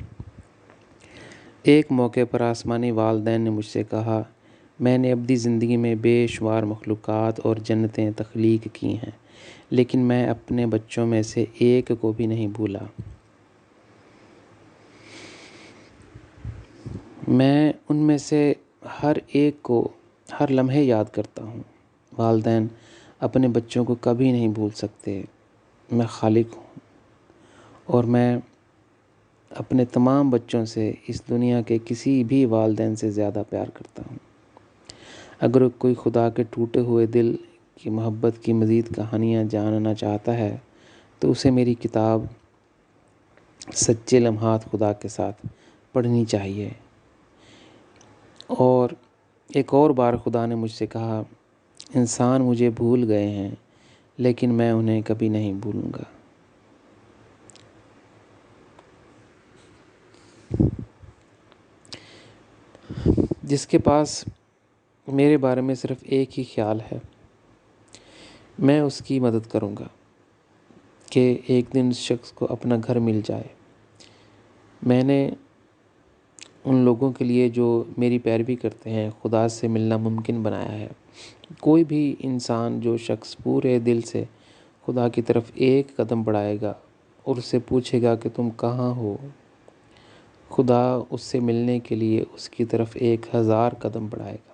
ایک موقع پر آسمانی والدین نے مجھ سے کہا، میں نے ابدی زندگی میں بے شمار مخلوقات اور جنتیں تخلیق کی ہیں، لیکن میں اپنے بچوں میں سے ایک کو بھی نہیں بھولا۔ میں ان میں سے ہر ایک کو ہر لمحے یاد کرتا ہوں۔ والدین اپنے بچوں کو کبھی نہیں بھول سکتے۔ میں خالق ہوں اور میں اپنے تمام بچوں سے اس دنیا کے کسی بھی والدین سے زیادہ پیار کرتا ہوں۔ اگر کوئی خدا کے ٹوٹے ہوئے دل کی محبت کی مزید کہانیاں جاننا چاہتا ہے تو اسے میری کتاب سچے لمحات خدا کے ساتھ پڑھنی چاہیے۔ اور ایک اور بار خدا نے مجھ سے کہا، انسان مجھے بھول گئے ہیں لیکن میں انہیں کبھی نہیں بھولوں گا۔ جس کے پاس میرے بارے میں صرف ایک ہی خیال ہے، میں اس کی مدد کروں گا کہ ایک دن اس شخص کو اپنا گھر مل جائے۔ میں نے ان لوگوں کے لیے جو میری پیروی کرتے ہیں خدا سے ملنا ممکن بنایا ہے۔ کوئی بھی انسان جو شخص پورے دل سے خدا کی طرف ایک قدم بڑھائے گا اور اس سے پوچھے گا کہ تم کہاں ہو، خدا اس سے ملنے کے لیے اس کی طرف 1000 قدم بڑھائے گا۔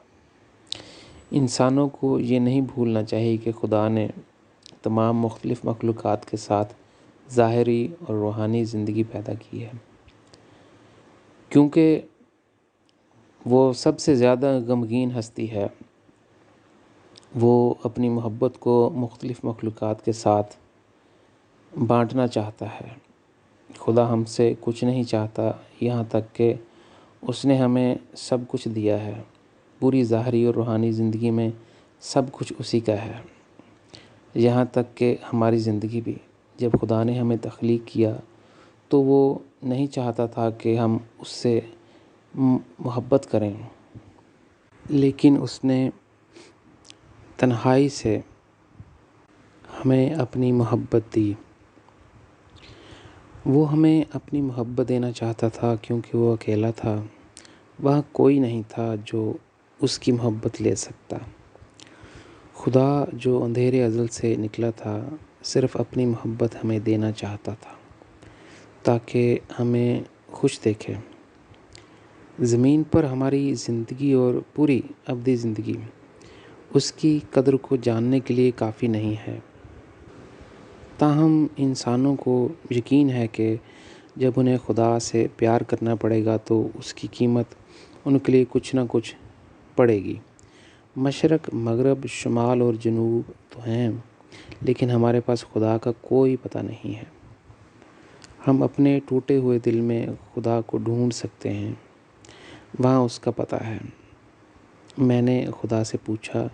انسانوں کو یہ نہیں بھولنا چاہیے کہ خدا نے تمام مختلف مخلوقات کے ساتھ ظاہری اور روحانی زندگی پیدا کی ہے، کیونکہ وہ سب سے زیادہ غمگین ہستی ہے۔ وہ اپنی محبت کو مختلف مخلوقات کے ساتھ بانٹنا چاہتا ہے۔ خدا ہم سے کچھ نہیں چاہتا، یہاں تک کہ اس نے ہمیں سب کچھ دیا ہے۔ پوری ظاہری اور روحانی زندگی میں سب کچھ اسی کا ہے، یہاں تک کہ ہماری زندگی بھی۔ جب خدا نے ہمیں تخلیق کیا تو وہ نہیں چاہتا تھا کہ ہم اس سے محبت کریں، لیکن اس نے تنہائی سے ہمیں اپنی محبت دی۔ وہ ہمیں اپنی محبت دینا چاہتا تھا کیونکہ وہ اکیلا تھا، وہاں کوئی نہیں تھا جو اس کی محبت لے سکتا۔ خدا جو اندھیرے ازل سے نکلا تھا صرف اپنی محبت ہمیں دینا چاہتا تھا تاکہ ہمیں خوش دیکھے۔ زمین پر ہماری زندگی اور پوری ابدی زندگی اس کی قدر کو جاننے کے لیے کافی نہیں ہے۔ تاہم انسانوں کو یقین ہے کہ جب انہیں خدا سے پیار کرنا پڑے گا تو اس کی قیمت ان کے لیے کچھ نہ کچھ پڑے گی۔ مشرق، مغرب، شمال اور جنوب تو ہیں، لیکن ہمارے پاس خدا کا کوئی پتہ نہیں ہے۔ ہم اپنے ٹوٹے ہوئے دل میں خدا کو ڈھونڈ سکتے ہیں، وہاں اس کا پتہ ہے۔ میں نے خدا سے پوچھا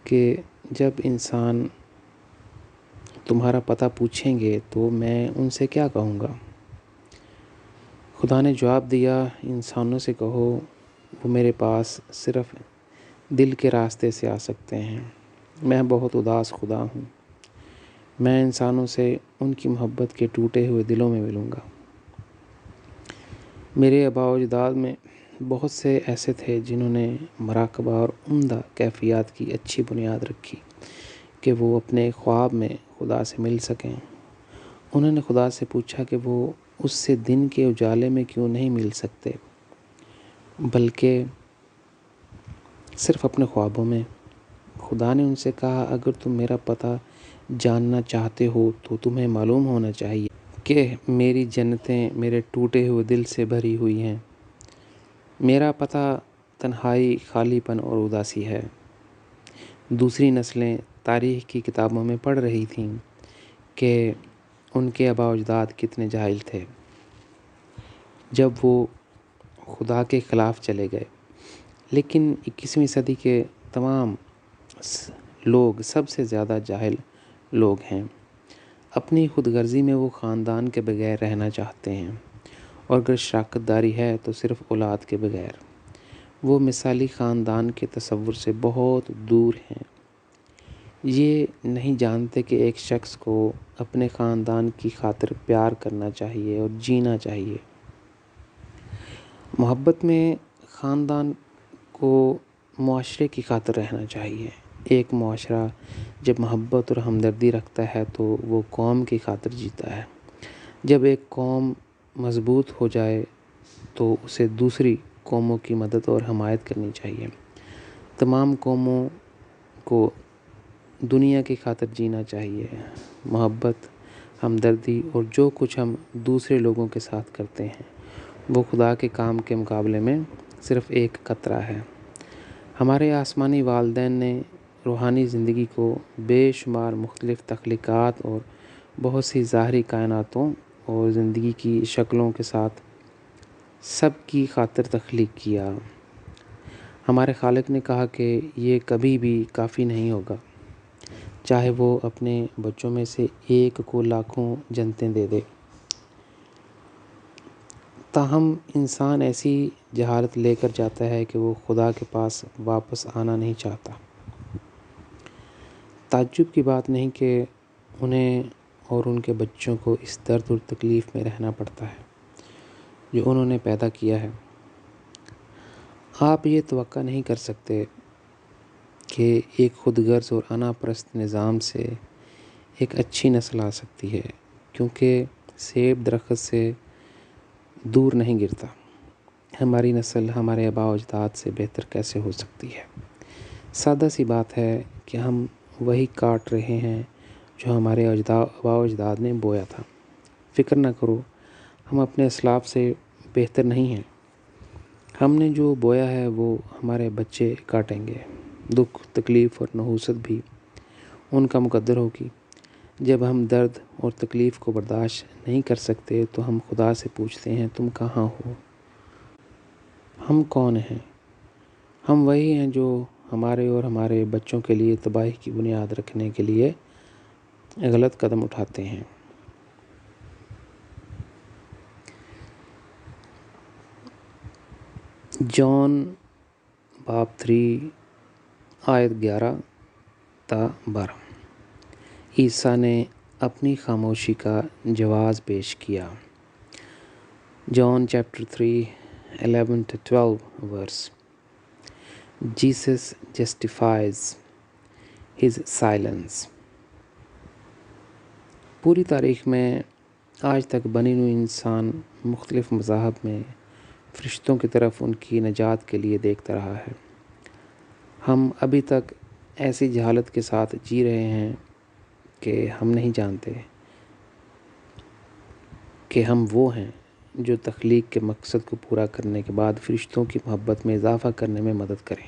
کہ جب انسان تمہارا پتہ پوچھیں گے تو میں ان سے کیا کہوں گا؟ خدا نے جواب دیا، انسانوں سے کہو وہ میرے پاس صرف دل کے راستے سے آ سکتے ہیں۔ میں بہت اداس خدا ہوں۔ میں انسانوں سے ان کی محبت کے ٹوٹے ہوئے دلوں میں ملوں گا۔ میرے آباء و اجداد میں بہت سے ایسے تھے جنہوں نے مراقبہ اور عمدہ کیفیات کی اچھی بنیاد رکھی کہ وہ اپنے خواب میں خدا سے مل سکیں۔ انہوں نے خدا سے پوچھا کہ وہ اس سے دن کے اجالے میں کیوں نہیں مل سکتے، بلکہ صرف اپنے خوابوں میں۔ خدا نے ان سے کہا، اگر تم میرا پتہ جاننا چاہتے ہو تو تمہیں معلوم ہونا چاہیے کہ میری جنتیں میرے ٹوٹے ہوئے دل سے بھری ہوئی ہیں۔ میرا پتہ تنہائی، خالی پن اور اداسی ہے۔ دوسری نسلیں تاریخ کی کتابوں میں پڑھ رہی تھیں کہ ان کے آباء و اجداد کتنے جاہل تھے جب وہ خدا کے خلاف چلے گئے۔ لیکن 21ویں صدی کے تمام لوگ سب سے زیادہ جاہل لوگ ہیں۔ اپنی خود غرضی میں وہ خاندان کے بغیر رہنا چاہتے ہیں، اور اگر شراکت داری ہے تو صرف اولاد کے بغیر۔ وہ مثالی خاندان کے تصور سے بہت دور ہیں۔ یہ نہیں جانتے کہ ایک شخص کو اپنے خاندان کی خاطر پیار کرنا چاہیے اور جینا چاہیے۔ محبت میں خاندان کو معاشرے کی خاطر رہنا چاہیے۔ ایک معاشرہ جب محبت اور ہمدردی رکھتا ہے تو وہ قوم کی خاطر جیتا ہے۔ جب ایک قوم مضبوط ہو جائے تو اسے دوسری قوموں کی مدد اور حمایت کرنی چاہیے۔ تمام قوموں کو دنیا کی خاطر جینا چاہیے۔ محبت، ہمدردی اور جو کچھ ہم دوسرے لوگوں کے ساتھ کرتے ہیں وہ خدا کے کام کے مقابلے میں صرف ایک قطرہ ہے۔ ہمارے آسمانی والدین نے روحانی زندگی کو بے شمار مختلف تخلیقات اور بہت سی ظاہری کائناتوں اور زندگی کی شکلوں کے ساتھ سب کی خاطر تخلیق کیا۔ ہمارے خالق نے کہا کہ یہ کبھی بھی کافی نہیں ہوگا، چاہے وہ اپنے بچوں میں سے ایک کو لاکھوں جنتیں دے دے۔ تاہم انسان ایسی جہالت لے کر جاتا ہے کہ وہ خدا کے پاس واپس آنا نہیں چاہتا۔ تعجب کی بات نہیں کہ انہیں اور ان کے بچوں کو اس درد اور تکلیف میں رہنا پڑتا ہے جو انہوں نے پیدا کیا ہے۔ آپ یہ توقع نہیں کر سکتے کہ ایک خود غرض اور انا پرست نظام سے ایک اچھی نسل آ سکتی ہے، کیونکہ سیب درخت سے دور نہیں گرتا۔ ہماری نسل ہمارے آباء و اجداد سے بہتر کیسے ہو سکتی ہے؟ سادہ سی بات ہے کہ ہم وہی کاٹ رہے ہیں جو ہمارے آباء و اجداد نے بویا تھا۔ فکر نہ کرو، ہم اپنے اسلاف سے بہتر نہیں ہیں۔ ہم نے جو بویا ہے وہ ہمارے بچے کاٹیں گے۔ دکھ، تکلیف اور نحوست بھی ان کا مقدر ہوگی۔ جب ہم درد اور تکلیف کو برداشت نہیں کر سکتے تو ہم خدا سے پوچھتے ہیں تم کہاں ہو؟ ہم کون ہیں؟ ہم وہی ہیں جو ہمارے اور ہمارے بچوں کے لیے تباہی کی بنیاد رکھنے کے لیے غلط قدم اٹھاتے ہیں۔ جون باب 3 آیت 11 تا 12۔ عیسیٰ نے اپنی خاموشی کا جواز پیش کیا۔ جون chapter 3 11 to 12 verse۔ Jesus justifies his silence۔ پوری تاریخ میں آج تک بنی نوع انسان مختلف مذاہب میں فرشتوں کی طرف ان کی نجات کے لیے دیکھتا رہا ہے۔ ہم ابھی تک ایسی جہالت کے ساتھ جی رہے ہیں کہ ہم نہیں جانتے کہ ہم وہ ہیں جو تخلیق کے مقصد کو پورا کرنے کے بعد فرشتوں کی محبت میں اضافہ کرنے میں مدد کریں۔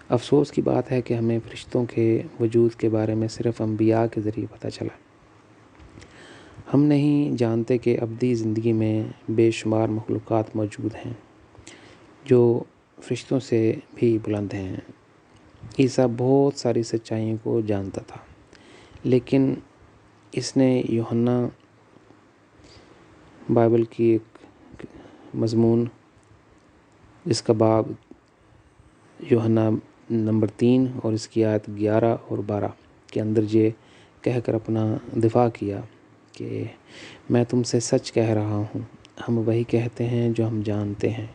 افسوس کی بات ہے کہ ہمیں فرشتوں کے وجود کے بارے میں صرف انبیاء کے ذریعے پتہ چلا۔ ہم نہیں جانتے کہ ابدی زندگی میں بے شمار مخلوقات موجود ہیں جو فرشتوں سے بھی بلند ہیں۔ عیسیٰ بہت ساری سچائیوں کو جانتا تھا، لیکن اس نے یوحنا بائبل کی ایک مضمون جس کا باب یوحنا نمبر 3 اور اس کی آیت 11 اور 12 کے اندر یہ کہہ کر اپنا دفاع کیا کہ میں تم سے سچ کہہ رہا ہوں، ہم وہی کہتے ہیں جو ہم جانتے ہیں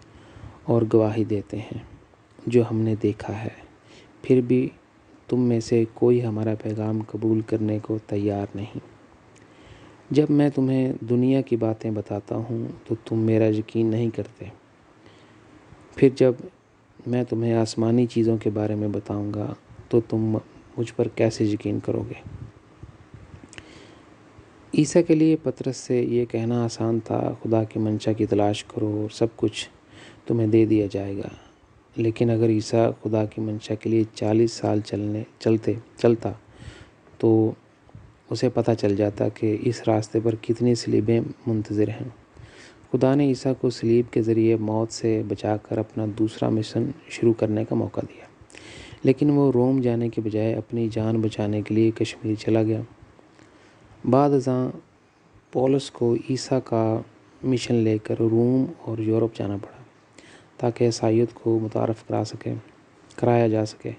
اور گواہی دیتے ہیں جو ہم نے دیکھا ہے، پھر بھی تم میں سے کوئی ہمارا پیغام قبول کرنے کو تیار نہیں۔ جب میں تمہیں دنیا کی باتیں بتاتا ہوں تو تم میرا یقین نہیں کرتے، پھر جب میں تمہیں آسمانی چیزوں کے بارے میں بتاؤں گا تو تم مجھ پر کیسے یقین کرو گے؟ عیسیٰ کے لیے پطرس سے یہ کہنا آسان تھا، خدا کی منشا کی تلاش کرو اور سب کچھ تمہیں دے دیا جائے گا۔ لیکن اگر عیسیٰ خدا کی منشا کے لیے 40 سال چلتا تو اسے پتہ چل جاتا کہ اس راستے پر کتنی صلیبیں منتظر ہیں۔ خدا نے عیسیٰ کو صلیب کے ذریعے موت سے بچا کر اپنا دوسرا مشن شروع کرنے کا موقع دیا، لیکن وہ روم جانے کے بجائے اپنی جان بچانے کے لیے کشمیر چلا گیا۔ بعد ازاں پولس کو عیسیٰ کا مشن لے کر روم اور یورپ جانا پڑا تاکہ عیسائیت کو متعارف کرایا جا سکے۔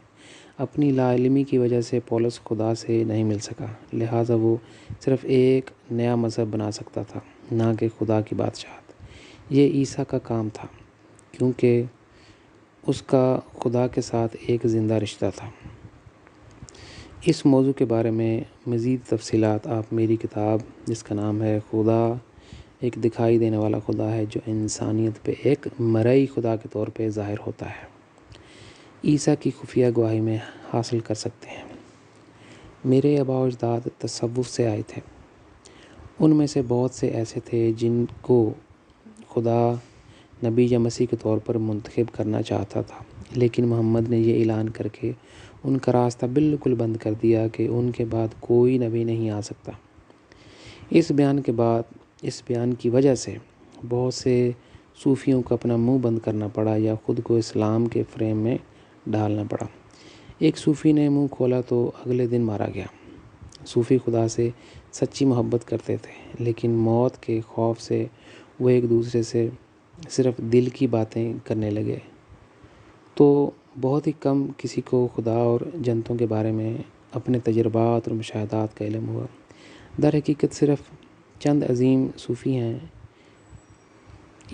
اپنی لا علمی کی وجہ سے پولس خدا سے نہیں مل سکا، لہٰذا وہ صرف ایک نیا مذہب بنا سکتا تھا، نہ کہ خدا کی بادشاہت۔ یہ عیسیٰ کا کام تھا، کیونکہ اس کا خدا کے ساتھ ایک زندہ رشتہ تھا۔ اس موضوع کے بارے میں مزید تفصیلات آپ میری کتاب جس کا نام ہے خدا ایک دکھائی دینے والا خدا ہے جو انسانیت پہ ایک مرئی خدا کے طور پہ ظاہر ہوتا ہے، عیسیٰ کی خفیہ گواہی میں حاصل کر سکتے ہیں۔ میرے آباء و اجداد تصوف سے آئے تھے۔ ان میں سے بہت سے ایسے تھے جن کو خدا نبی یا مسیح کے طور پر منتخب کرنا چاہتا تھا، لیکن محمد نے یہ اعلان کر کے ان کا راستہ بالکل بند کر دیا کہ ان کے بعد کوئی نبی نہیں آ سکتا۔ اس بیان کی وجہ سے بہت سے صوفیوں کو اپنا منہ بند کرنا پڑا یا خود کو اسلام کے فریم میں ڈالنا پڑا۔ ایک صوفی نے منہ کھولا تو اگلے دن مارا گیا۔ صوفی خدا سے سچی محبت کرتے تھے، لیکن موت کے خوف سے وہ ایک دوسرے سے صرف دل کی باتیں کرنے لگے، تو بہت ہی کم کسی کو خدا اور جنتوں کے بارے میں اپنے تجربات اور مشاہدات کا علم ہوا۔ در حقیقت صرف چند عظیم صوفی ہیں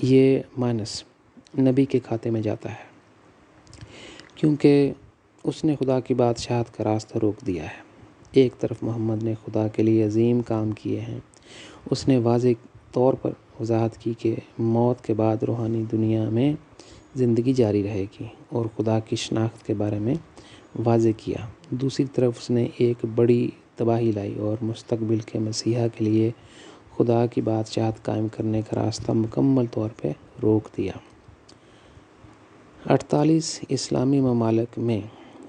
یہ مانس نبی کے کھاتے میں جاتا ہے، کیونکہ اس نے خدا کی بادشاہت کا راستہ روک دیا ہے۔ ایک طرف محمد نے خدا کے لیے عظیم کام کیے ہیں، اس نے واضح طور پر وضاحت کی کہ موت کے بعد روحانی دنیا میں زندگی جاری رہے گی اور خدا کی شناخت کے بارے میں واضح کیا۔ دوسری طرف اس نے ایک بڑی تباہی لائی اور مستقبل کے مسیحا کے لیے خدا کی بادشاہت قائم کرنے کا راستہ مکمل طور پہ روک دیا۔ 48 اسلامی ممالک میں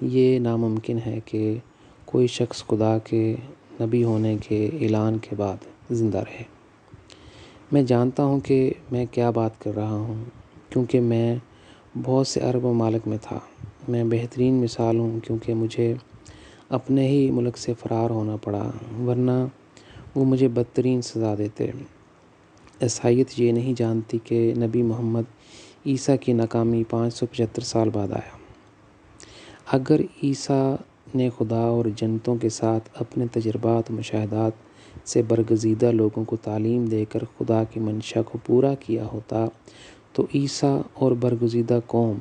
یہ ناممکن ہے کہ کوئی شخص خدا کے نبی ہونے کے اعلان کے بعد زندہ رہے۔ میں جانتا ہوں کہ میں کیا بات کر رہا ہوں، کیونکہ میں بہت سے عرب ممالک میں تھا۔ میں بہترین مثال ہوں کیونکہ مجھے اپنے ہی ملک سے فرار ہونا پڑا، ورنہ وہ مجھے بدترین سزا دیتے۔ عیسائیت یہ نہیں جانتی کہ نبی محمد عیسیٰ کی ناکامی 575 سال بعد آیا۔ اگر عیسیٰ نے خدا اور جنتوں کے ساتھ اپنے تجربات و مشاہدات سے برگزیدہ لوگوں کو تعلیم دے کر خدا کی منشا کو پورا کیا ہوتا تو عیسیٰ اور برگزیدہ قوم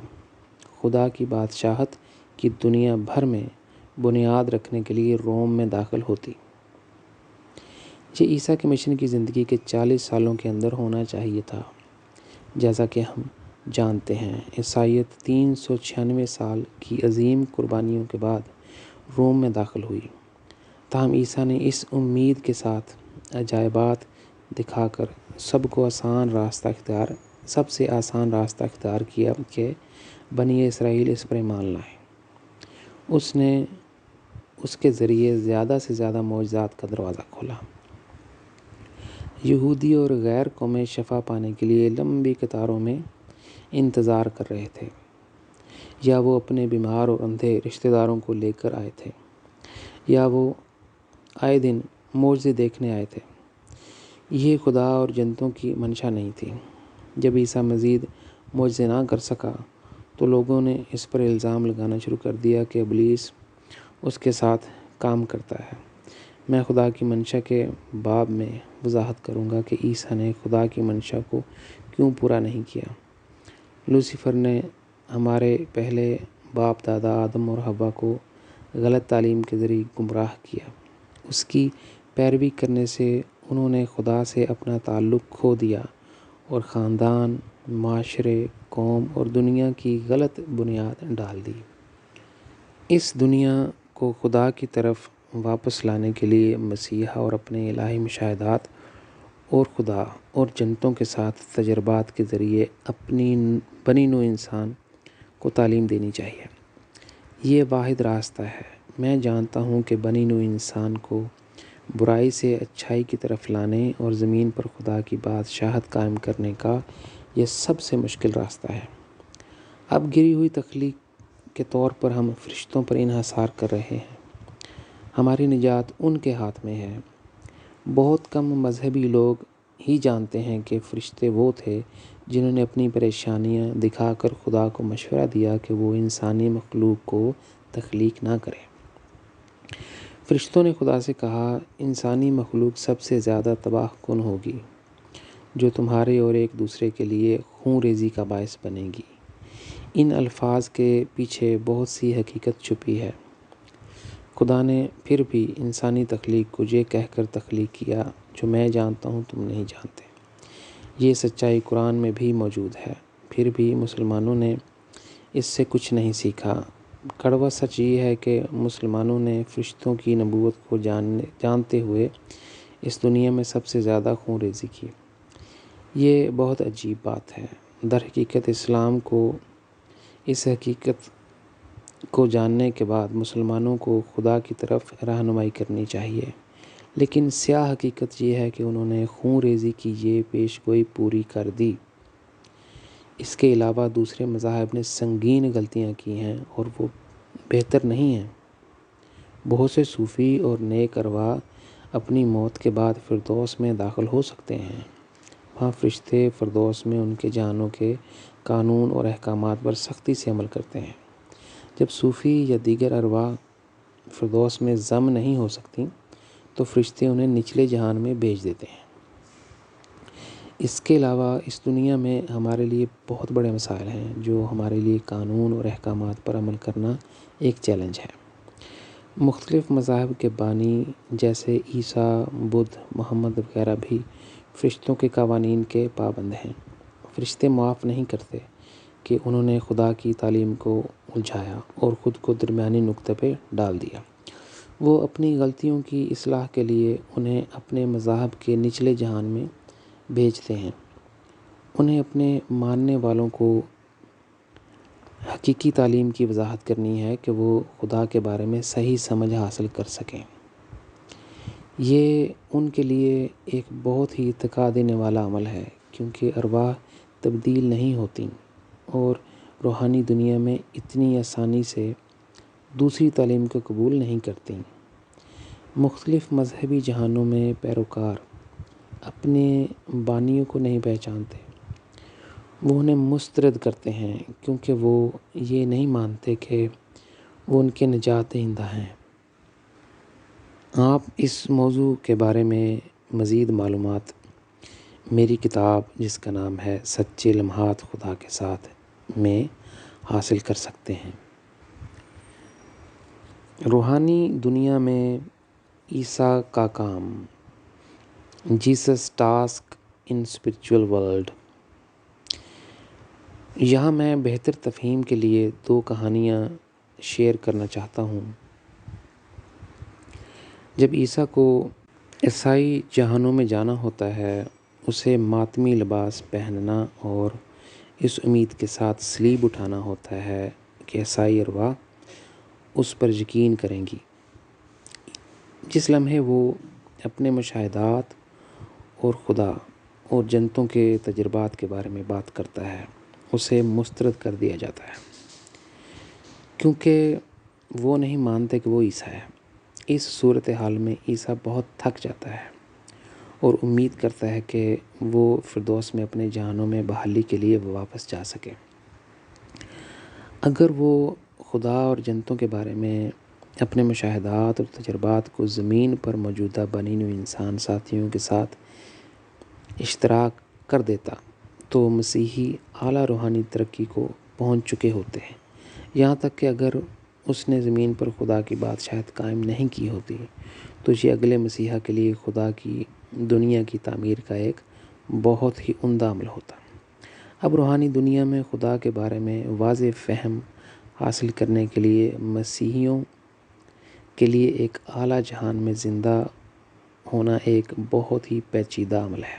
خدا کی بادشاہت کی دنیا بھر میں بنیاد رکھنے کے لیے روم میں داخل ہوتی۔ یہ عیسیٰ کے مشن کی زندگی کے 40 سالوں کے اندر ہونا چاہیے تھا۔ جیسا کہ ہم جانتے ہیں عیسائیت 396 سال کی عظیم قربانیوں کے بعد روم میں داخل ہوئی، تاہم عیسیٰ نے اس امید کے ساتھ عجائبات دکھا کر سب سے آسان راستہ اختیار کیا کہ بنی اسرائیل اس پر ایمان لائیں۔ اس نے اس کے ذریعے زیادہ سے زیادہ معجزات کا دروازہ کھولا۔ یہودی اور غیر قومیں شفا پانے کے لیے لمبی قطاروں میں انتظار کر رہے تھے، یا وہ اپنے بیمار اور اندھے رشتہ داروں کو لے کر آئے تھے، یا وہ آئے دن معجزے دیکھنے آئے تھے۔ یہ خدا اور جنتوں کی منشا نہیں تھی۔ جب عیسیٰ مزید معجزے نہ کر سکا تو لوگوں نے اس پر الزام لگانا شروع کر دیا کہ ابلیس اس کے ساتھ کام کرتا ہے۔ میں خدا کی منشا کے باب میں وضاحت کروں گا کہ عیسیٰ نے خدا کی منشا کو کیوں پورا نہیں کیا۔ لوسیفر نے ہمارے پہلے باپ دادا آدم اور حوا کو غلط تعلیم کے ذریعے گمراہ کیا۔ اس کی پیروی کرنے سے انہوں نے خدا سے اپنا تعلق کھو دیا اور خاندان، معاشرے، قوم اور دنیا کی غلط بنیاد ڈال دی۔ اس دنیا کو خدا کی طرف واپس لانے کے لیے مسیحا اور اپنے الہی مشاہدات اور خدا اور جنتوں کے ساتھ تجربات کے ذریعے اپنی بنی نوع انسان کو تعلیم دینی چاہیے۔ یہ واحد راستہ ہے۔ میں جانتا ہوں کہ بنی نوع انسان کو برائی سے اچھائی کی طرف لانے اور زمین پر خدا کی بادشاہت قائم کرنے کا یہ سب سے مشکل راستہ ہے۔ اب گری ہوئی تخلیق کے طور پر ہم فرشتوں پر انحصار کر رہے ہیں۔ ہماری نجات ان کے ہاتھ میں ہے۔ بہت کم مذہبی لوگ ہی جانتے ہیں کہ فرشتے وہ تھے جنہوں نے اپنی پریشانیاں دکھا کر خدا کو مشورہ دیا کہ وہ انسانی مخلوق کو تخلیق نہ کرے۔ فرشتوں نے خدا سے کہا، انسانی مخلوق سب سے زیادہ تباہ کن ہوگی جو تمہارے اور ایک دوسرے کے لیے خون ریزی کا باعث بنے گی۔ ان الفاظ کے پیچھے بہت سی حقیقت چھپی ہے۔ خدا نے پھر بھی انسانی تخلیق کو یہ کہہ کر تخلیق کیا، جو میں جانتا ہوں تم نہیں جانتے۔ یہ سچائی قرآن میں بھی موجود ہے، پھر بھی مسلمانوں نے اس سے کچھ نہیں سیکھا۔ کڑوا سچ یہ ہے کہ مسلمانوں نے فرشتوں کی نبوت کو جانتے ہوئے اس دنیا میں سب سے زیادہ خون ریزی کی۔ یہ بہت عجیب بات ہے۔ در حقیقت اسلام کو اس حقیقت کو جاننے کے بعد مسلمانوں کو خدا کی طرف رہنمائی کرنی چاہیے، لیکن سیاہ حقیقت یہ ہے کہ انہوں نے خون ریزی کی یہ پیش گوئی پوری کر دی۔ اس کے علاوہ دوسرے مذاہب نے سنگین غلطیاں کی ہیں اور وہ بہتر نہیں ہیں۔ بہت سے صوفی اور نیک ارواح اپنی موت کے بعد فردوس میں داخل ہو سکتے ہیں۔ وہاں فرشتے فردوس میں ان کے جہانوں کے قانون اور احکامات پر سختی سے عمل کرتے ہیں۔ جب صوفی یا دیگر ارواح فردوس میں ضم نہیں ہو سکتی تو فرشتے انہیں نچلے جہان میں بھیج دیتے ہیں۔ اس کے علاوہ اس دنیا میں ہمارے لیے بہت بڑے مسائل ہیں جو ہمارے لیے قانون اور احکامات پر عمل کرنا ایک چیلنج ہے۔ مختلف مذاہب کے بانی جیسے عیسیٰ، بدھ، محمد وغیرہ بھی فرشتوں کے قوانین کے پابند ہیں۔ فرشتے معاف نہیں کرتے کہ انہوں نے خدا کی تعلیم کو الجھایا اور خود کو درمیانی نقطے پہ ڈال دیا۔ وہ اپنی غلطیوں کی اصلاح کے لیے انہیں اپنے مذاہب کے نچلے جہان میں بھیجتے ہیں۔ انہیں اپنے ماننے والوں کو حقیقی تعلیم کی وضاحت کرنی ہے کہ وہ خدا کے بارے میں صحیح سمجھ حاصل کر سکیں۔ یہ ان کے لیے ایک بہت ہی تھکا دینے والا عمل ہے، کیونکہ ارواح تبدیل نہیں ہوتیں اور روحانی دنیا میں اتنی آسانی سے دوسری تعلیم کو قبول نہیں کرتیں۔ مختلف مذہبی جہانوں میں پیروکار اپنے بانیوں کو نہیں پہچانتے۔ وہ انہیں مسترد کرتے ہیں کیونکہ وہ یہ نہیں مانتے کہ وہ ان کے نجات دہندہ ہیں۔ آپ اس موضوع کے بارے میں مزید معلومات میری کتاب جس کا نام ہے سچے لمحات خدا کے ساتھ میں حاصل کر سکتے ہیں۔ روحانی دنیا میں عیسیٰ کا کام، جیسس ٹاسک ان اسپرچول ورلڈ۔ یہاں میں بہتر تفہیم کے لیے 2 کہانیاں شیئر کرنا چاہتا ہوں۔ جب عیسیٰ کو عیسائی جہانوں میں جانا ہوتا ہے، اسے ماتمی لباس پہننا اور اس امید کے ساتھ صلیب اٹھانا ہوتا ہے کہ عیسائی ارواح اس پر یقین کریں گی۔ جس لمحے وہ اپنے مشاہدات اور خدا اور جنتوں کے تجربات کے بارے میں بات کرتا ہے، اسے مسترد کر دیا جاتا ہے، کیونکہ وہ نہیں مانتے کہ وہ عیسیٰ ہے۔ اس صورتحال میں عیسیٰ بہت تھک جاتا ہے اور امید کرتا ہے کہ وہ فردوس میں اپنے جہانوں میں بحالی کے لیے واپس جا سکے۔ اگر وہ خدا اور جنتوں کے بارے میں اپنے مشاہدات اور تجربات کو زمین پر موجودہ بنی نوع انسان ساتھیوں کے ساتھ اشتراک کر دیتا تو مسیحی اعلیٰ روحانی ترقی کو پہنچ چکے ہوتے ہیں۔ یہاں تک کہ اگر اس نے زمین پر خدا کی بادشاہت قائم نہیں کی ہوتی تو یہ اگلے مسیحا کے لیے خدا کی دنیا کی تعمیر کا ایک بہت ہی عمدہ عمل ہوتا۔ اب روحانی دنیا میں خدا کے بارے میں واضح فہم حاصل کرنے کے لیے مسیحیوں کے لیے ایک اعلیٰ جہان میں زندہ ہونا ایک بہت ہی پیچیدہ عمل ہے۔